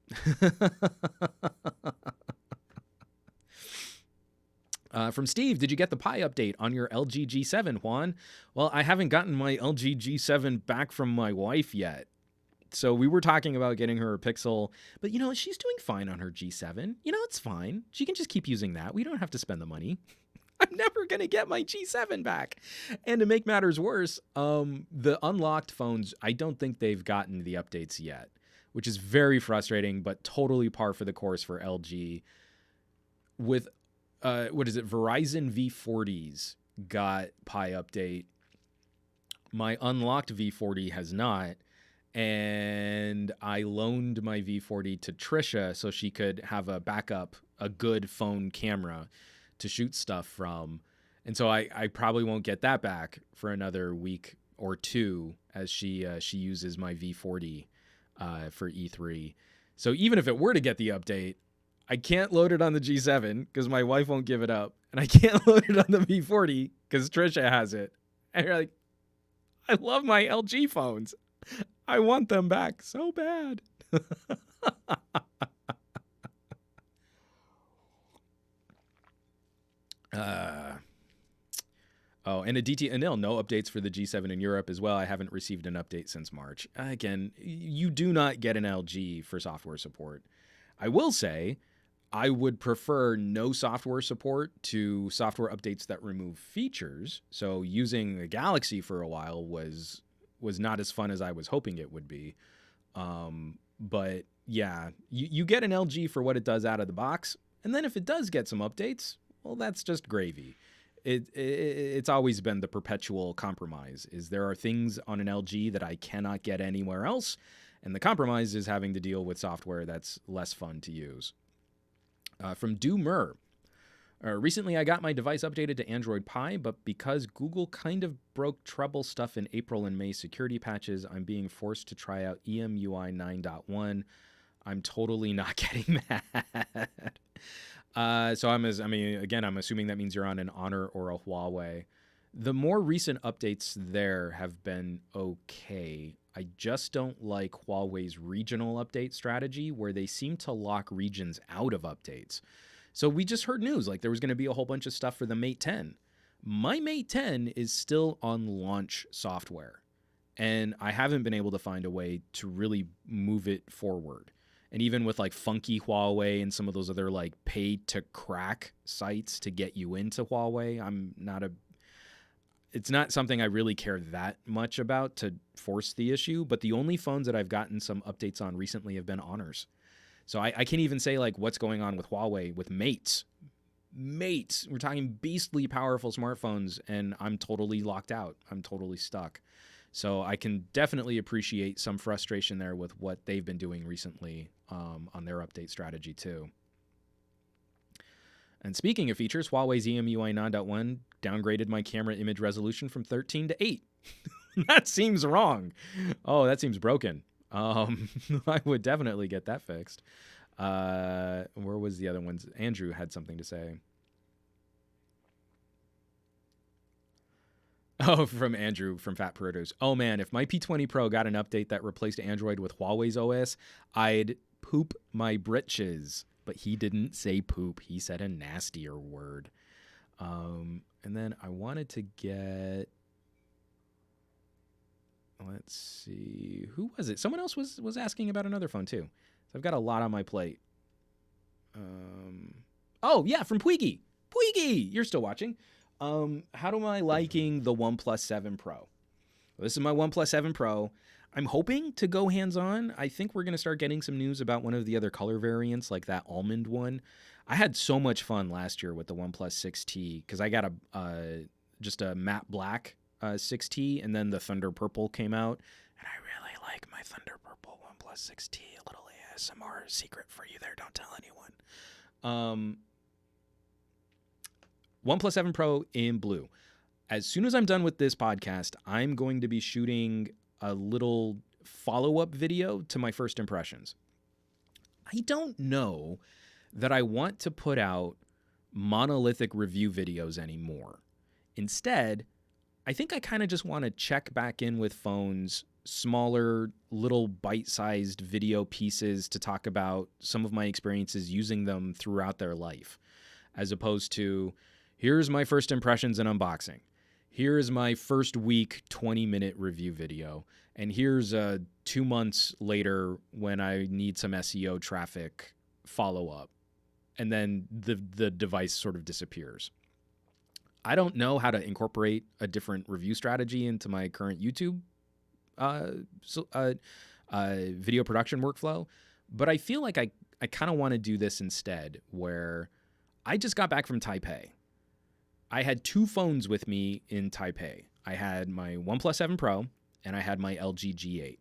From Steve, did you get the Pi update on your LG G7, Juan? Well, I haven't gotten my LG G7 back from my wife yet. So we were talking about getting her a Pixel, but you know, she's doing fine on her G7. You know, it's fine. She can just keep using that. We don't have to spend the money. I'm never going to get my G7 back. And to make matters worse, the unlocked phones, I don't think they've gotten the updates yet, which is very frustrating, but totally par for the course for LG. With, Verizon V40s got Pi update. My unlocked V40 has not. And I loaned my V40 to Trisha so she could have a backup, a good phone camera to shoot stuff from. And so I probably won't get that back for another week or two as she uses my V40 for E3. So even if it were to get the update, I can't load it on the G7 because my wife won't give it up. And I can't load it on the V40 because Trisha has it. And you're like, I love my LG phones. I want them back so bad. And Anil, no updates for the G7 in Europe as well. I haven't received an update since March. Again, you do not get an LG for software support. I will say I would prefer no software support to software updates that remove features. So using the Galaxy for a while was not as fun as I was hoping it would be. But yeah, you get an LG for what it does out of the box. And then if it does get some updates, well, that's just gravy. It's always been the perpetual compromise is there are things on an LG that I cannot get anywhere else. And the compromise is having to deal with software that's less fun to use. From Doomer. Recently, I got my device updated to Android Pie, but because Google kind of broke trouble stuff in April and May security patches, I'm being forced to try out EMUI 9.1. I'm totally not getting that. So I'm assuming that means you're on an Honor or a Huawei. The more recent updates there have been okay. I just don't like Huawei's regional update strategy, where they seem to lock regions out of updates. So we just heard news like there was going to be a whole bunch of stuff for the Mate 10. My Mate 10 is still on launch software, and I haven't been able to find a way to really move it forward. And even with like funky Huawei and some of those other like pay to crack sites to get you into Huawei, it's not something I really care that much about to force the issue. But the only phones that I've gotten some updates on recently have been Honors. So I can't even say like what's going on with Huawei with Mates. We're talking beastly powerful smartphones, and I'm totally locked out. I'm totally stuck. So I can definitely appreciate some frustration there with what they've been doing recently on their update strategy too. And speaking of features, Huawei's EMUI 9.1 downgraded my camera image resolution from 13 to 8. That seems wrong. Oh, that seems broken. I would definitely get that fixed. Where was the other ones? Andrew had something to say. Oh, from Andrew from Fat Perotos. Oh man, if my P20 Pro got an update that replaced Android with Huawei's OS, I'd poop my britches. But he didn't say poop. He said a nastier word. And then I wanted to get... Let's see. Who was it? Someone else was asking about another phone too. So I've got a lot on my plate. Oh, yeah, from Puigi. Puigi! You're still watching. How am I liking the OnePlus 7 Pro? Well, this is my OnePlus 7 Pro. I'm hoping to go hands-on. I think we're going to start getting some news about one of the other color variants, like that almond one. I had so much fun last year with the OnePlus 6T because I got just a matte black 6T, and then the Thunder Purple came out, and I really like my Thunder Purple OnePlus 6T. A little ASMR secret for you there. Don't tell anyone. OnePlus 7 Pro in blue. As soon as I'm done with this podcast, I'm going to be shooting a little follow-up video to my first impressions. I don't know that I want to put out monolithic review videos anymore. Instead, I think I kind of just want to check back in with phones, smaller, little bite-sized video pieces to talk about some of my experiences using them throughout their life, as opposed to, here's my first impressions and unboxing. Here's my first week 20-minute review video. And here's 2 months later when I need some SEO traffic follow-up. And then the device sort of disappears. I don't know how to incorporate a different review strategy into my current YouTube video production workflow, but I feel like I kind of want to do this instead, where I just got back from Taipei. I had 2 phones with me in Taipei. I had my OnePlus 7 Pro and I had my LG G8.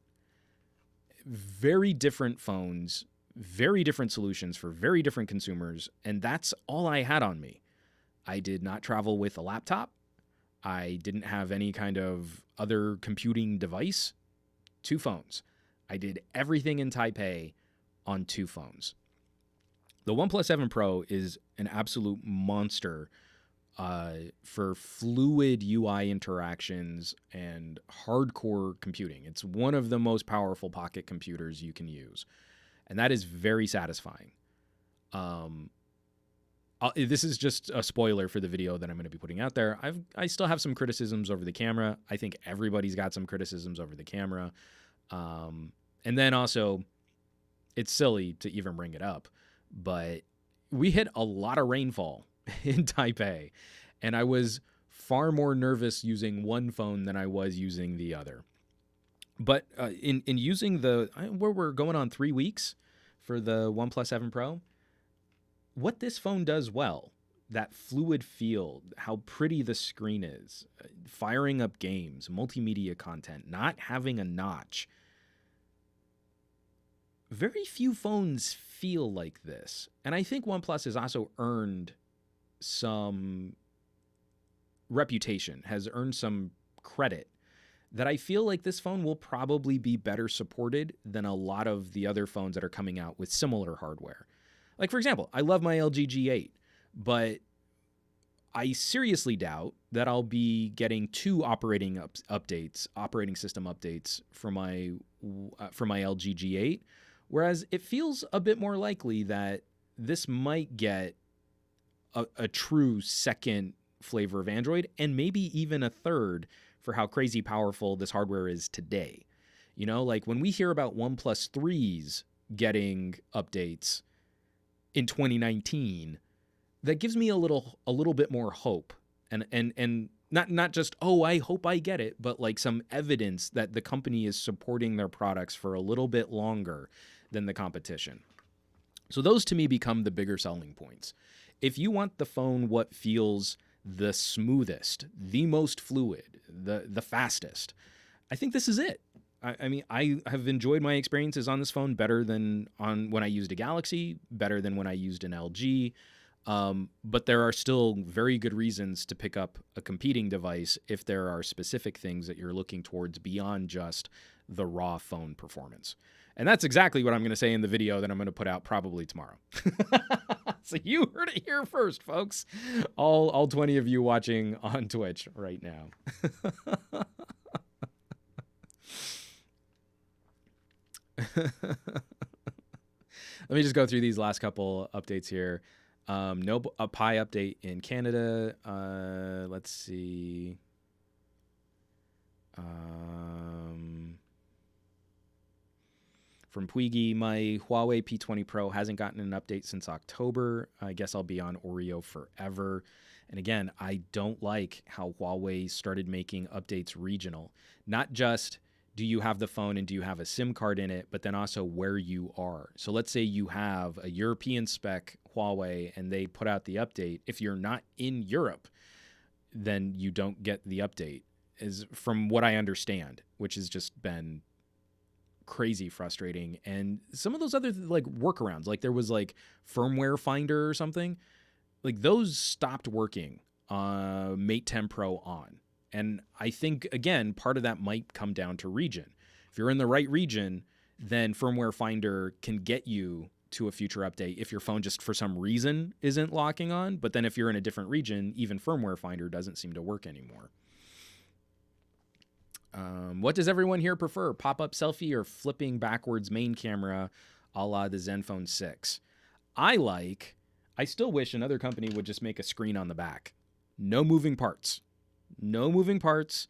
Very different phones, very different solutions for very different consumers, and that's all I had on me. I did not travel with a laptop. I didn't have any kind of other computing device. 2 phones. I did everything in Taipei on 2 phones. The OnePlus 7 Pro is an absolute monster for fluid UI interactions and hardcore computing. It's one of the most powerful pocket computers you can use, and that is very satisfying. This is just a spoiler for the video that I'm going to be putting out there. I still have some criticisms over the camera. I think everybody's got some criticisms over the camera. And then also, it's silly to even bring it up, but we hit a lot of rainfall in Taipei, and I was far more nervous using one phone than I was using the other. But in using where we're going on 3 weeks for the OnePlus 7 Pro, what this phone does well, that fluid feel, how pretty the screen is, firing up games, multimedia content, not having a notch. Very few phones feel like this. And I think OnePlus has also earned some reputation, has earned some credit, that I feel like this phone will probably be better supported than a lot of the other phones that are coming out with similar hardware. Like, for example, I love my LG G8, but I seriously doubt that I'll be getting 2 operating system updates for my LG G8, whereas it feels a bit more likely that this might get a true second flavor of Android, and maybe even a third for how crazy powerful this hardware is today. You know, like when we hear about OnePlus 3s getting updates in 2019, that gives me a little bit more hope, and not just, oh, I hope I get it, but like some evidence that the company is supporting their products for a little bit longer than the competition. So those to me become the bigger selling points. If you want the phone what feels the smoothest, the most fluid, the fastest, I think this is it. I mean, I have enjoyed my experiences on this phone better than on when I used a Galaxy, better than when I used an LG. But there are still very good reasons to pick up a competing device if there are specific things that you're looking towards beyond just the raw phone performance. And that's exactly what I'm going to say in the video that I'm going to put out probably tomorrow. So you heard it here first, folks. All 20 of you watching on Twitch right now. Let me just go through these last couple updates here. No a Pi update in Canada. Let's see. From Puigi, my Huawei P20 Pro hasn't gotten an update since October. I guess I'll be on Oreo forever. And again, I don't like how Huawei started making updates regional. Not just do you have the phone and do you have a SIM card in it, but then also where you are. So let's say you have a European spec Huawei and they put out the update, if you're not in Europe, then you don't get the update, is from what I understand, which has just been crazy frustrating. And some of those other like workarounds, like there was like firmware finder or something, like those stopped working Mate 10 Pro on. And I think, again, part of that might come down to region. If you're in the right region, then firmware finder can get you to a future update if your phone just for some reason isn't locking on. But then if you're in a different region, even firmware finder doesn't seem to work anymore. What does everyone here prefer? Pop-up selfie or flipping backwards main camera a la the Zenfone 6? I still wish another company would just make a screen on the back. No moving parts. No moving parts.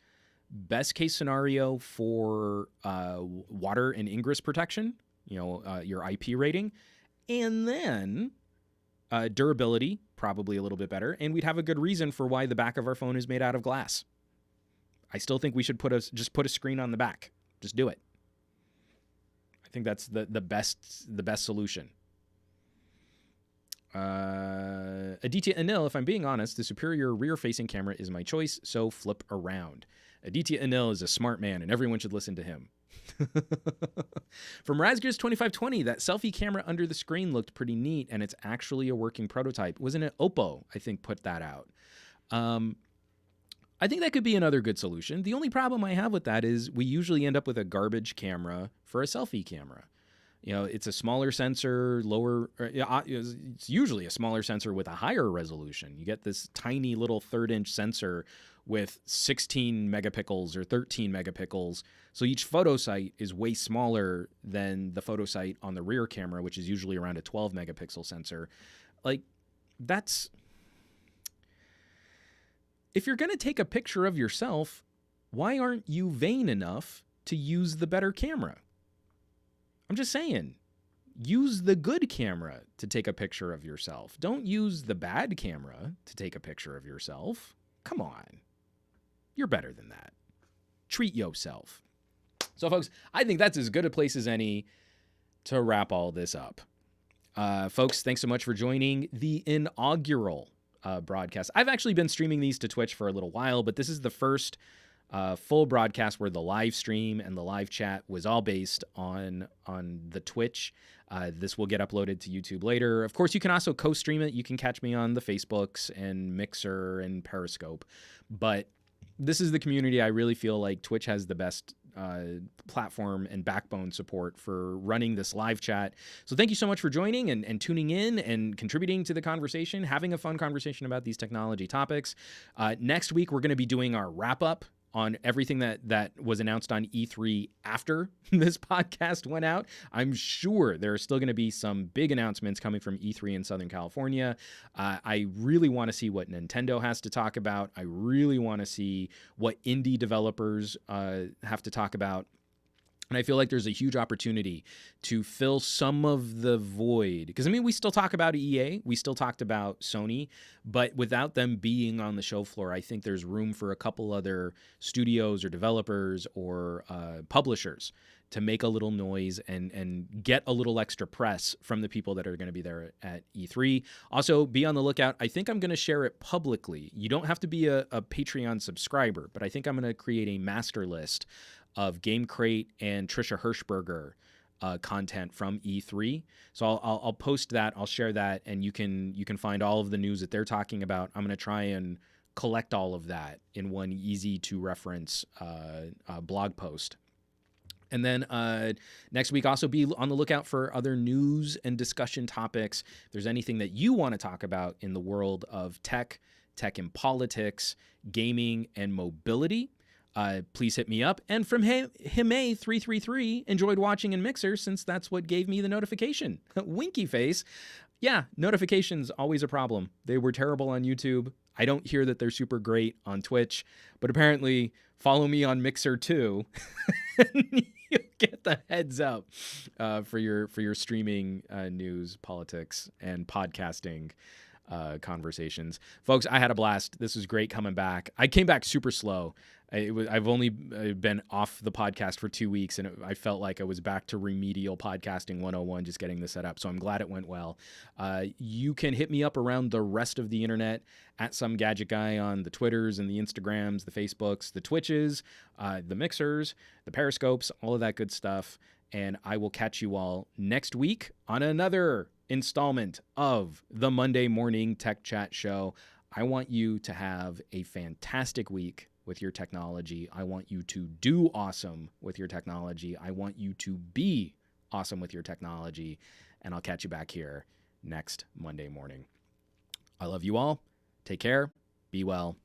Best case scenario for water and ingress protection, your IP rating. And then durability, probably a little bit better. And we'd have a good reason for why the back of our phone is made out of glass. I still think we should just put a screen on the back. Just do it. I think that's the best solution. Aditya Anil, if I'm being honest, the superior rear-facing camera is my choice, so flip around. Aditya Anil is a smart man, and everyone should listen to him. From Razgears2520, that selfie camera under the screen looked pretty neat, and it's actually a working prototype. Wasn't it Oppo, I think, put that out? I think that could be another good solution. The only problem I have with that is we usually end up with a garbage camera for a selfie camera. It's a smaller sensor, it's usually a smaller sensor with a higher resolution. You get this tiny little 3rd-inch sensor with 16 megapixels or 13 megapixels. So each photo site is way smaller than the photo site on the rear camera, which is usually around a 12 megapixel sensor. If you're going to take a picture of yourself, why aren't you vain enough to use the better camera? I'm just saying, use the good camera to take a picture of yourself. Don't use the bad camera to take a picture of yourself. Come on. You're better than that. Treat yourself. So, folks, I think that's as good a place as any to wrap all this up. Folks, thanks so much for joining the inaugural broadcast. I've actually been streaming these to Twitch for a little while, but this is the first full broadcast where the live stream and the live chat was all based on the Twitch. This will get uploaded to YouTube later. Of course, you can also co-stream it. You can catch me on the Facebooks and Mixer and Periscope. But this is the community. I really feel like Twitch has the best platform and backbone support for running this live chat. So thank you so much for joining and tuning in and contributing to the conversation, having a fun conversation about these technology topics. Next week, we're going to be doing our wrap-up on everything that was announced on E3 after this podcast went out. I'm sure there are still going to be some big announcements coming from E3 in Southern California. I really want to see what Nintendo has to talk about. I really want to see what indie developers have to talk about. And I feel like there's a huge opportunity to fill some of the void. Because, we still talk about EA. We still talked about Sony. But without them being on the show floor, I think there's room for a couple other studios or developers or publishers to make a little noise and get a little extra press from the people that are going to be there at E3. Also, be on the lookout. I think I'm going to share it publicly. You don't have to be a Patreon subscriber, but I think I'm going to create a master list of Game Crate and Trisha Hirschberger content from E3. So I'll post that, I'll share that, and you can find all of the news that they're talking about. I'm going to try and collect all of that in one easy to reference blog post. And then next week, also be on the lookout for other news and discussion topics. If there's anything that you want to talk about in the world of tech and politics, gaming, and mobility, please hit me up. And from Hime333, enjoyed watching in Mixer since that's what gave me the notification. Winky face. Yeah, notifications, always a problem. They were terrible on YouTube. I don't hear that they're super great on Twitch, but apparently follow me on Mixer too. And you get the heads up for your streaming news, politics, and podcasting conversations. Folks, I had a blast. This was great coming back. I came back super slow. I've only been off the podcast for 2 weeks, and I felt like I was back to remedial podcasting 101, just getting this set up. So I'm glad it went well. You can hit me up around the rest of the internet at SomeGadgetGuy on the Twitters and the Instagrams, the Facebooks, the Twitches, the Mixers, the Periscopes, all of that good stuff. And I will catch you all next week on another installment of the Monday Morning Tech Chat Show. I want you to have a fantastic week with your technology. I want you to do awesome with your technology. I want you to be awesome with your technology. And I'll catch you back here next Monday morning. I love you all. Take care. Be well.